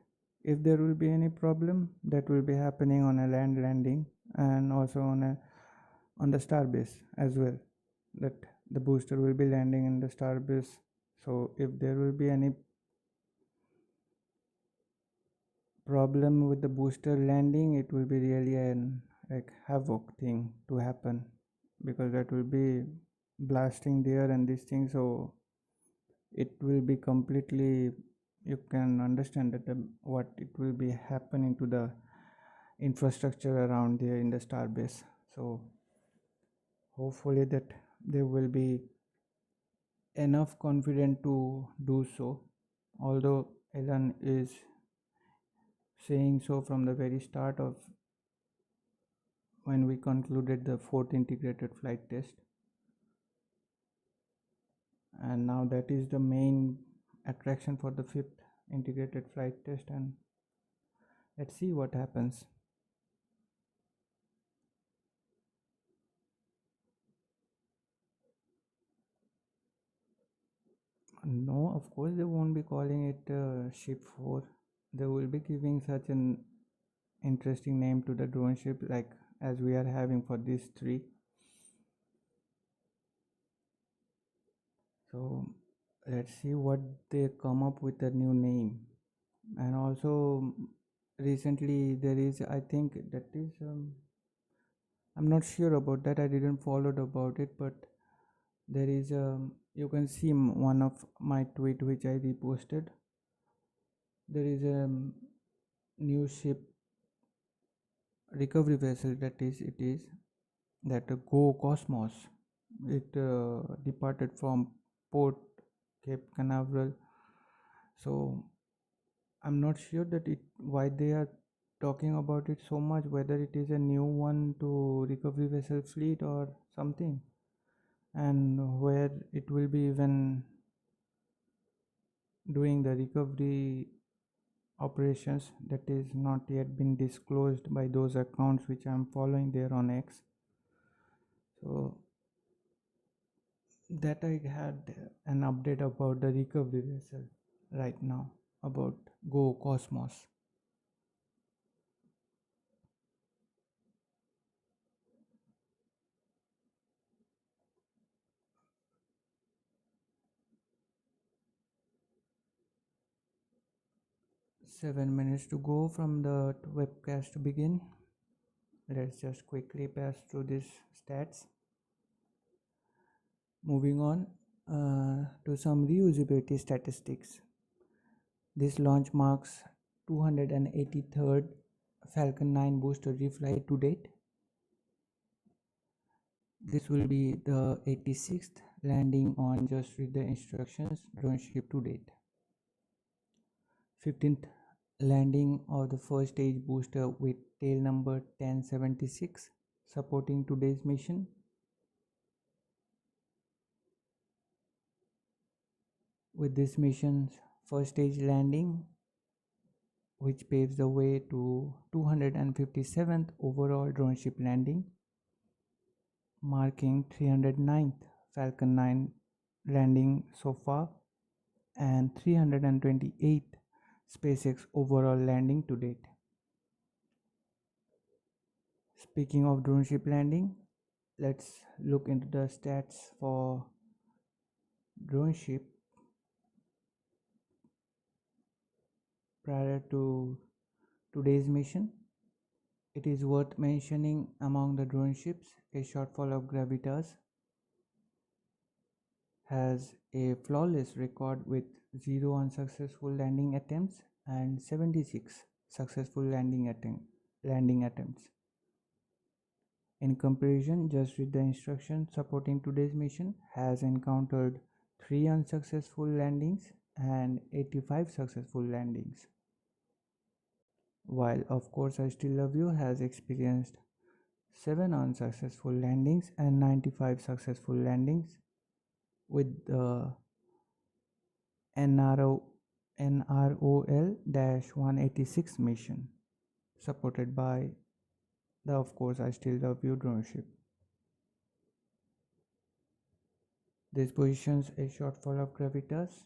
if there will be any problem, that will be happening on a land landing and also on the starbase as well, that the booster will be landing in the starbase. So if there will be any problem with the booster landing, it will be really an like havoc thing to happen, because that will be blasting there and this thing. So it will be completely, you can understand that what it will be happening to the infrastructure around there in the starbase. So hopefully that they will be enough confident to do so, although Elon is saying so from the very start of when we concluded the fourth integrated flight test, and now that is the main attraction for the fifth integrated flight test, and let's see what happens. No, of course they won't be calling it ship 4. They will be giving such an interesting name to the drone ship, like as we are having for these three. So let's see what they come up with a new name. And also recently there is, I think that is I'm not sure about that, I didn't follow about it, but there is you can see one of my tweet which I reposted. There is a new ship recovery vessel, that is, it is that Go Cosmos. It departed from port Cape Canaveral. So I'm not sure that it why they are talking about it so much, whether it is a new one to recovery vessel fleet or something, and where it will be even doing the recovery operations, that is not yet been disclosed by those accounts which I'm following there on X. So that I had an update about the recovery vessel right now, about Go Cosmos. Seven minutes to go from the webcast to begin. Let's just quickly pass through these stats. Moving on to some reusability statistics. This launch marks 283rd Falcon 9 booster reflight to date. This will be the 86th landing on Just Read the Instructions drone ship to date. 15th landing of the first stage booster with tail number 1076 supporting today's mission. with this mission's first stage landing, which paves the way to 257th overall drone ship landing, marking 309th Falcon 9 landing so far and 328th SpaceX overall landing to date. Speaking of drone ship landing, let's look into the stats for drone ship prior to today's mission. It is worth mentioning among the drone ships, a shortfall of Gravitas has a flawless record with 0 unsuccessful landing attempts and 76 successful landing attempts. In comparison, Just Read the Instructions supporting today's mission has encountered 3 unsuccessful landings and 85 successful landings. While Of Course I Still Love You has experienced 7 unsuccessful landings and 95 successful landings with the NROL-186 mission supported by the Of Course I Still Love You drone ship. This positions a shortfall of Gravitas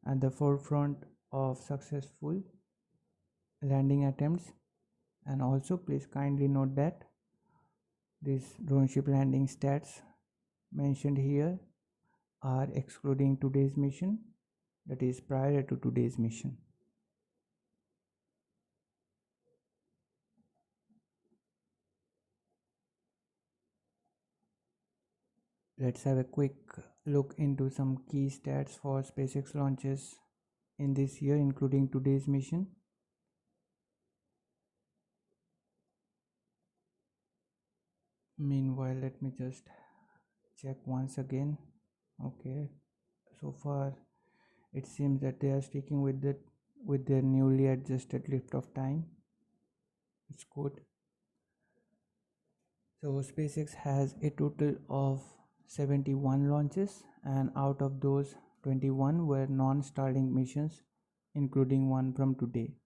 at the forefront of successful landing attempts, and also please kindly note that these drone ship landing stats mentioned here are excluding today's mission, that is prior to today's mission. Let's have a quick look into some key stats for SpaceX launches in this year, including today's mission. Meanwhile, let me just check once again. Okay, so far it seems that they are sticking with their newly adjusted liftoff time. It's good. So SpaceX has a total of 71 launches, and out of those 21 were non-Starlink missions, including one from today,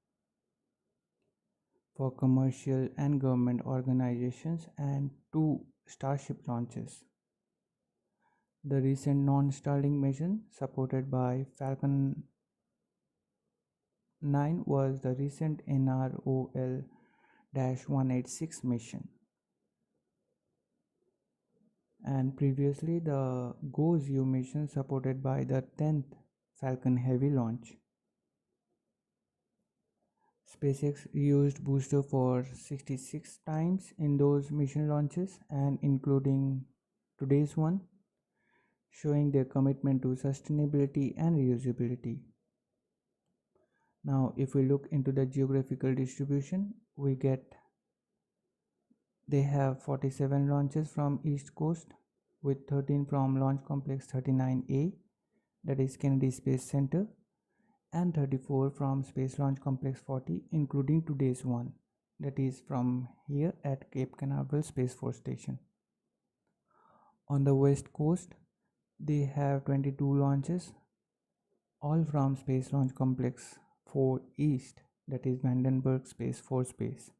for commercial and government organizations, and 2 Starship launches. The recent non-Starlink mission supported by Falcon 9 was the recent NROL-186 mission, and previously the GoZU mission supported by the 10th Falcon Heavy launch. SpaceX used booster for 66 times in those mission launches, and including today's one, showing their commitment to sustainability and reusability. Now if we look into the geographical distribution, we get they have 47 launches from East Coast, with 13 from Launch Complex 39A, that is Kennedy Space Center, and 34 from Space Launch Complex 40, including today's one, that is from here at Cape Canaveral Space Force Station. On the West Coast, they have 22 launches, all from Space Launch Complex 4 East, that is Vandenberg Space Force Base.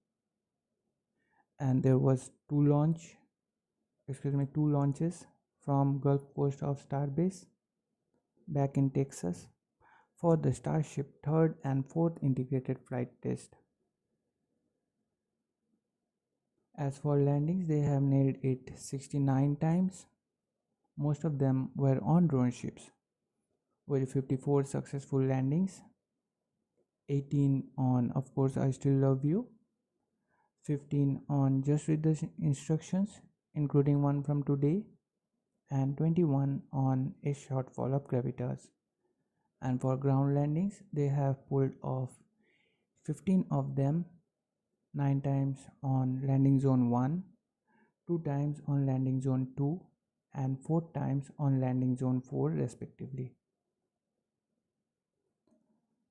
And there was two launches from Gulf Coast of Starbase back in Texas for the Starship 3rd and 4th integrated flight test. As for landings, they have nailed it 69 times. Most of them were on drone ships, with 54 successful landings, 18 on Of Course I Still Love You, 15 on Just Read the Instructions, including one from today, and 21 on a shortfall of Gravitas. And for ground landings, they have pulled off 15 of them, 9 times on landing zone 1, 2 times on landing zone 2, and 4 times on landing zone 4 respectively.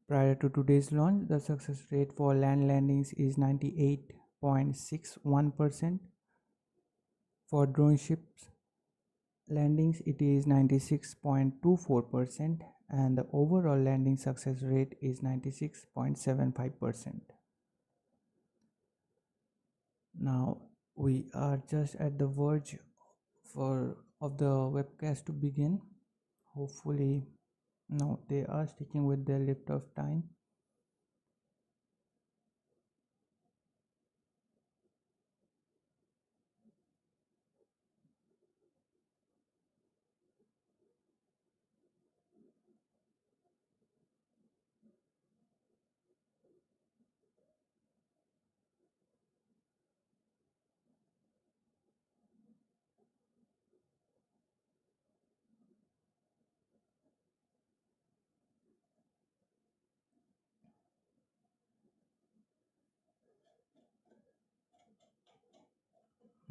Prior to today's launch, the success rate for land landings is 98.61%. For drone ships, landings it is 96.24% and the overall landing success rate is 96.75%. Now we are just at the verge of the webcast to begin. Hopefully, no, they are sticking with their liftoff time.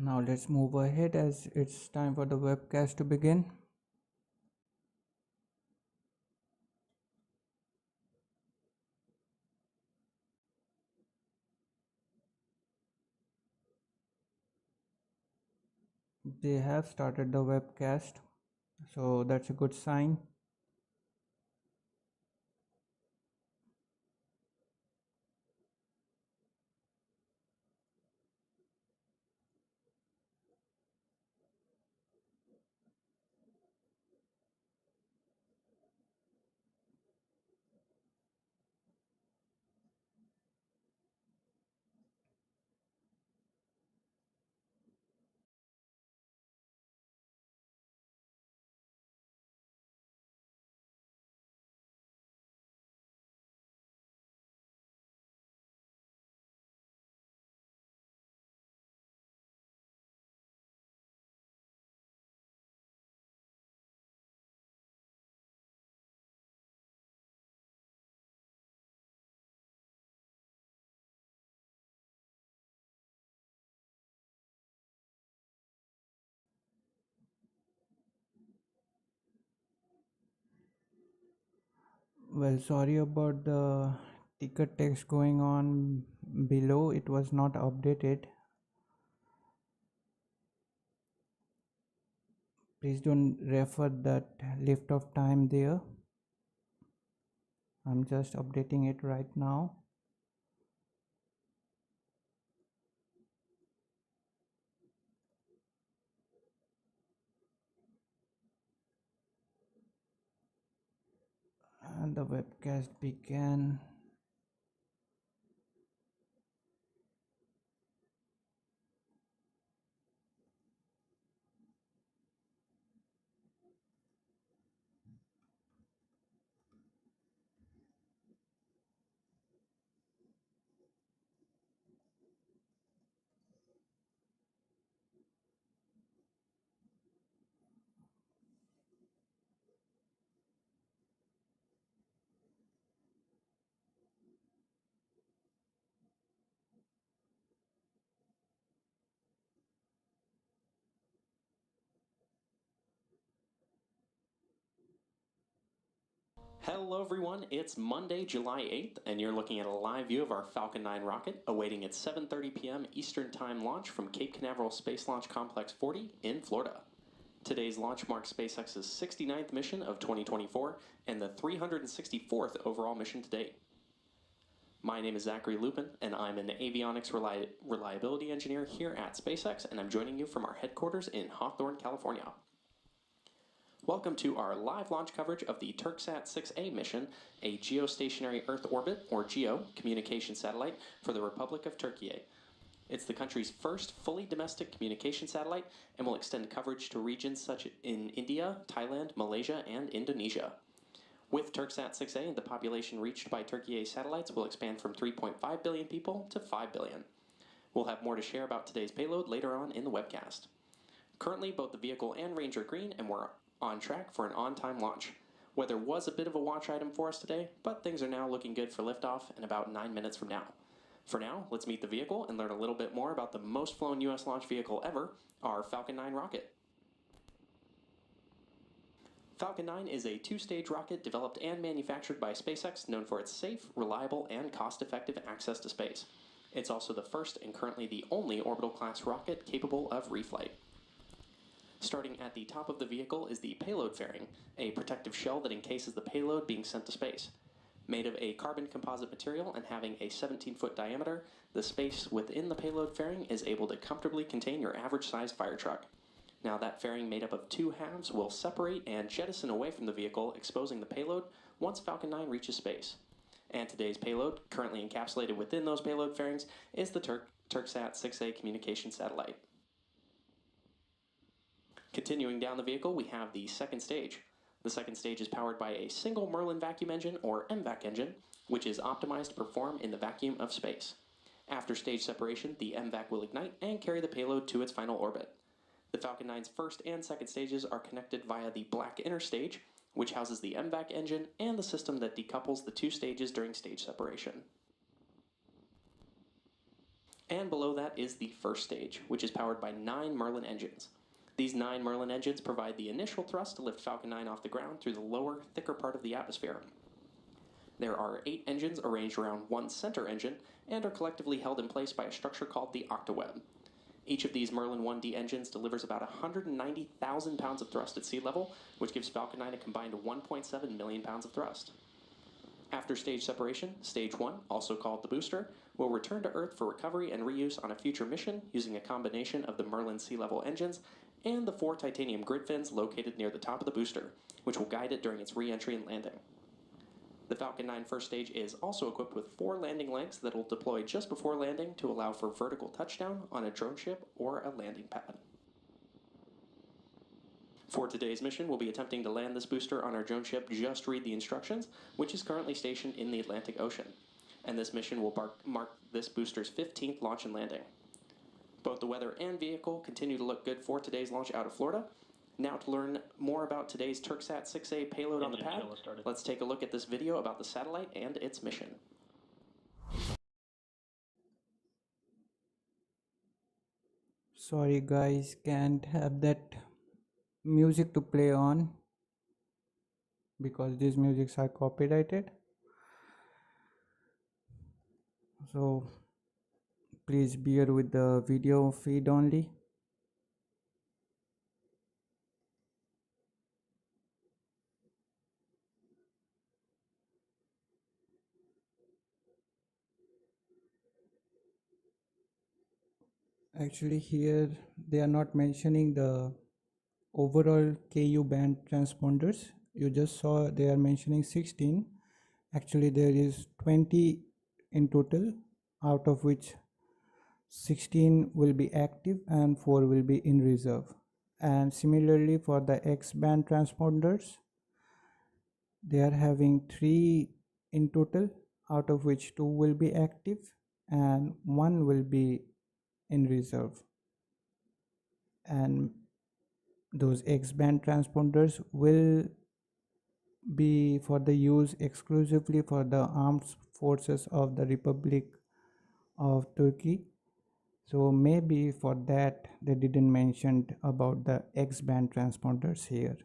Now let's move ahead as it's time for the webcast to begin. They have started the webcast, so that's a good sign. Well, sorry about the ticket text going on below, it was not updated. Please don't refer that liftoff time there. I'm just updating it right now. And the webcast began. Hello everyone, it's Monday, July 8th, and you're looking at a live view of our Falcon 9 rocket awaiting its 7:30 p.m. Eastern Time launch from Cape Canaveral Space Launch Complex 40 in Florida. Today's launch marks SpaceX's 69th mission of 2024 and the 364th overall mission to date. My name is Zachary Lupin, and I'm an avionics reliability engineer here at SpaceX, and I'm joining you from our headquarters in Hawthorne, California. Welcome to our live launch coverage of the Türksat 6A mission, a geostationary Earth orbit, or GEO, communication satellite for the Republic of Turkey. It's the country's first fully domestic communication satellite and will extend coverage to regions such in India, Thailand, Malaysia, and Indonesia. With Türksat 6A, the population reached by Turkey satellites will expand from 3.5 billion people to 5 billion. We'll have more to share about today's payload later on in the webcast. Currently, both the vehicle and range are green, and we're on track for an on-time launch. Weather was a bit of a watch item for us today, but things are now looking good for liftoff in about 9 minutes from now. For now, let's meet the vehicle and learn a little bit more about the most flown U.S. launch vehicle ever, our Falcon 9 rocket. Falcon 9 is a two-stage rocket developed and manufactured by SpaceX, known for its safe, reliable, and cost-effective access to space. It's also the first and currently the only orbital-class rocket capable of reflight. Starting at the top of the vehicle is the payload fairing, a protective shell that encases the payload being sent to space. Made of a carbon composite material and having a 17-foot diameter, the space within the payload fairing is able to comfortably contain your average-sized fire truck. Now that fairing made up of two halves will separate and jettison away from the vehicle, exposing the payload once Falcon 9 reaches space. And today's payload, currently encapsulated within those payload fairings, is the Turksat 6A communication satellite. Continuing down the vehicle, we have the second stage. The second stage is powered by a single Merlin vacuum engine, or MVAC engine, which is optimized to perform in the vacuum of space. After stage separation, the MVAC will ignite and carry the payload to its final orbit. The Falcon 9's first and second stages are connected via the black inner stage, which houses the MVAC engine and the system that decouples the two stages during stage separation. And below that is the first stage, which is powered by 9 Merlin engines. These 9 Merlin engines provide the initial thrust to lift Falcon 9 off the ground through the lower, thicker part of the atmosphere. There are 8 engines arranged around one center engine and are collectively held in place by a structure called the octaweb. Each of these Merlin 1D engines delivers about 190,000 pounds of thrust at sea level, which gives Falcon 9 a combined 1.7 million pounds of thrust. After stage separation, Stage 1, also called the booster, will return to Earth for recovery and reuse on a future mission using a combination of the Merlin sea level engines and the 4 titanium grid fins located near the top of the booster, which will guide it during its re-entry and landing. The Falcon 9 first stage is also equipped with 4 landing legs that will deploy just before landing to allow for vertical touchdown on a drone ship or a landing pad. For today's mission, we'll be attempting to land this booster on our drone ship Just Read the Instructions, which is currently stationed in the Atlantic Ocean. And this mission will mark this booster's 15th launch and landing. Both the weather and vehicle continue to look good for today's launch out of Florida. Now to learn more about today's Turksat 6A payload on the pad, let's take a look at this video about the satellite and its mission. Sorry guys, can't have that music to play on because these musics are copyrighted. So please bear with the video feed only. Actually here they are not mentioning the overall KU band transponders. You just saw they are mentioning 16. Actually there is 20 in total, out of which 16 will be active and 4 will be in reserve. And similarly for the X band transponders, they are having 3 in total, out of which 2 will be active and 1 will be in reserve. And those X band transponders will be for the use exclusively for the armed forces of the Republic of Turkey. So maybe for that they didn't mention about the X band transponders here.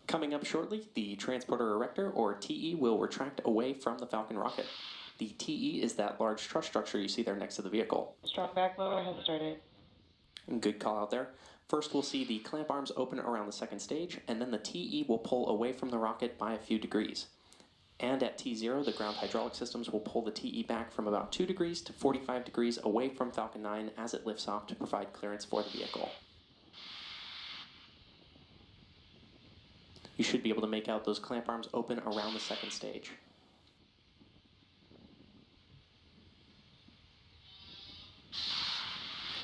Coming up shortly, the Transporter Erector, or TE, will retract away from the Falcon rocket. The TE is that large truss structure you see there next to the vehicle. Strong back motor has started. Good call out there. First we'll see the clamp arms open around the second stage, and then the TE will pull away from the rocket by a few degrees. And at T0, the ground hydraulic systems will pull the TE back from about 2 degrees to 45 degrees away from Falcon 9 as it lifts off to provide clearance for the vehicle. You should be able to make out those clamp arms open around the second stage.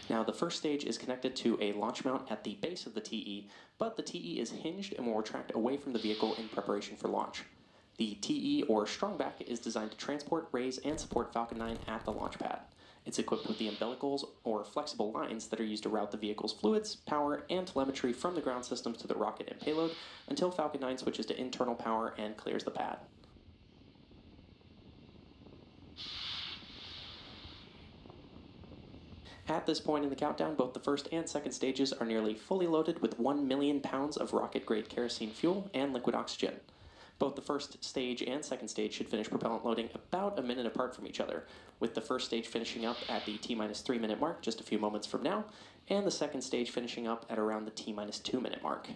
Now the first stage is connected to a launch mount at the base of the TE, but the TE is hinged and will retract away from the vehicle in preparation for launch. The TE, or strongback, is designed to transport, raise, and support Falcon 9 at the launch pad. It's equipped with the umbilicals, or flexible lines, that are used to route the vehicle's fluids, power, and telemetry from the ground systems to the rocket and payload until Falcon 9 switches to internal power and clears the pad. At this point in the countdown, both the first and second stages are nearly fully loaded with 1 million pounds of rocket-grade kerosene fuel and liquid oxygen. Both the first stage and second stage should finish propellant loading about a minute apart from each other, with the first stage finishing up at the T-3 minute mark just a few moments from now, and the second stage finishing up at around the T-2 minute mark.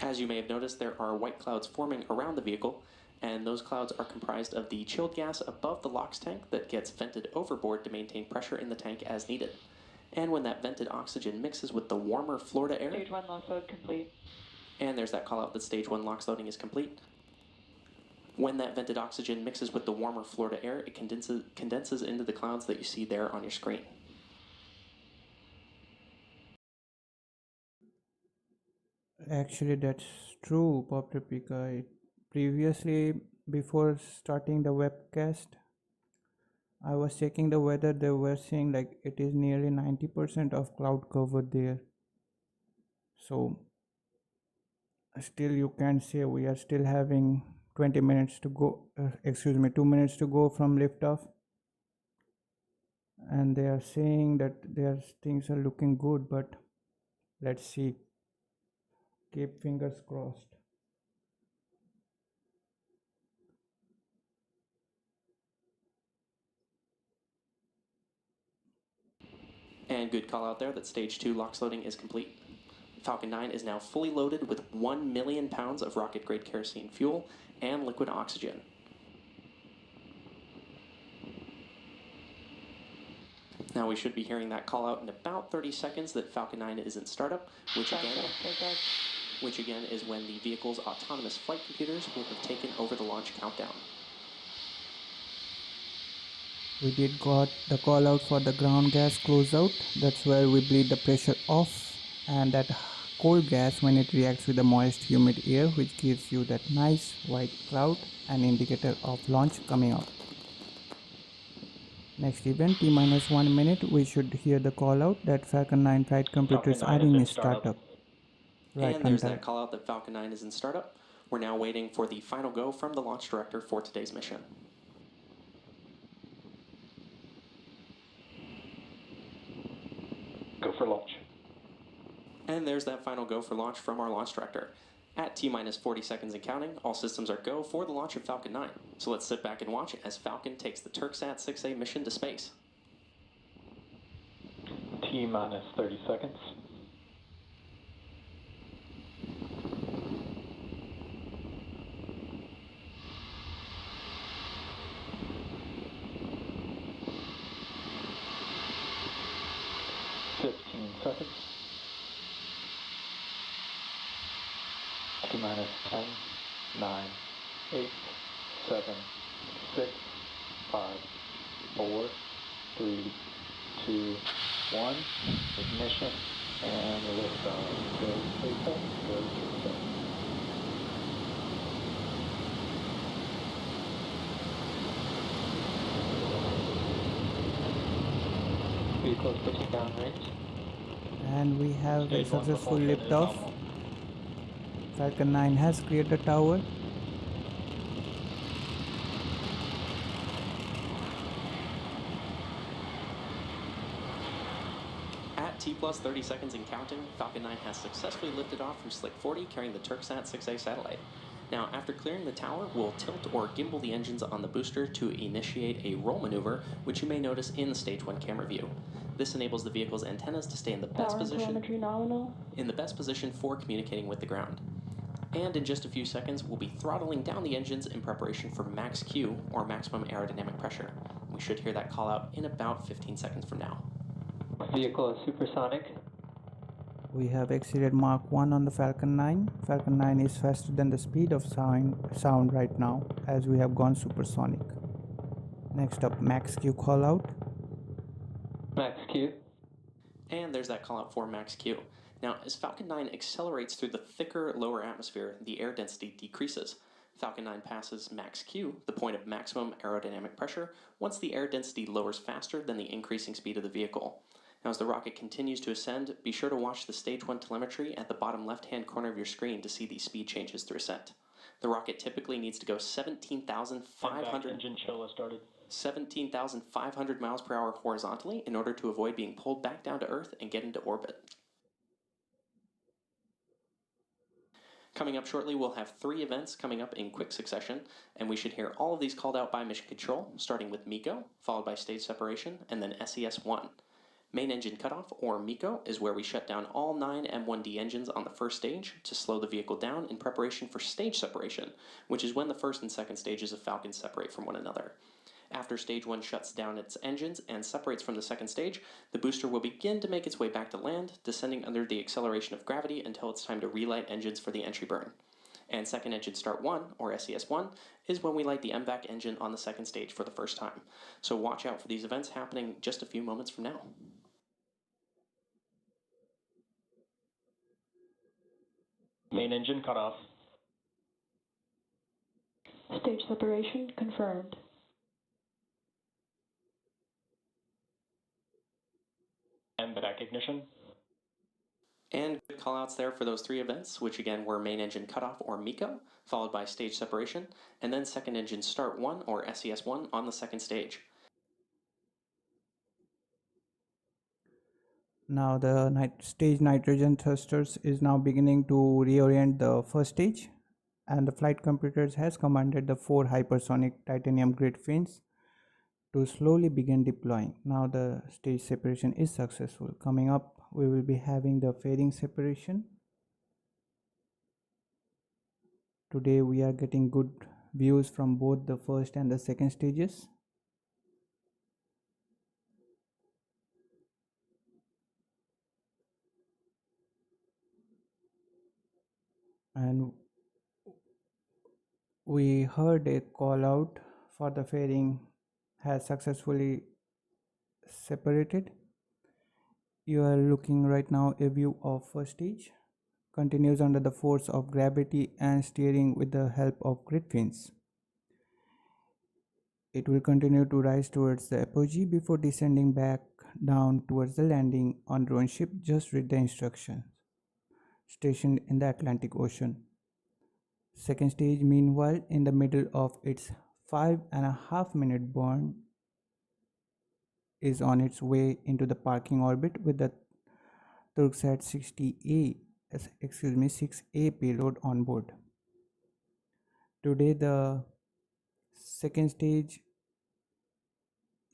As you may have noticed, there are white clouds forming around the vehicle, and those clouds are comprised of the chilled gas above the LOX tank that gets vented overboard to maintain pressure in the tank as needed. And when that vented oxygen mixes with the warmer Florida air... Stage 1 LOX load complete. And there's that call out that Stage 1 LOX loading is complete. When that vented oxygen mixes with the warmer Florida air, it condenses into the clouds that you see there on your screen. Actually, that's true, Pop-Replica. Previously, before starting the webcast, I was checking the weather. They were saying like it is nearly 90% of cloud cover there. So still you can say we are still having 20 minutes to go, 2 minutes to go from liftoff. And they are saying that their things are looking good, but let's see. Keep fingers crossed. And good call out there that Stage 2 LOX loading is complete. Falcon 9 is now fully loaded with 1 million pounds of rocket-grade kerosene fuel and liquid oxygen. Now we should be hearing that call out in about 30 seconds that Falcon 9 is in startup, which again is when the vehicle's autonomous flight computers will have taken over the launch countdown. We did got the call out for the ground gas closeout. That's where we bleed the pressure off, and that cold gas when it reacts with the moist humid air, which gives you that nice white cloud, an indicator of launch coming up. Next event, T-1 minute, we should hear the call out that Falcon 9 flight computers are in startup. Right, and there's that call out that Falcon 9 is in startup. We're now waiting for the final go from the launch director for today's mission. Go for launch. And there's that final go for launch from our launch director. At T-40 seconds and counting, all systems are go for the launch of Falcon 9. So let's sit back and watch as Falcon takes the Türksat 6A mission to space. T-30 seconds. Seconds. T-10, 9, 8, 7, 6, 5, 4, 3, 2, 1. Ignition and liftoff. Go SpaceX, go Türksat. Vehicles pitching downrange. And we have a successful liftoff. Falcon 9 has cleared the tower. At T+30 seconds and counting, Falcon 9 has successfully lifted off from Slick 40 carrying the Türksat 6A satellite. Now, after clearing the tower, we'll tilt or gimbal the engines on the booster to initiate a roll maneuver, which you may notice in the Stage 1 camera view. This enables the vehicle's antennas to stay in the best position for communicating with the ground. And in just a few seconds, we'll be throttling down the engines in preparation for max Q, or maximum aerodynamic pressure. We should hear that call out in about 15 seconds from now. Vehicle is supersonic. We have exceeded Mach 1 on the Falcon 9. Falcon 9 is faster than the speed of sound right now, as we have gone supersonic. Next up, max Q call out. Max Q. And there's that call out for max Q. Now, as Falcon 9 accelerates through the thicker lower atmosphere, the air density decreases. Falcon 9 passes max Q, the point of maximum aerodynamic pressure, once the air density lowers faster than the increasing speed of the vehicle. Now, as the rocket continues to ascend, be sure to watch the Stage 1 telemetry at the bottom left-hand corner of your screen to see these speed changes through ascent. The rocket typically needs to go 17,500 Engine chill has started. 17,500 miles per hour horizontally in order to avoid being pulled back down to Earth and get into orbit. Coming up shortly, we'll have 3 events coming up in quick succession, and we should hear all of these called out by Mission Control, starting with MECO, followed by stage separation, and then SES-1. Main engine cutoff, or MECO, is where we shut down all 9 M1D engines on the first stage to slow the vehicle down in preparation for stage separation, which is when the first and second stages of Falcon separate from one another. After Stage 1 shuts down its engines and separates from the second stage, the booster will begin to make its way back to land, descending under the acceleration of gravity until it's time to relight engines for the entry burn. And Second Engine Start 1, or SES-1, is when we light the MVAC engine on the second stage for the first time. So watch out for these events happening just a few moments from now. Main engine cut off. Stage separation confirmed. MVAC ignition. And good callouts there for those 3 events, which again were main engine cutoff, or MECO, followed by stage separation, and then Second Engine Start 1, or SES-1, on the second stage. Now the stage nitrogen thrusters is now beginning to reorient the first stage, and the flight computers has commanded the 4 hypersonic titanium grid fins to slowly begin deploying. Now the stage separation is successful. Coming up, we will be having the fairing separation. Today we are getting good views from both the first and the second stages. And we heard a call out for the fairing has successfully separated. You are looking right now a view of first stage. Continues under the force of gravity and steering with the help of grid fins. It will continue to rise towards the apogee before descending back down towards the landing on drone ship. Just read the instructions. Stationed in the Atlantic Ocean. Second stage, meanwhile, in the middle of its 5.5 minute burn, is on its way into the parking orbit with the Türksat 6A payload on board. Today, the second stage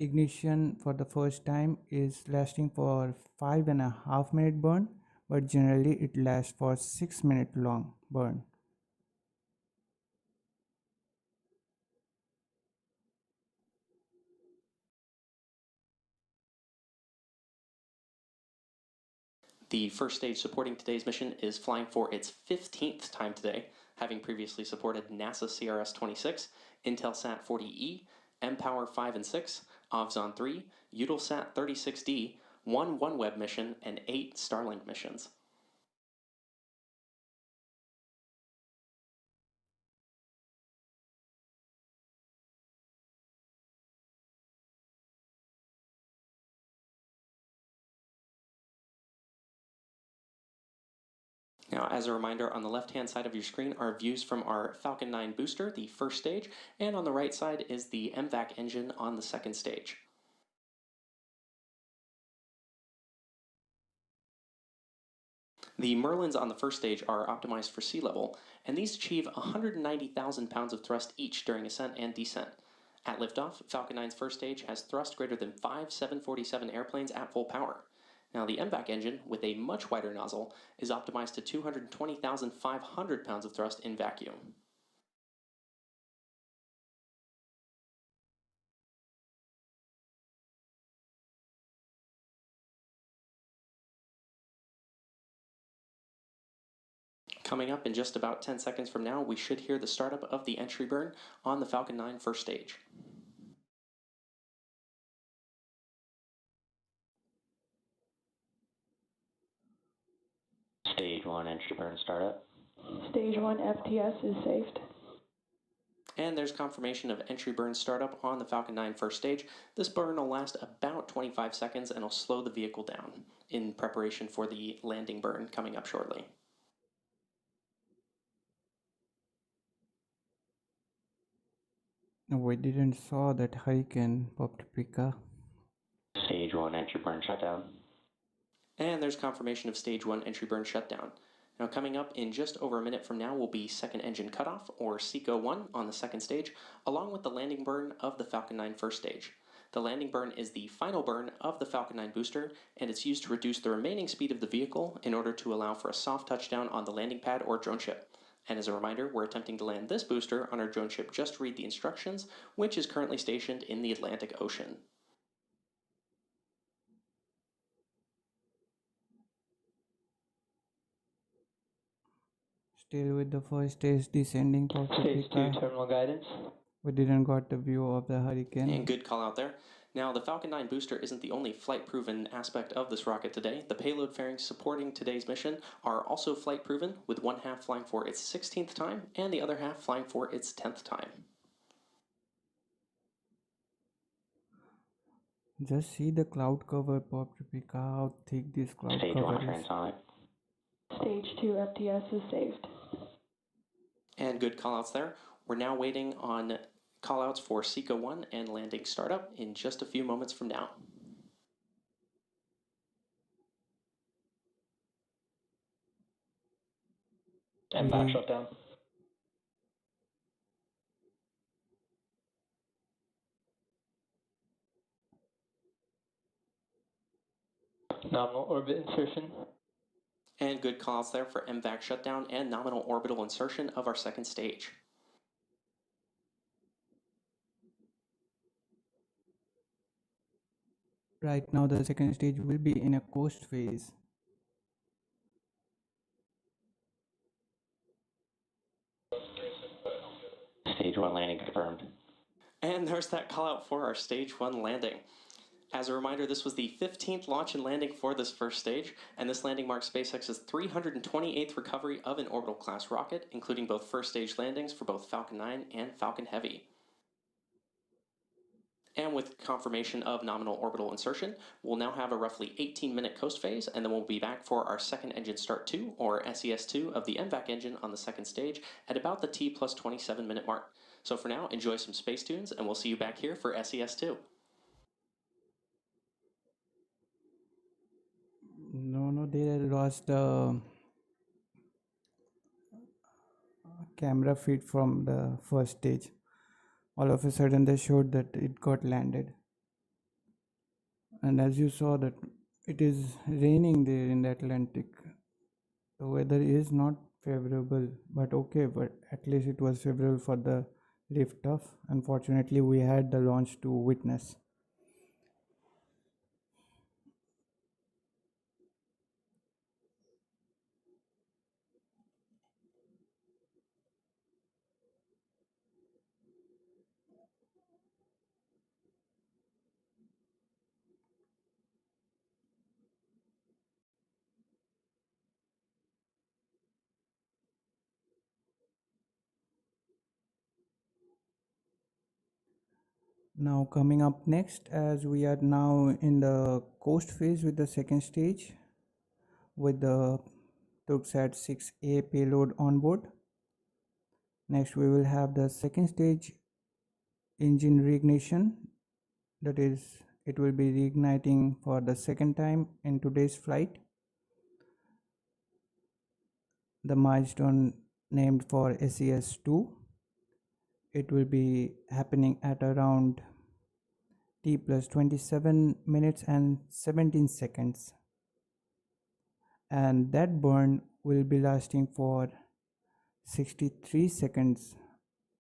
ignition for the first time is lasting for 5.5 minute burn, but generally it lasts for 6 minute long burn. The first stage supporting today's mission is flying for its 15th time today, having previously supported NASA CRS-26, Intelsat 40E, mPOWER 5 and 6, Ovzon 3, Eutelsat 36D, 1 OneWeb mission, and 8 Starlink missions. Now, as a reminder, on the left-hand side of your screen are views from our Falcon 9 booster, the first stage, and on the right side is the MVAC engine on the second stage. The Merlins on the first stage are optimized for sea level, and these achieve 190,000 pounds of thrust each during ascent and descent. At liftoff, Falcon 9's first stage has thrust greater than 5 747 airplanes at full power. Now, the MVAC engine, with a much wider nozzle, is optimized to 220,500 pounds of thrust in vacuum. Coming up in just about 10 seconds from now, we should hear the startup of the entry burn on the Falcon 9 first stage. Stage 1 entry burn startup. Stage 1 FTS is saved. And there's confirmation of entry burn startup on the Falcon 9 first stage. This burn will last about 25 seconds and will slow the vehicle down in preparation for the landing burn coming up shortly. We didn't saw that hurricane, Poptopika. Stage 1 entry burn shutdown. And there's confirmation of stage 1 entry burn shutdown. Now coming up in just over a minute from now will be second engine cutoff, or SECO 1 on the second stage, along with the landing burn of the Falcon 9 first stage. The landing burn is the final burn of the Falcon 9 booster, and it's used to reduce the remaining speed of the vehicle in order to allow for a soft touchdown on the landing pad or drone ship. And as a reminder, we're attempting to land this booster on our drone ship Just Read the Instructions, which is currently stationed in the Atlantic Ocean. Still with the first stage descending, Stage 2 Poptopika. terminal guidance. We didn't got the view of the hurricane. And good call out there. Now, the Falcon 9 booster isn't the only flight-proven aspect of this rocket today. The payload fairings supporting today's mission are also flight-proven, with one half flying for its 16th time and the other half flying for its 10th time. Just see the cloud cover, Poptopika, how thick this cloud Stage 1 cover is. transonic. Stage 2 FTS is saved. And good callouts there. We're now waiting on callouts for SECO 1 and landing startup in just a few moments from now. And back shutdown. Nominal orbit insertion. And good callouts there for MVAC shutdown and nominal orbital insertion of our second stage. Right now the second stage will be in a coast phase. Stage 1 landing confirmed. And there's that callout for our stage 1 landing. As a reminder, this was the 15th launch and landing for this first stage, and this landing marks SpaceX's 328th recovery of an orbital class rocket, including both first stage landings for both Falcon 9 and Falcon Heavy. And with confirmation of nominal orbital insertion, we'll now have a roughly 18-minute coast phase, and then we'll be back for our second engine start 2, or SES2, of the MVAC engine on the second stage at about the T plus 27-minute mark. So for now, enjoy some space tunes, and we'll see you back here for SES2. No, they lost the camera feed from the first stage. All of a sudden they showed that it got landed. And as you saw that it is raining there in the Atlantic. The weather is not favorable, but okay, but at least it was favorable for the liftoff. Unfortunately, we had the launch to witness. Now coming up next, as we are now in the coast phase with the second stage with the Türksat 6A payload on board. Next we will have the second stage engine reignition, that is, it will be reigniting for the second time in today's flight. The milestone named for SES2. It will be happening at around T plus 27 minutes and 17 seconds. And that burn will be lasting for 63 seconds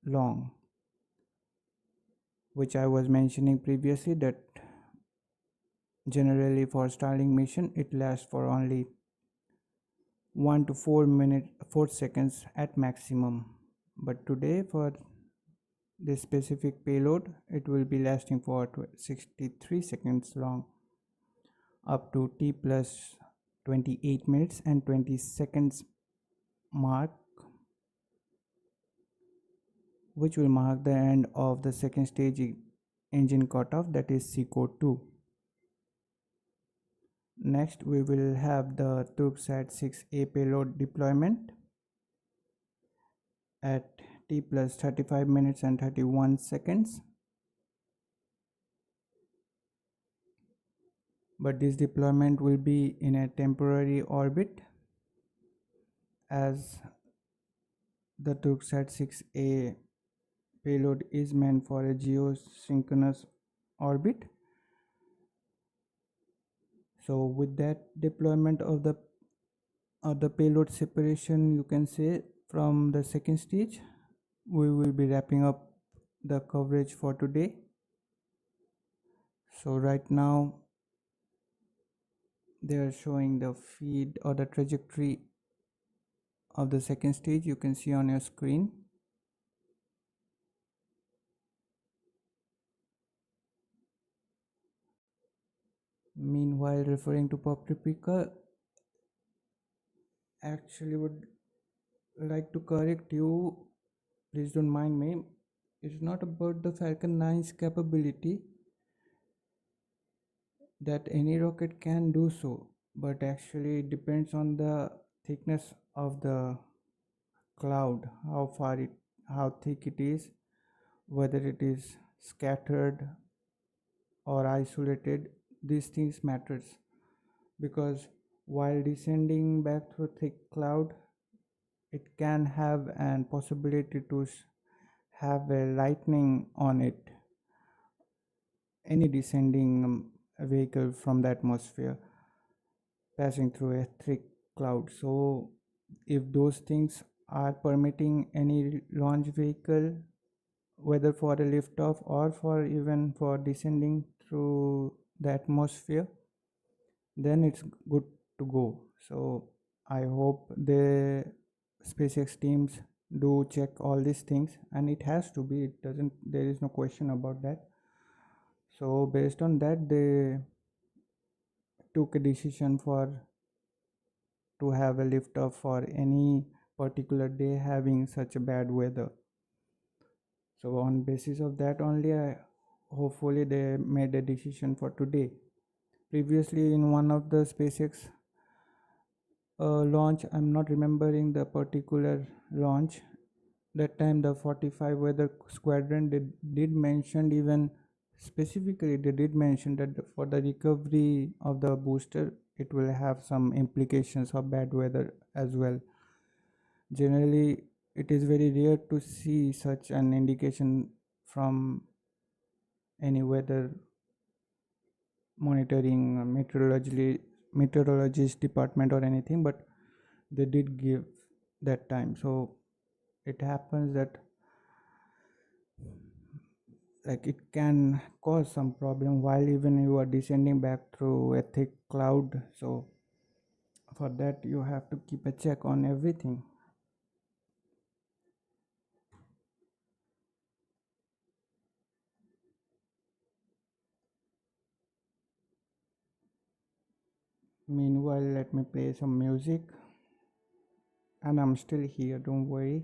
long, which I was mentioning previously that generally for Starlink mission it lasts for only 1 to 4 seconds at maximum, but today for this specific payload it will be lasting for 63 seconds long, up to T plus 28 minutes and 20 seconds mark, which will mark the end of the second stage engine cutoff, that is Seco 2. Next, we will have the Türksat 6A payload deployment at T plus 35 minutes and 31 seconds. But this deployment will be in a temporary orbit, as the Türksat 6A payload is meant for a geosynchronous orbit. So with that deployment of the payload separation, you can say, from the second stage, we will be wrapping up the coverage for today. So right now they are showing the feed or the trajectory of the second stage. You can see on your screen. Meanwhile, referring to Paprika, actually would like to correct you, please don't mind me. It's not about the Falcon 9's capability that any rocket can do so, but actually it depends on the thickness of the cloud, how thick it is, whether it is scattered or isolated. These things matters, because while descending back through thick cloud, it can have an possibility to have a lightning on it, any descending vehicle from the atmosphere passing through a thick cloud. So if those things are permitting any launch vehicle, whether for a liftoff or for even for descending through the atmosphere, then it's good to go. So I hope the SpaceX teams do check all these things, and it has to be, there is no question about that. So based on that, they took a decision to have a liftoff for any particular day having such a bad weather. So on basis of that only, hopefully they made a decision for today. Previously, in one of the SpaceX launch, I'm not remembering the particular launch, that time the 45 weather squadron, they did mention, even specifically they did mention that for the recovery of the booster, it will have some implications of bad weather as well. Generally, it is very rare to see such an indication from any weather monitoring meteorologist department or anything, but they did give that time. So it happens that like it can cause some problem while even you are descending back through a thick cloud. So for that you have to keep a check on everything. Meanwhile, let me play some music, and I'm still here, don't worry.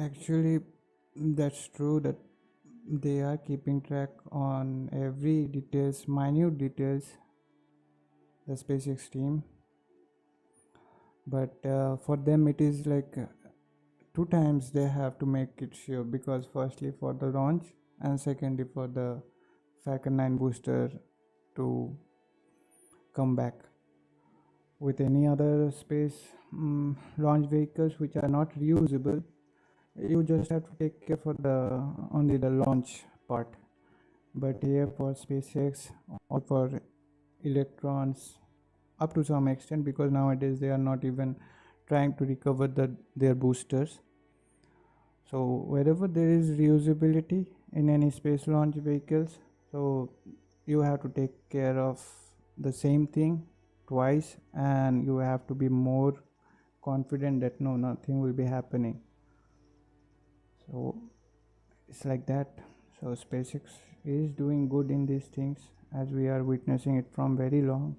Actually, that's true that they are keeping track on every details, minute details, the SpaceX team. But for them, it is like two times they have to make it sure, because firstly for the launch and secondly for the Falcon 9 booster to come back. With any other space launch vehicles which are not reusable, you just have to take care for the only the launch part. But here for SpaceX or for electrons, up to some extent, because nowadays they are not even trying to recover their boosters. So wherever there is reusability in any space launch vehicles, so you have to take care of the same thing twice, and you have to be more confident that no, nothing will be happening. So it's like that. So SpaceX is doing good in these things, as we are witnessing it from very long.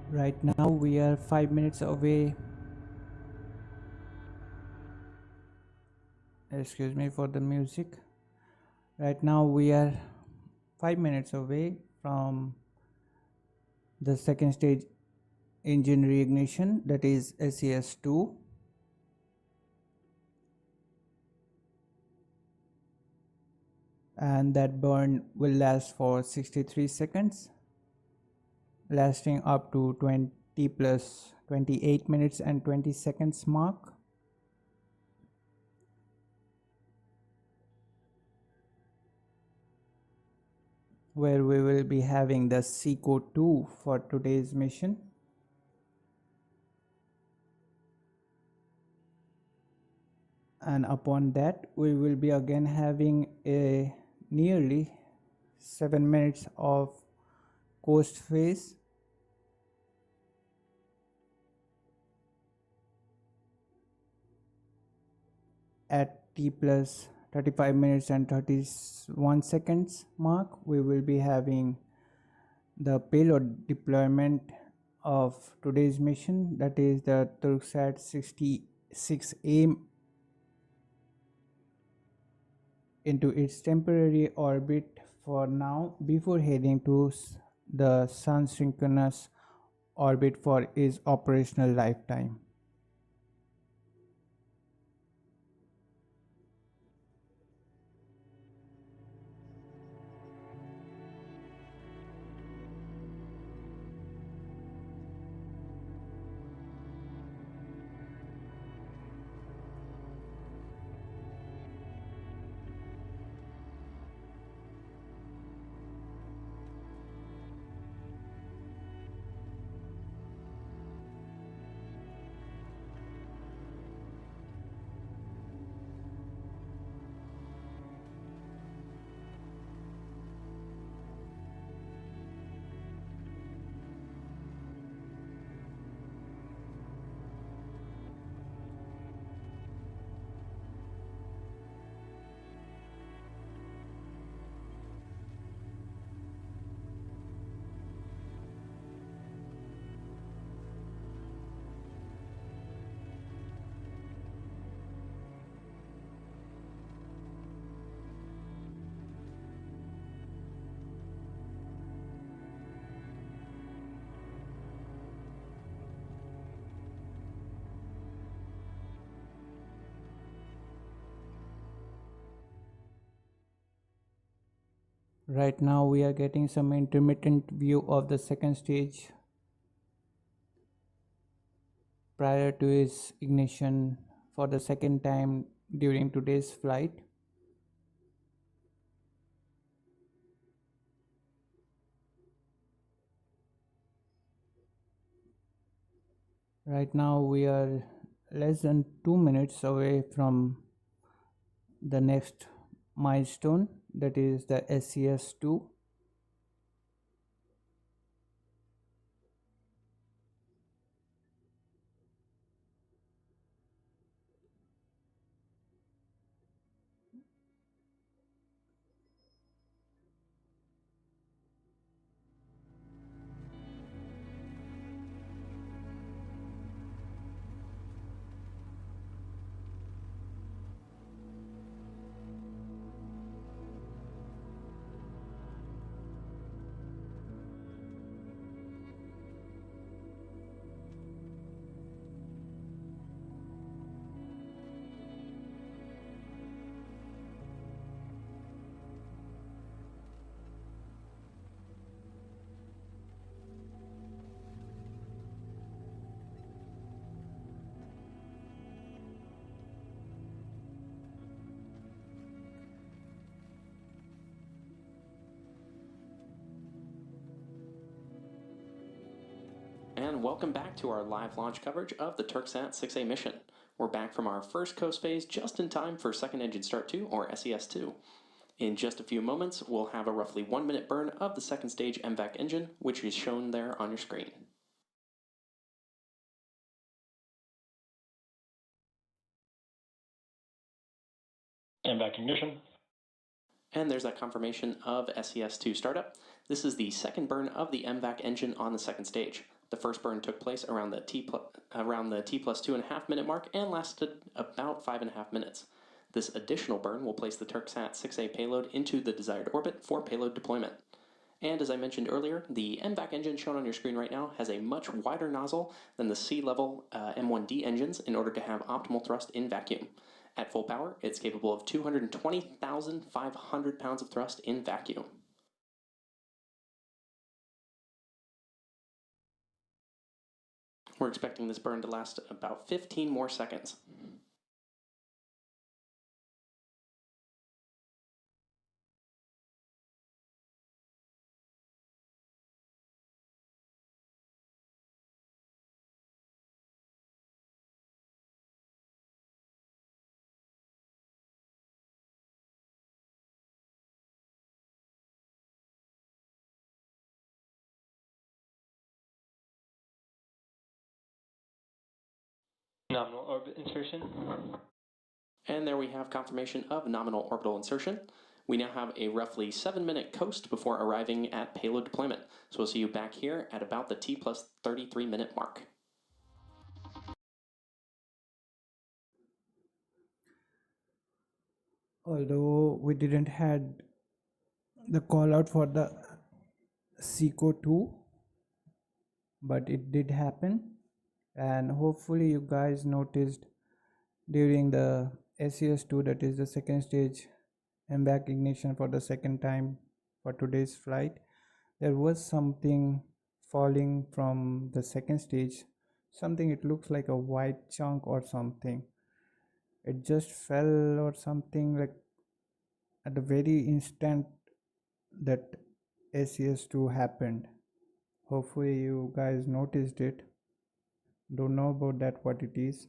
Right now we are 5 minutes away. Excuse me for the music. Right now we are 5 minutes away from the second stage engine reignition, that is SES2. And that burn will last for 63 seconds, lasting up to 20 plus 28 minutes and 20 seconds mark. Where we will be having the SECO 2 for today's mission. And upon that we will be again having a nearly 7 minutes of coast phase. At T plus 35 minutes and 31 seconds mark, we will be having the payload deployment of today's mission, that is the Türksat 66A into its temporary orbit for now, before heading to the Sun synchronous orbit for its operational lifetime. Right now we are getting some intermittent view of the second stage prior to its ignition for the second time during today's flight. Right now we are less than 2 minutes away from the next milestone, that is the SES2. And welcome back to our live launch coverage of the Türksat 6A mission. We're back from our first coast phase just in time for second engine start 2, or SES2. In just a few moments, we'll have a roughly 1 minute burn of the second stage MVAC engine, which is shown there on your screen. MVAC ignition. And there's that confirmation of SES2 startup. This is the second burn of the MVAC engine on the second stage. The first burn took place around the T plus 2.5 minute mark and lasted about 5.5 minutes. This additional burn will place the Türksat 6A payload into the desired orbit for payload deployment. And as I mentioned earlier, the MVAC engine shown on your screen right now has a much wider nozzle than the sea-level M1D engines in order to have optimal thrust in vacuum. At full power, it's capable of 220,500 pounds of thrust in vacuum. We're expecting this burn to last about 15 more seconds. Nominal orbit insertion. And there we have confirmation of nominal orbital insertion. We now have a roughly 7-minute coast before arriving at payload deployment. So we'll see you back here at about the T plus 33 minute mark. Although we didn't had the call out for the SECO 2, but it did happen, and hopefully you guys noticed during the SES2, that is the second stage MVAC ignition for the second time for today's flight, there was something falling from the second stage, something, it looks like a white chunk or something. It just fell or something, like at the very instant that SES2 happened. Hopefully you guys noticed it. Don't know about that, what it is.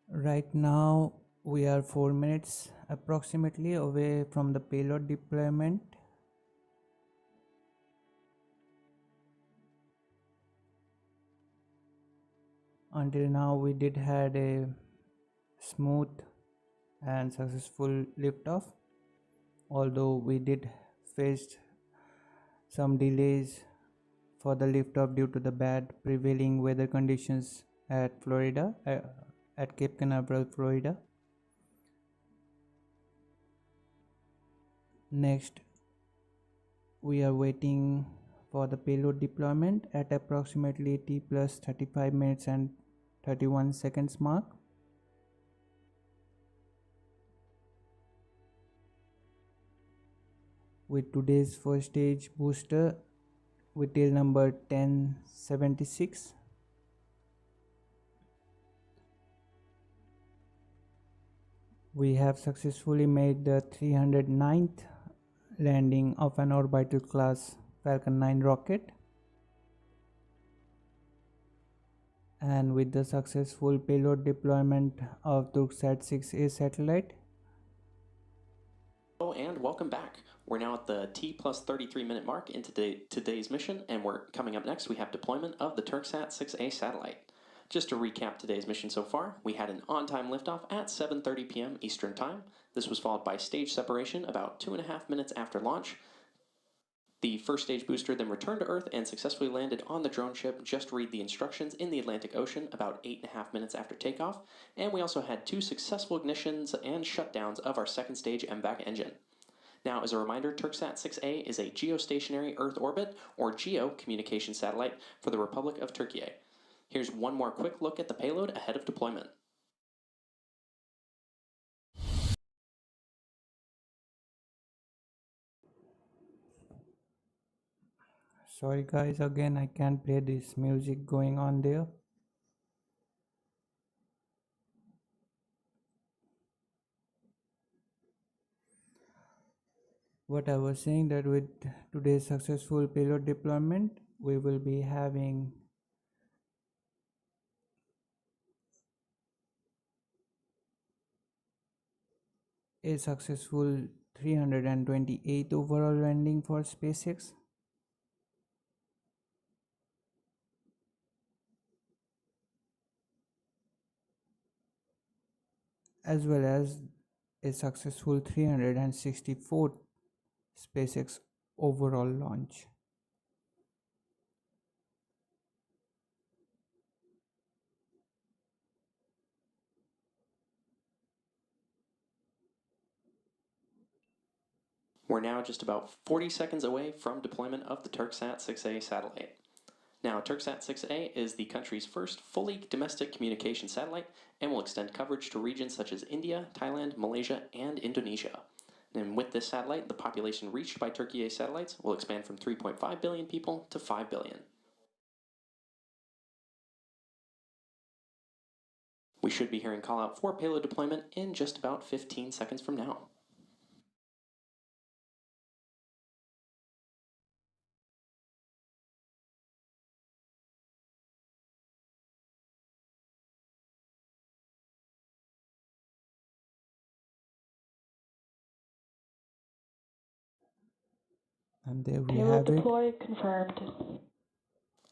Right now we are 4 minutes approximately away from the payload deployment. Until now we did had a smooth and successful liftoff, although we did face some delays for the liftoff due to the bad prevailing weather conditions at Florida, at Cape Canaveral, Florida. Next, we are waiting for the payload deployment at approximately T plus 35 minutes and 31 seconds mark. with today's first stage booster with tail number 1076. We have successfully made the 309th landing of an orbital class Falcon 9 rocket, and with the successful payload deployment of Türksat 6A satellite. Hello and welcome back. We're now at the T plus 33 minute mark in today's mission, and coming up next we have deployment of the Türksat 6A satellite. Just to recap today's mission so far, we had an on-time liftoff at 7:30 p.m. Eastern Time. This was followed by stage separation about 2.5 minutes after launch. The first stage booster then returned to Earth and successfully landed on the drone ship Just Read the Instructions in the Atlantic Ocean about 8.5 minutes after takeoff, and we also had 2 successful ignitions and shutdowns of our second stage MVAC engine. Now, as a reminder, Türksat 6A is a geostationary Earth orbit, or GEO, communication satellite for the Republic of Turkey. Here's one more quick look at the payload ahead of deployment. Sorry guys, again I can't play this music going on there. What I was saying, that with today's successful payload deployment, we will be having a successful 328th overall landing for SpaceX, as well as a successful 364th SpaceX overall launch. We're now just about 40 seconds away from deployment of the Türksat 6A satellite. Now, Türksat 6A is the country's first fully domestic communication satellite and will extend coverage to regions such as India, Thailand, Malaysia, and Indonesia. And with this satellite, the population reached by Turkey satellites will expand from 3.5 billion people to 5 billion. We should be hearing call out for payload deployment in just about 15 seconds from now. And there we Payload have it. deploy confirmed.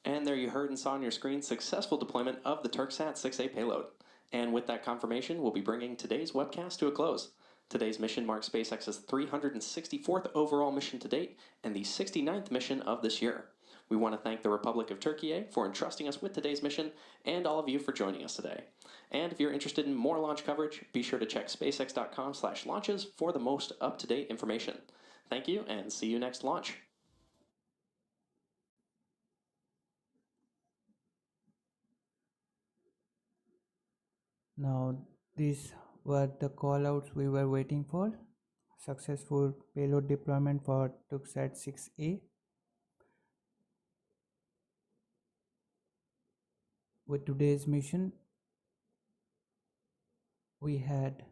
And there you heard and saw on your screen successful deployment of the Türksat 6A payload. And with that confirmation, we'll be bringing today's webcast to a close. Today's mission marks SpaceX's 364th overall mission to date and the 69th mission of this year. We want to thank the Republic of Turkey for entrusting us with today's mission, and all of you for joining us today. And if you're interested in more launch coverage, be sure to check spacex.com/launches for the most up-to-date information. Thank you, and see you next launch. Now these were the callouts we were waiting for. Successful payload deployment for Türksat 6A. With today's mission, we had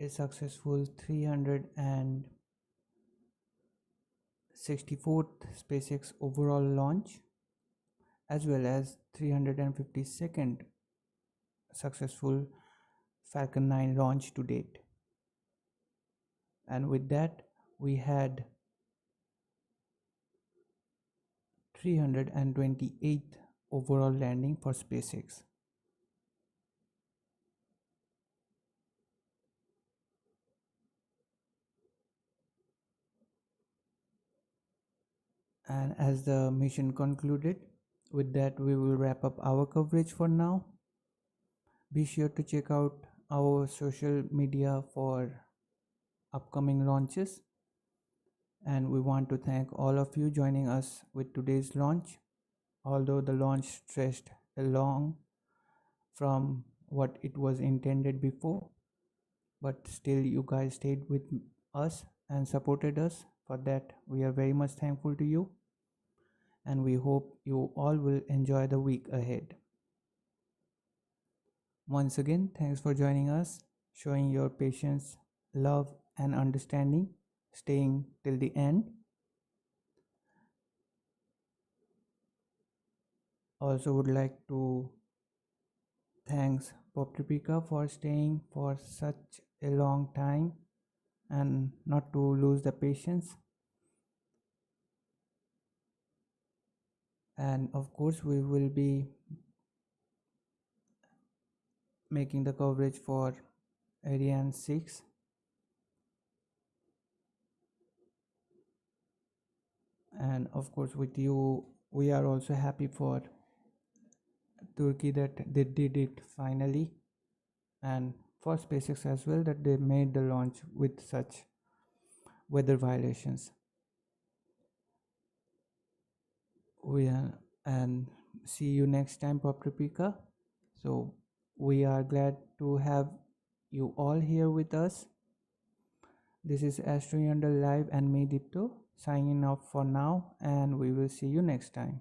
a successful 364th SpaceX overall launch, as well as 352nd successful Falcon 9 launch to date. And with that, we had 328th overall landing for SpaceX. And as the mission concluded, with that we will wrap up our coverage for now. Be sure to check out our social media for upcoming launches, and we want to thank all of you joining us with today's launch. Although the launch stretched along from what it was intended before, but still you guys stayed with us and supported us. For that we are very much thankful to you, and we hope you all will enjoy the week ahead. Once again, thanks for joining us, showing your patience, love and understanding, staying till the end. Also would like to thanks Pop TÜBİTAK for staying for such a long time and not to lose the patience. And of course we will be making the coverage for Ariane 6. And of course with you we are also happy for Turkey that they did it finally, and for SpaceX as well that they made the launch with such weather violations. And see you next time, Pop TÜBİTAK. So we are glad to have you all here with us. This is AstroYonder Live and me, Dipto, signing off for now, and we will see you next time.